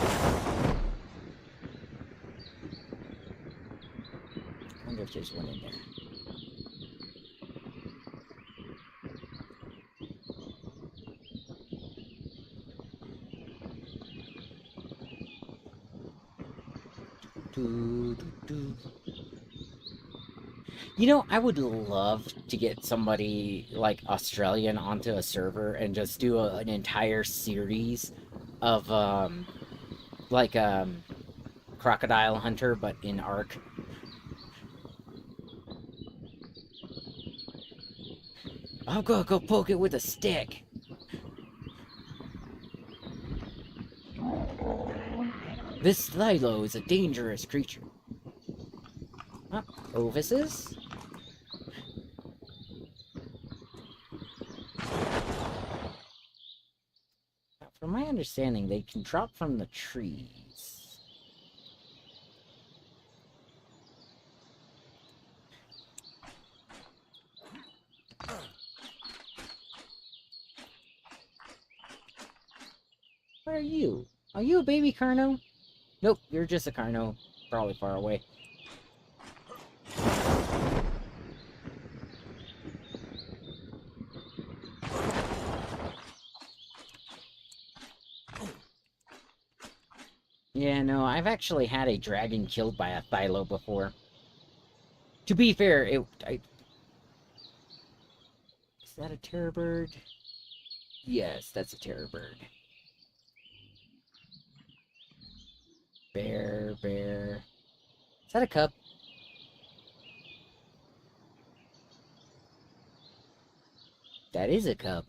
wonder if there's one in there. You know, I would love to get somebody like Australian onto a server and just do an entire series of Crocodile Hunter, but in Ark. I'm gonna go poke it with a stick. This Thylo is a dangerous creature. Huh? Ovises? From my understanding, they can drop from the trees. Where are you? Are you a baby Carno? Nope, you're just a Carno. Probably far away. Yeah, no, I've actually had a dragon killed by a Thylo before. To be fair, is that a terror bird? Yes, that's a terror bird. Bear. Is that a cub? That is a cub.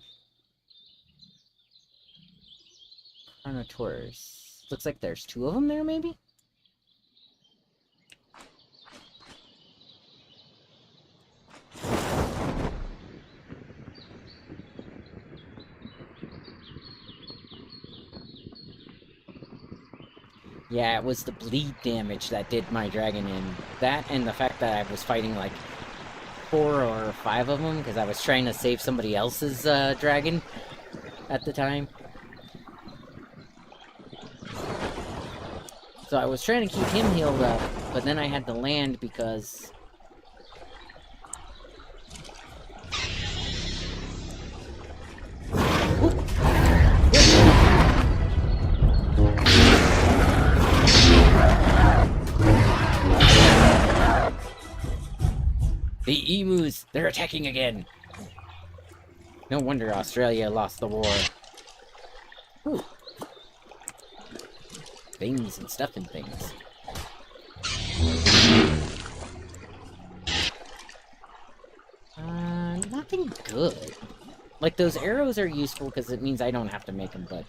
Carnotaurus. Looks like there's two of them there, maybe? Yeah, it was the bleed damage that did my dragon in. That and the fact that I was fighting like 4 or 5 of them because I was trying to save somebody else's dragon at the time. So I was trying to keep him healed up, but then I had to land because... The emus! They're attacking again! No wonder Australia lost the war. Ooh. Things and stuff and things. Nothing good. Like, those arrows are useful because it means I don't have to make them, but...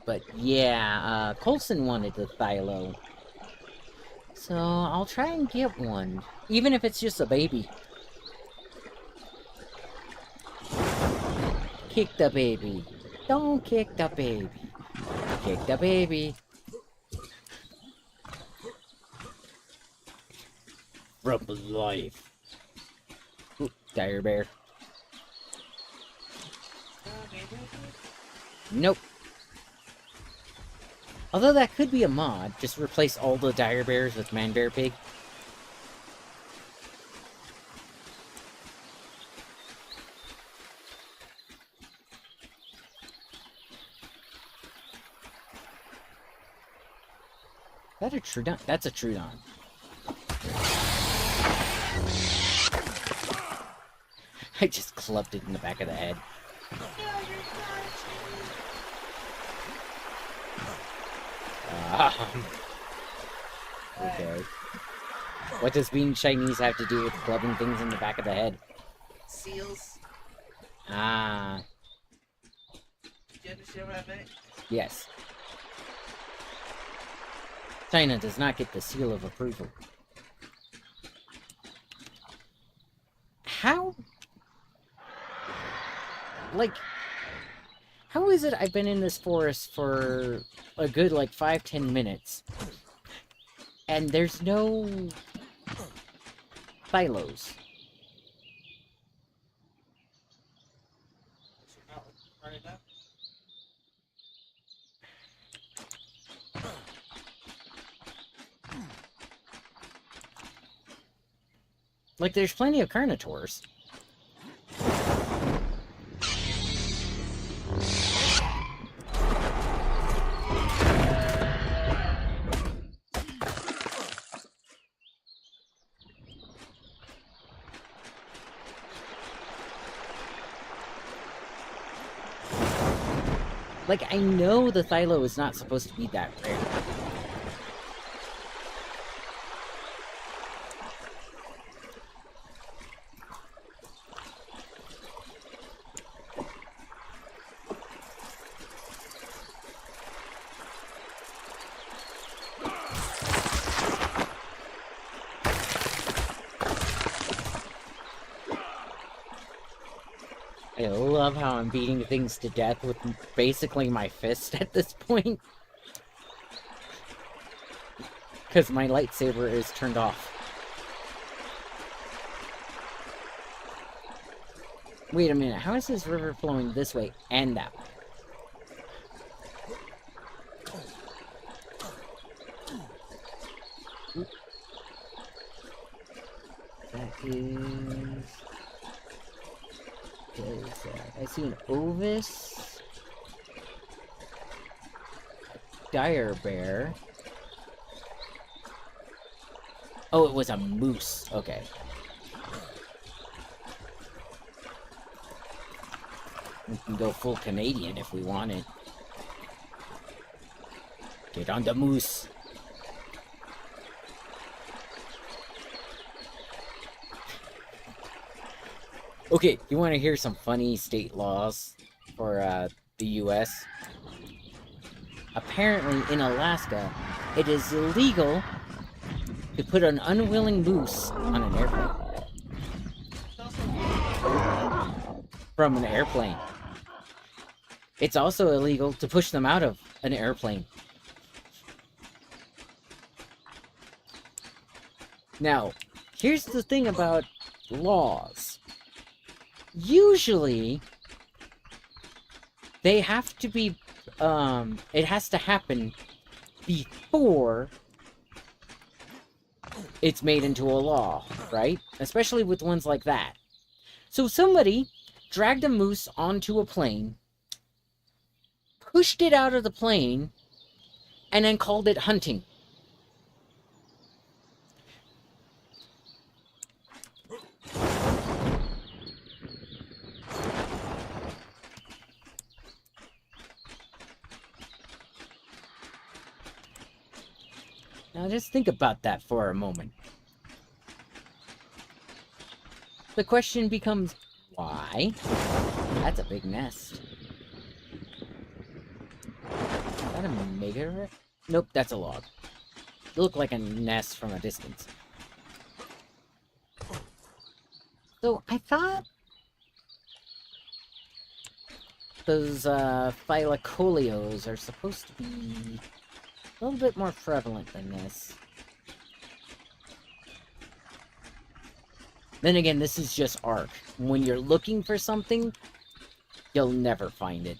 But yeah, Coulson wanted the Thylo. So I'll try and get one. Even if it's just a baby. Kick the baby. Don't kick the baby. Kick the baby. From life. Ooh, dire bear. Nope. Although that could be a mod. Just replace all the dire bears with man bear pig. Is that a Trudon? That's a Trudon. I just clubbed it in the back of the head. Okay. What does being Chinese have to do with clubbing things in the back of the head? Seals. Ah. Do you understand what I meant? Yes. China does not get the seal of approval. How? Like, how is it I've been in this forest for a good, like, 5-10 minutes, and there's no Thylos? Like, there's plenty of Carnotaurs. Like, I know the Thylo is not supposed to be that rare. I love how I'm beating things to death with basically my fist at this point. Because my lightsaber is turned off. Wait a minute, how is this river flowing this way and that way? Oop. That is... What is that? I see an Ovis. A dire bear. Oh, it was a moose. Okay. We can go full Canadian if we want it. Get on the moose. Okay, you want to hear some funny state laws for the US? Apparently, in Alaska, it is illegal to put an unwilling moose on an airplane. From an airplane. It's also illegal to push them out of an airplane. Now, here's the thing about laws. Usually, they have to be, it has to happen before it's made into a law, right? Especially with ones like that. So somebody dragged a moose onto a plane, pushed it out of the plane, and then called it hunting. Now just think about that for a moment. The question becomes, why? That's a big nest. Is that a mega? Nope, that's a log. It looked like a nest from a distance. So I thought those thylacoleos are supposed to be a little bit more prevalent than this. Then again, this is just Ark. When you're looking for something, you'll never find it.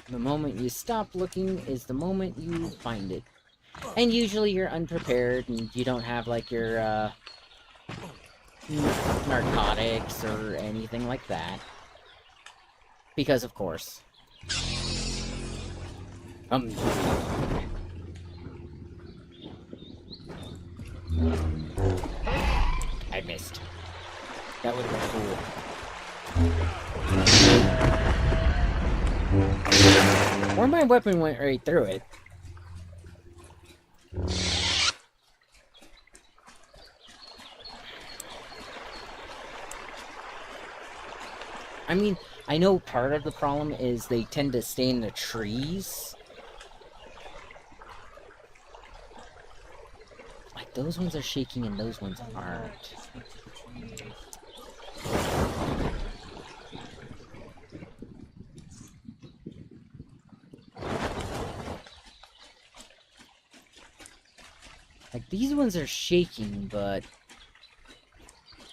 The moment you stop looking is the moment you find it. And usually you're unprepared and you don't have like your narcotics or anything like that. Because of course. I missed. That would have been cool. Or my weapon went right through it. I mean, I know part of the problem is they tend to stay in the trees. Like, those ones are shaking and those ones aren't. Like, these ones are shaking, but...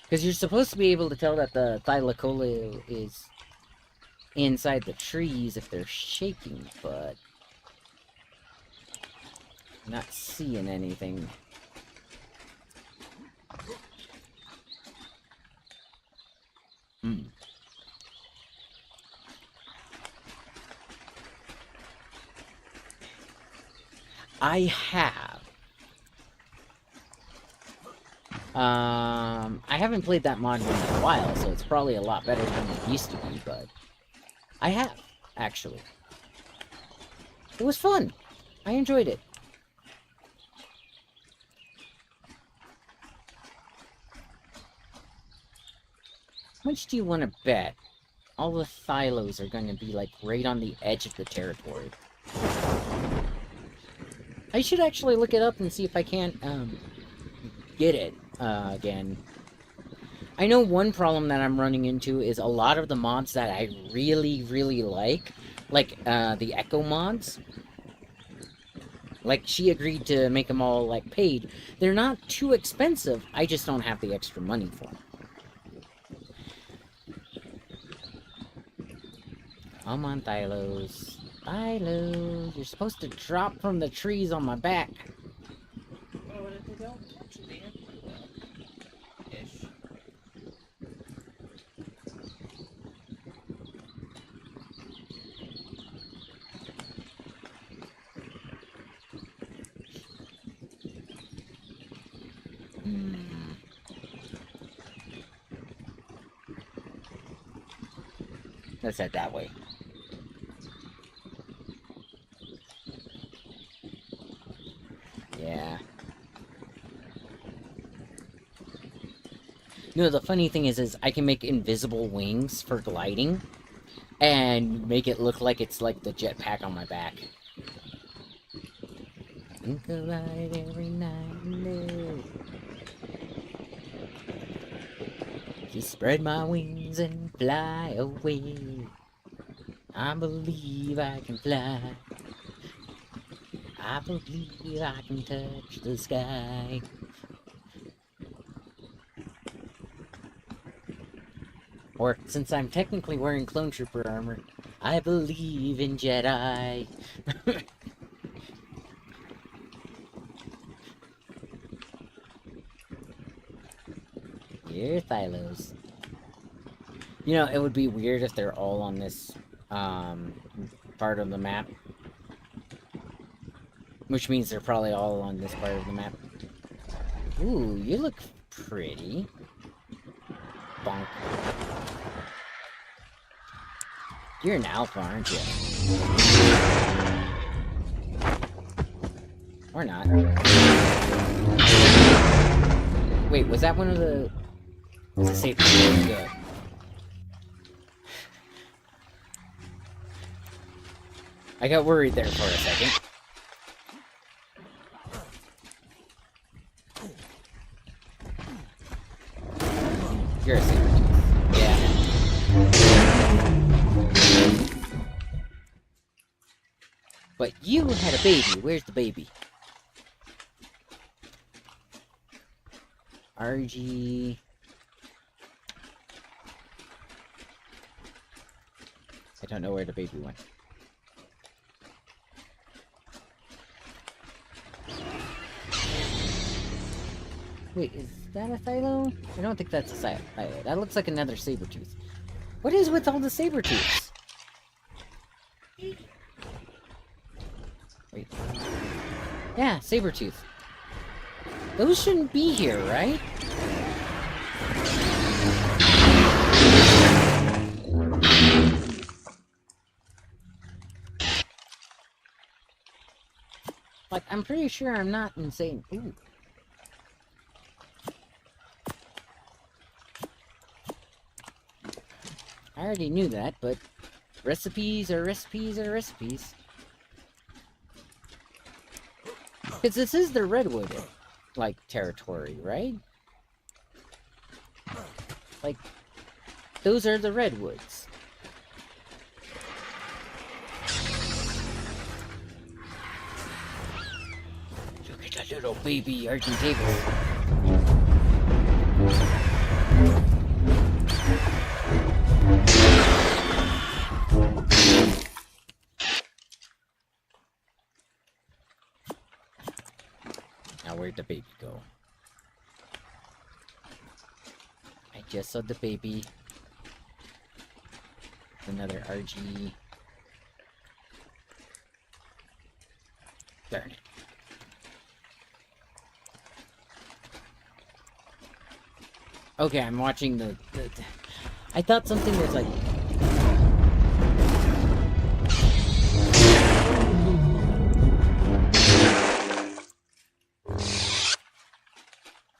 Because you're supposed to be able to tell that the thylacoleo is inside the trees if they're shaking, but... I'm not seeing anything. I have. I haven't played that mod in a while, so it's probably a lot better than it used to be, but I have, actually. It was fun. I enjoyed it. How much do you want to bet all the Thylos are going to be, like, right on the edge of the territory? I should actually look it up and see if I can't, get it, again. I know one problem that I'm running into is a lot of the mods that I really, really like the Echo mods. Like, she agreed to make them all, like, paid. They're not too expensive, I just don't have the extra money for them. Come on, Thylos. Thylos, you're supposed to drop from the trees on my back. Oh, what if they don't catch it, man? Ish. Let's head that way. Yeah. No, the funny thing is I can make invisible wings for gliding, and make it look like it's like the jetpack on my back. Think about it every night and day. Just spread my wings and fly away. I believe I can fly. I believe I can touch the sky. Or, since I'm technically wearing Clone Trooper armor, I believe in Jedi. They're Thylos. You know, it would be weird if they're all on this, part of the map. Which means they're probably all on this part of the map. Ooh, you look pretty. Bonk. You're an alpha, aren't you? Or not. Wait, was that one of the... Was it safe? Good. I got worried there for a second. You're a saber tooth. Yeah. But you had a baby. Where's the baby? RG... I don't know where the baby went. Wait, is that a Thylo? I don't think that's a Thylo. That looks like another Sabertooth. What is with all the Sabertooths? Wait. Yeah, Sabertooth. Those shouldn't be here, right? Like, I'm pretty sure I'm not insane. Ooh. I already knew that, but recipes are recipes are recipes. Because this is the Redwood, like, territory, right? Like, those are the Redwoods. Look at that little baby Argentavis. Now where'd the baby go? I just saw the baby. Another RG. Darn it. Okay, I'm watching the I thought something was like...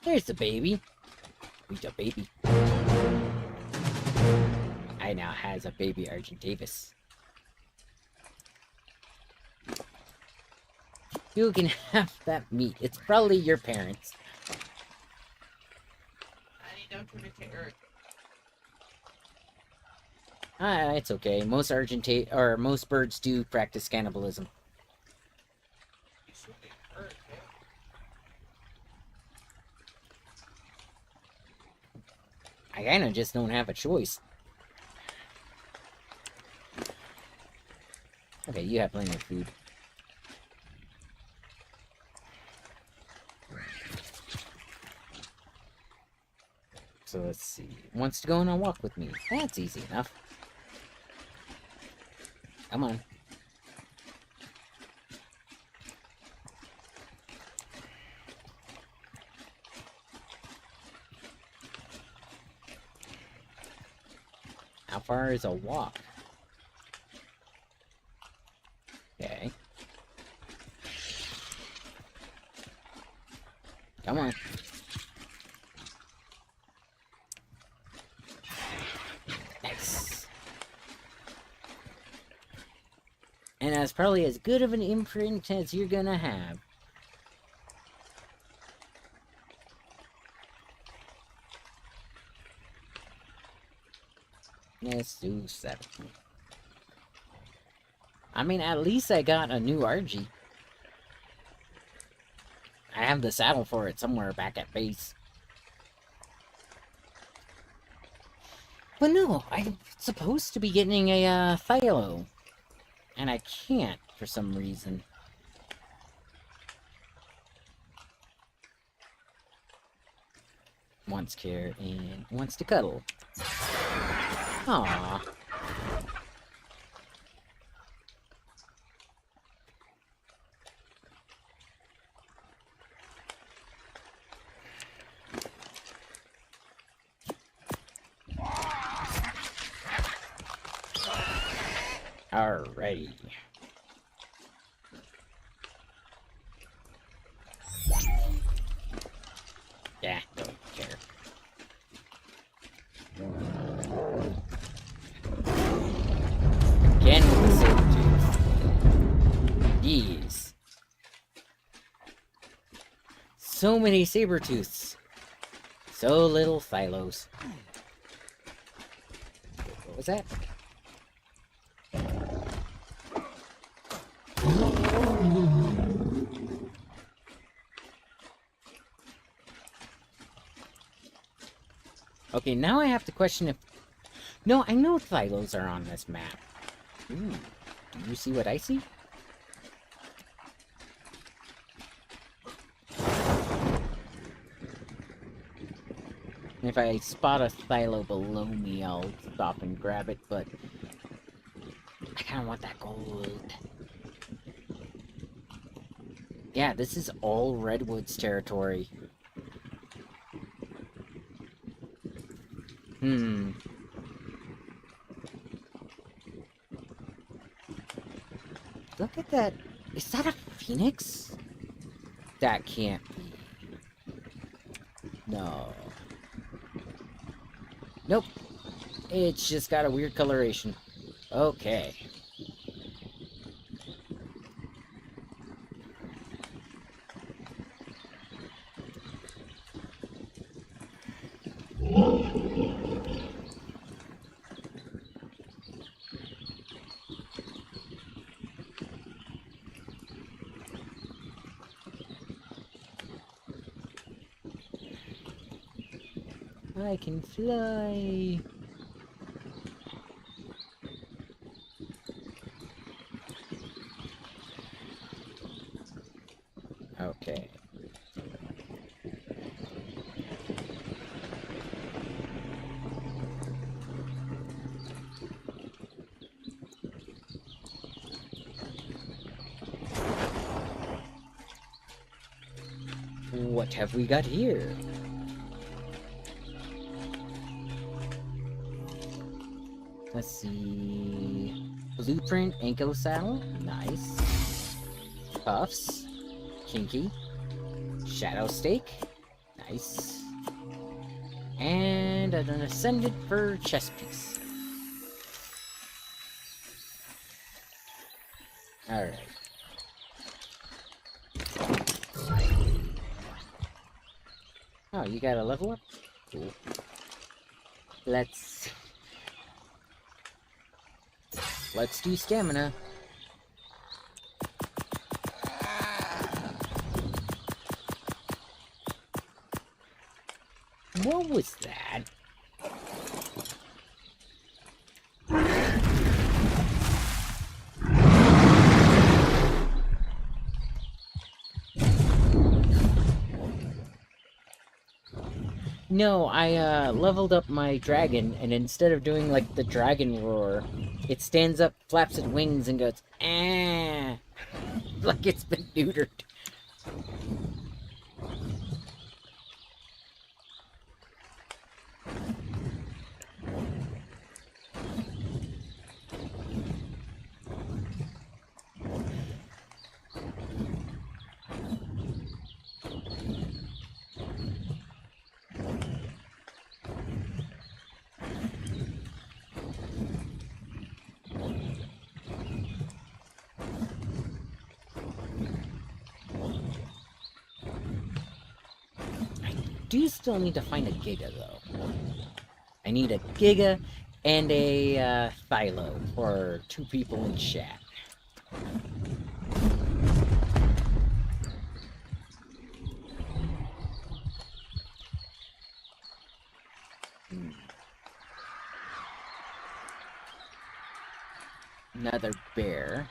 There's the baby. Who's the baby? I now has a baby Argentavis. You can have that meat. It's probably your parents. Honey, don't turn into Earth. It's okay. Most most birds do practice cannibalism. You should be Earth, man. I kinda just don't have a choice. Okay, you have plenty of food. So let's see. Wants to go on a walk with me. That's easy enough. Come on. How far is a walk? Okay. Come on. Nice. And that's probably as good of an imprint as you're gonna have. Let's do 7. I mean, at least I got a new RG. I have the saddle for it somewhere back at base. But no, I'm supposed to be getting a Thylo. And I can't for some reason. wants care and wants to cuddle. Aww. Alrighty. Yeah, don't care. Again with the saber tooth. Jeez. So many saber tooths. So little Thylos. What was that? Okay, now I have to question if... No, I know Thylos are on this map. Ooh, do you see what I see? If I spot a Thylo below me, I'll stop and grab it, but... I kinda want that gold. Yeah, this is all Redwoods territory. Look at that. Is that a phoenix? That can't be. No. Nope. It's just got a weird coloration. Okay. I can fly. Okay. What have we got here? Let's see. Blueprint ankle saddle. Nice. Puffs. Kinky. Shadow stake. Nice. And an ascended fur chest piece. Alright. Oh, you got a level up? Cool. Let's do stamina. What was that? No, I leveled up my dragon, and instead of doing like the dragon roar, it stands up, flaps its wings, and goes, ah, like it's been neutered. Do still need to find a Giga, though. I need a Giga and a Thylo for 2 people in chat. Another bear.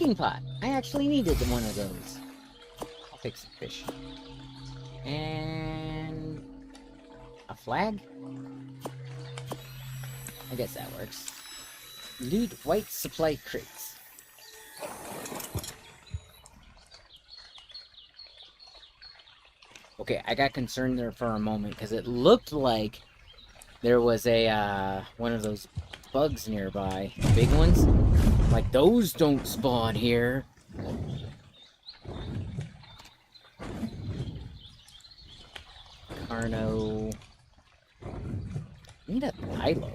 cooking pot. I actually needed one of those. I'll pick some fish. And... a flag? I guess that works. Loot white supply crates. Okay, I got concerned there for a moment, because it looked like there was a, one of those bugs nearby. The big ones. Like, those don't spawn here. Carno. I need a Milo.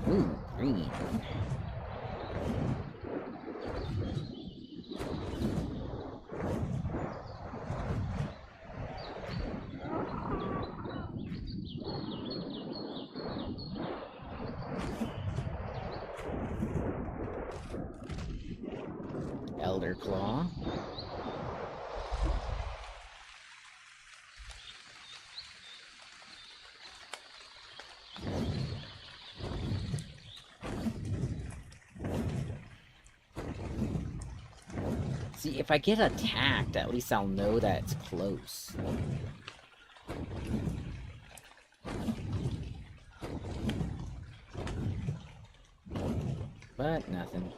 Ooh, green. Elder Claw. See, if I get attacked, at least I'll know that it's close. But nothing.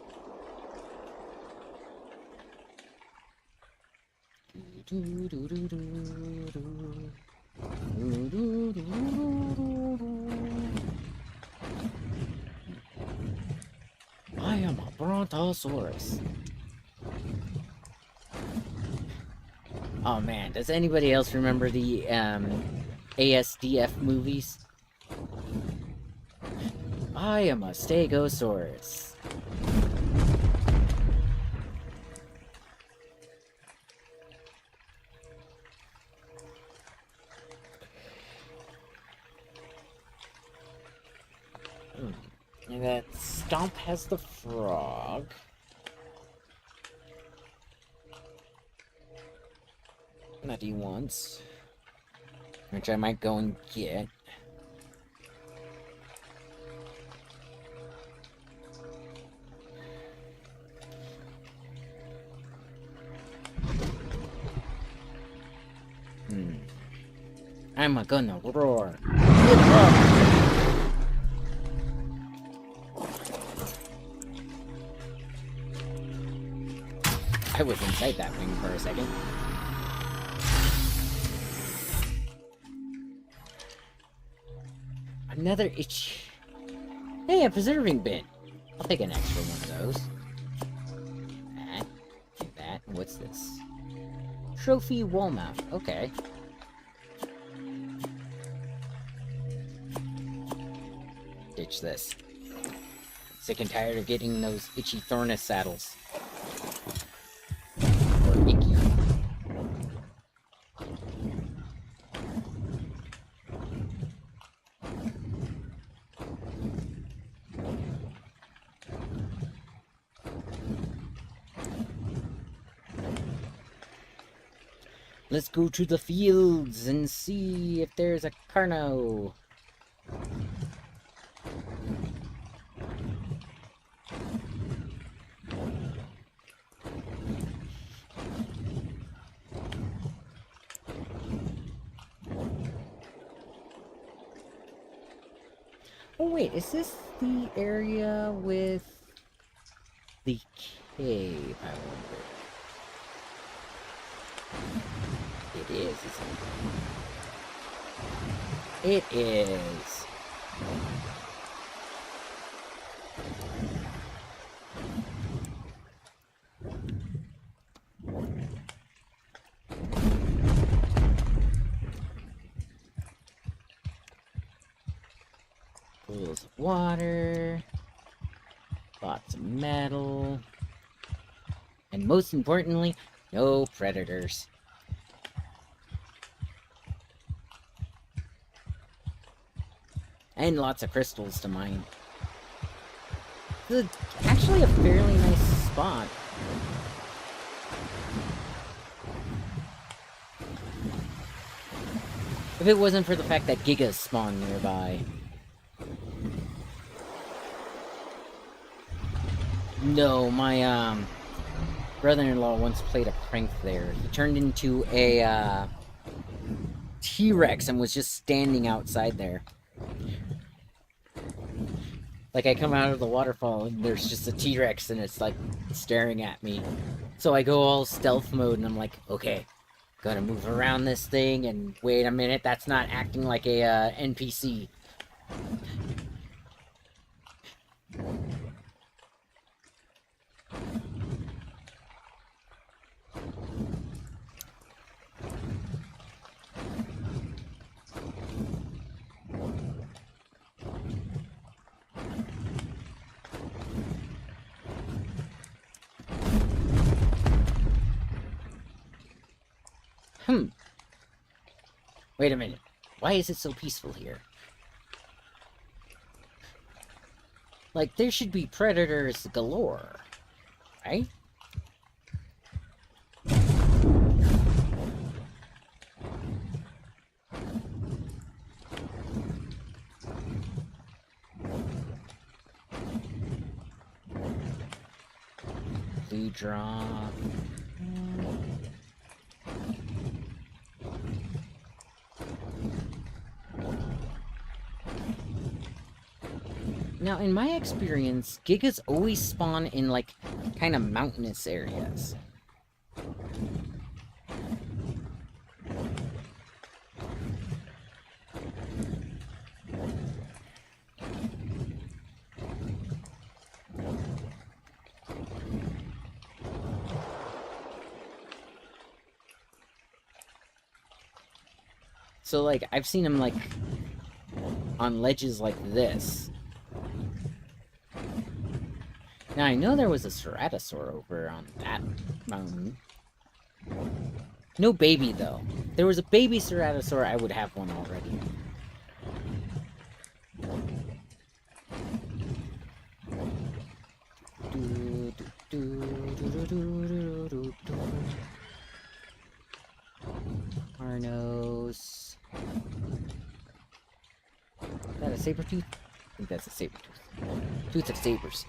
I am a Brontosaurus. Oh man, does anybody else remember the ASDF movies? I am a Stegosaurus. And that Stomp has the frog. That he wants. Which I might go and get. I'm gonna roar. I was inside that wing for a second. Another itch. Hey, a preserving bin. I'll take an extra one of those. That. And that. What's this? Trophy wall mount. Okay. Ditch this. Sick and tired of getting those itchy Thornus saddles. Or icky. Let's go to the fields and see if there's a Carno. Oh wait, is this the area with the cave, I wonder? It is, isn't it? It is. Pools of water. Lots of metal. And most importantly, No predators. And lots of crystals to mine. It's actually a fairly nice spot. If it wasn't for the fact that Gigas spawn nearby. No, my brother-in-law once played a prank there. He turned into a T-Rex and was just standing outside there. Like, I come out of the waterfall and there's just a T-Rex and it's like staring at me. So I go all stealth mode and I'm like, okay, gotta move around this thing and wait a minute, that's not acting like a NPC. Wait a minute. Why is it so peaceful here? Like, there should be predators galore, right? Blue drop. Now, in my experience, Gigas always spawn in, like, kind of mountainous areas. So, like, I've seen him, like, on ledges like this. Now, I know there was a ceratosaur over on that mountain. No baby, though. If there was a baby ceratosaur, I would have one already. Arnos. Is that a saber tooth? I think that's a saber tooth. Tooth of sabers.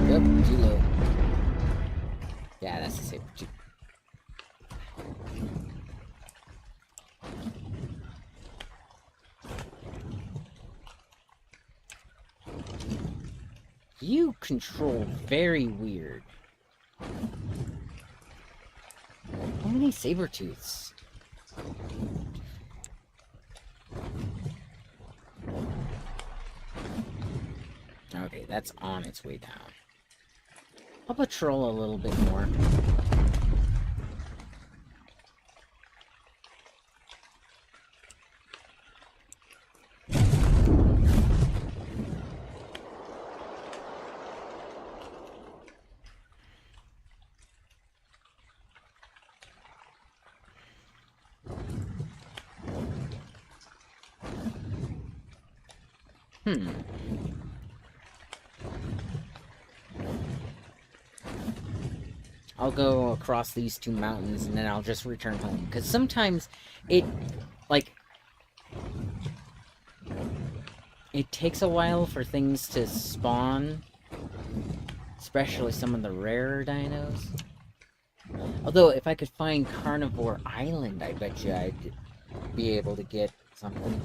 Yep, too low. Yeah, that's a saber tooth. You control very weird. How many saber tooths? Okay, that's on its way down. I'll patrol a little bit more. I'll go across these two mountains and then I'll just return home. Because sometimes it takes a while for things to spawn. Especially some of the rarer dinos. Although, if I could find Carnivore Island, I bet you I'd be able to get something.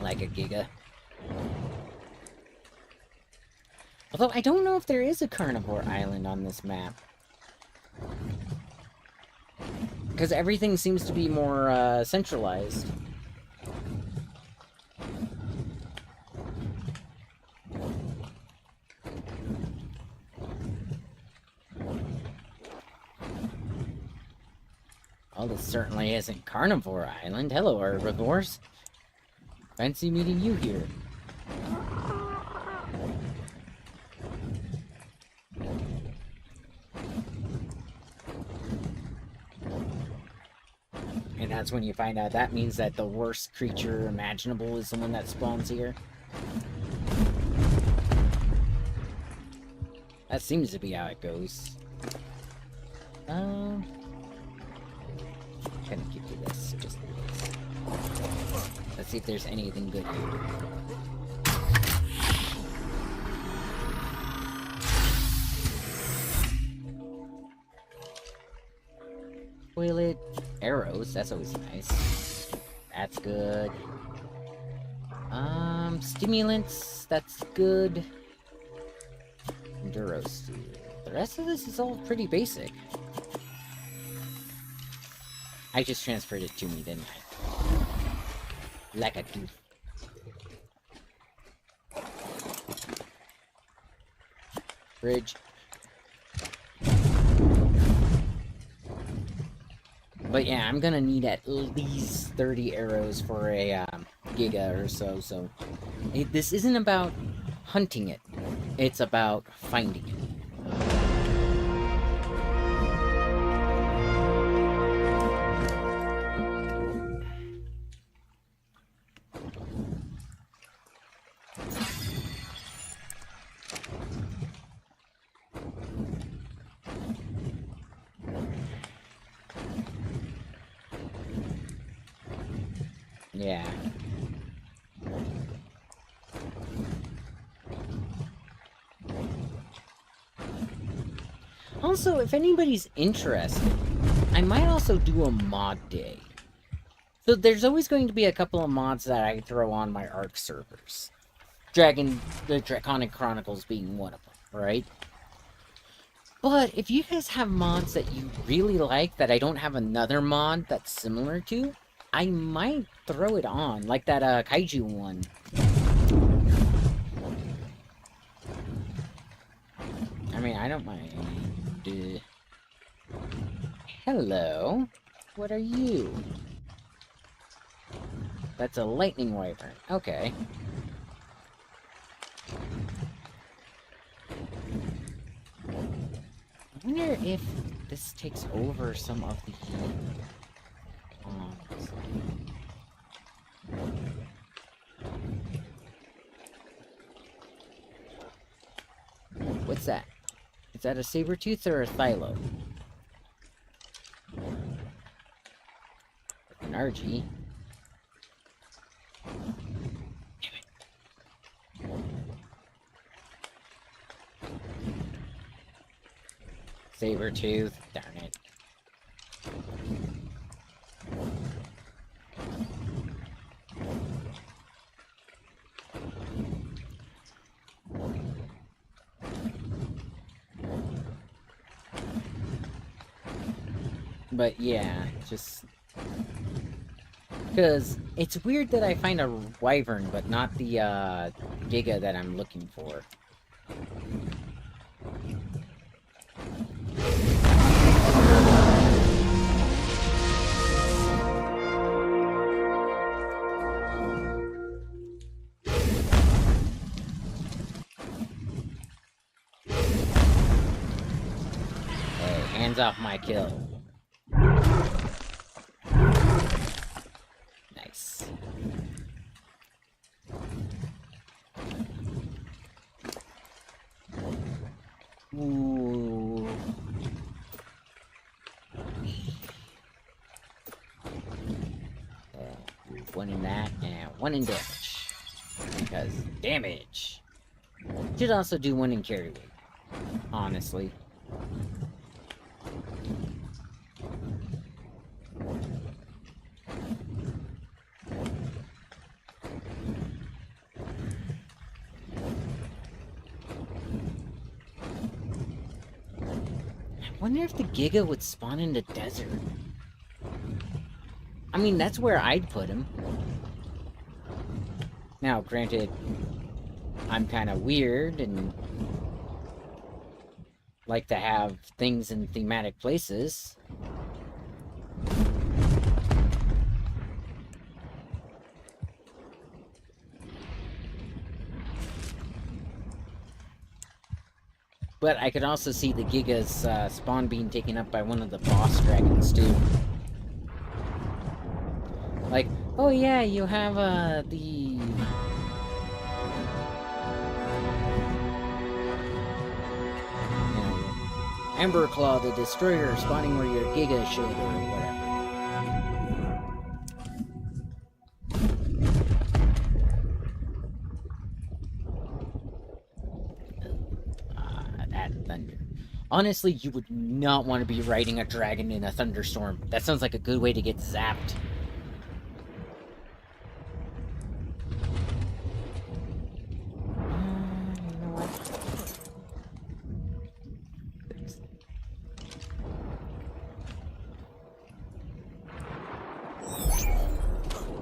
Like a Giga. Although, I don't know if there is a Carnivore Island on this map. Because everything seems to be more, centralized. Well, this certainly isn't Carnivore Island. Hello, herbivores. Fancy meeting you here. And that's when you find out that means that the worst creature imaginable is the one that spawns here. That seems to be how it goes. Can I give you this? Just this. Let's see if there's anything good here. Toilet arrows, that's always nice. That's good. Stimulants, that's good. Enduro steel. The rest of this is all pretty basic. I just transferred it to me, didn't I? Like a goof. Bridge. But yeah, I'm gonna need at least 30 arrows for a giga or so. This isn't about hunting it. It's about finding it. Yeah. Also, if anybody's interested, I might also do a mod day. So there's always going to be a couple of mods that I throw on my Ark servers. The Draconic Chronicles being one of them, right? But if you guys have mods that you really like that I don't have another mod that's similar to, I might throw it on, like that kaiju one. I mean, I don't mind. Hello? What are you? That's a lightning wyvern. Okay. I wonder if this takes over some of the... What's that? Is that a saber-tooth or a thylo? An RG. Saber-tooth, darn it. But yeah, just... because it's weird that I find a wyvern, but not the, giga that I'm looking for. Hey, hands off my kill. Nice. Ooh. One in that, and one in damage. Because damage! Should also do one in carry weight. Honestly. I wonder if the Giga would spawn in the desert. I mean, that's where I'd put him. Now, granted, I'm kind of weird and like to have things in thematic places. But I could also see the Giga's spawn being taken up by one of the boss dragons, too. Like, oh yeah, you have, the... Ember Claw, the Destroyer, spawning where your Giga should, or whatever. That thunder. Honestly, you would not want to be riding a dragon in a thunderstorm. That sounds like a good way to get zapped. You know what?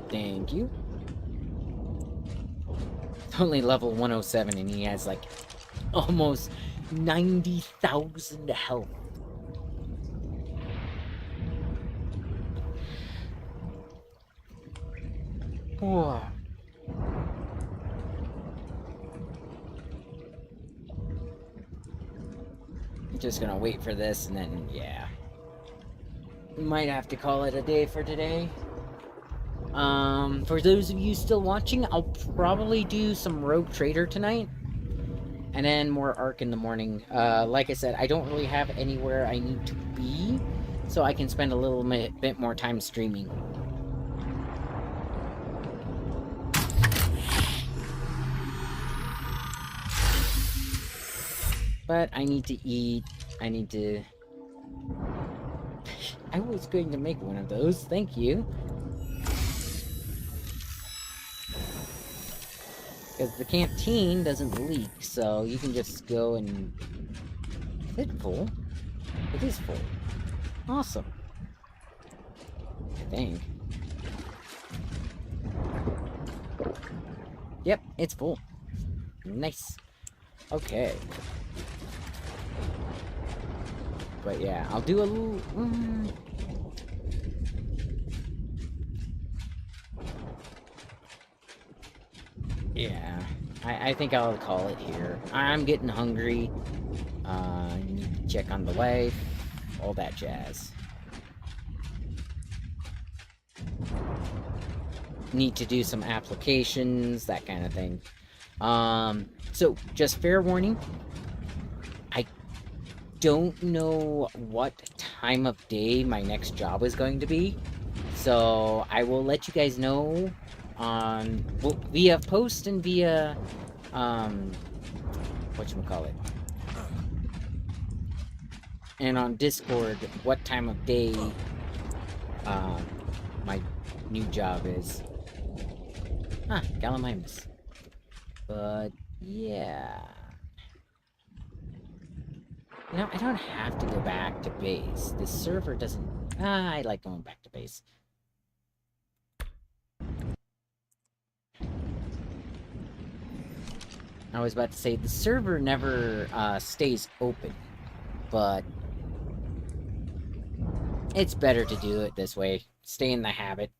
Thank you. It's only level 107 and he has like almost 90,000 health. Whoa. I'm just gonna wait for this and then, yeah. Might have to call it a day for today. For those of you still watching, I'll probably do some Rogue Trader tonight. And then more Ark in the morning. Like I said, I don't really have anywhere I need to be, so I can spend a little bit more time streaming. But I need to eat. I need to... I was going to make one of those, thank you. Because the canteen doesn't leak, so you can just go and... Is it full? It is full. Awesome. I think. Yep, it's full. Nice. Okay. But yeah, I'll do a little... Yeah, I think I'll call it here. I'm getting hungry. I need to check on the wife. All that jazz. Need to do some applications, that kind of thing. So, just fair warning. I don't know what time of day my next job is going to be. So, I will let you guys know on via post and via whatchamacallit, and on Discord what time of day my new job is. Gallimimus. But yeah, you know, I don't have to go back to base. This server doesn't... I like going back to base. I was about to say, the server never stays open, but it's better to do it this way. Stay in the habit.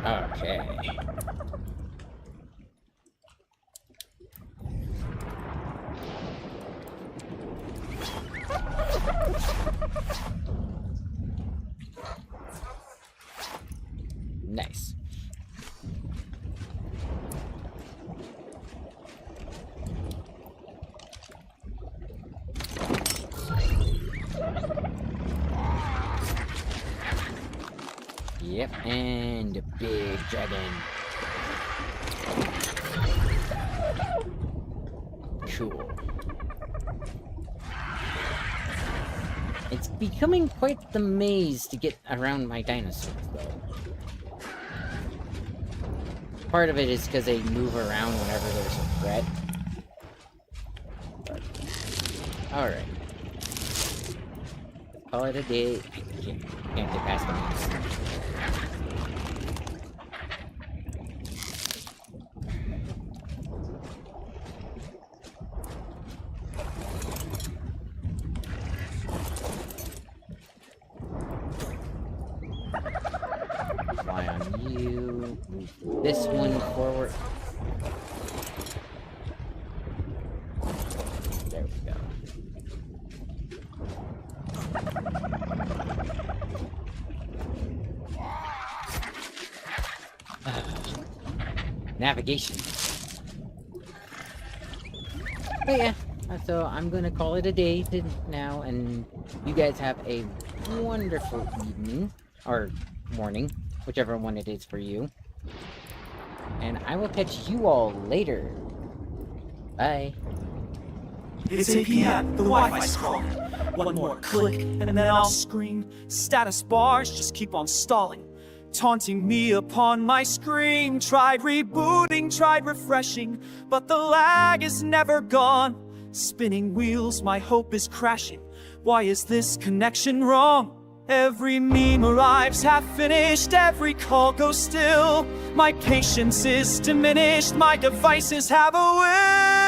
Okay. Nice. Yep, and a big dragon. Cool. It's becoming quite the maze to get around my dinosaurs, though. Part of it is because they move around whenever there's a threat. Alright. Call it a day. Can't get past the maze. Fly on you. Move this one forward. There we go. Navigation. But yeah, so I'm gonna call it a day now, and you guys have a wonderful evening, or morning, whichever one it is for you. And I will catch you all later. Bye. It's 8 p.m. The Wi-Fi's crawling. One more click, and then I'll scream. Status bars just keep on stalling, taunting me upon my screen. Tried rebooting, tried refreshing, but the lag is never gone. Spinning wheels, my hope is crashing. Why is this connection wrong? Every meme arrives half finished, every call goes still. My patience is diminished, my devices have a will.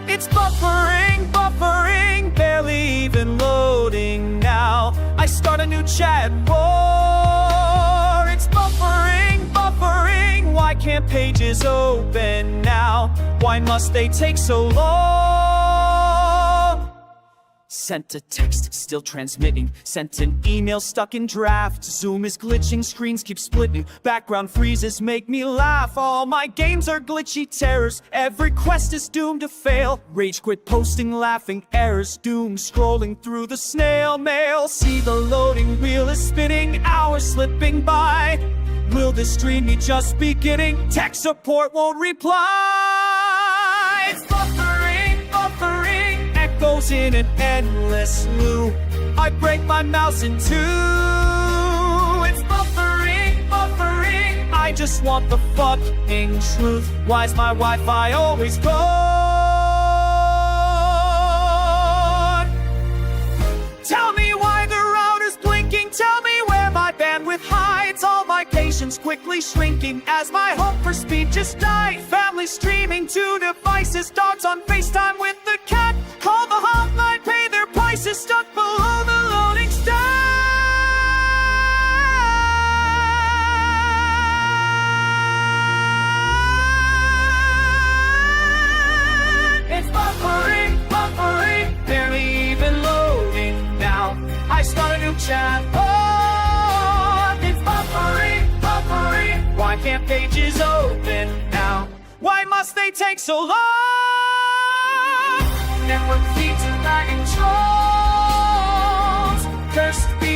It's buffering, buffering, barely even loading now. I start a new chat war. It's buffering, buffering, why can't pages open now? Why must they take so long? Sent a text, still transmitting. Sent an email, stuck in draft. Zoom is glitching, screens keep splitting. Background freezes make me laugh. All my games are glitchy terrors. Every quest is doomed to fail. Rage quit posting, laughing errors. Doom scrolling through the snail mail. See the loading wheel is spinning, hours slipping by. Will this stream be just beginning? Tech support won't reply. It's buffering, buffering, echoes in an endless loop. I break my mouse in two. It's buffering, buffering, I just want the fucking truth. Why's my Wi-Fi always gone? Tell me why the router's blinking. Tell me where my bandwidth hides. All my patience quickly shrinking as my hope for speed just died. Family streaming to devices. Dogs on FaceTime with the cat. Call the hotline, pay their prices. Stuck below the loading stat. It's buffering, buffering, barely even loading now. I start a new chat. Oh, it's buffering, buffering, why can't pages open now? Why must they take so long? Network feeds and lagging trolls. Cursed be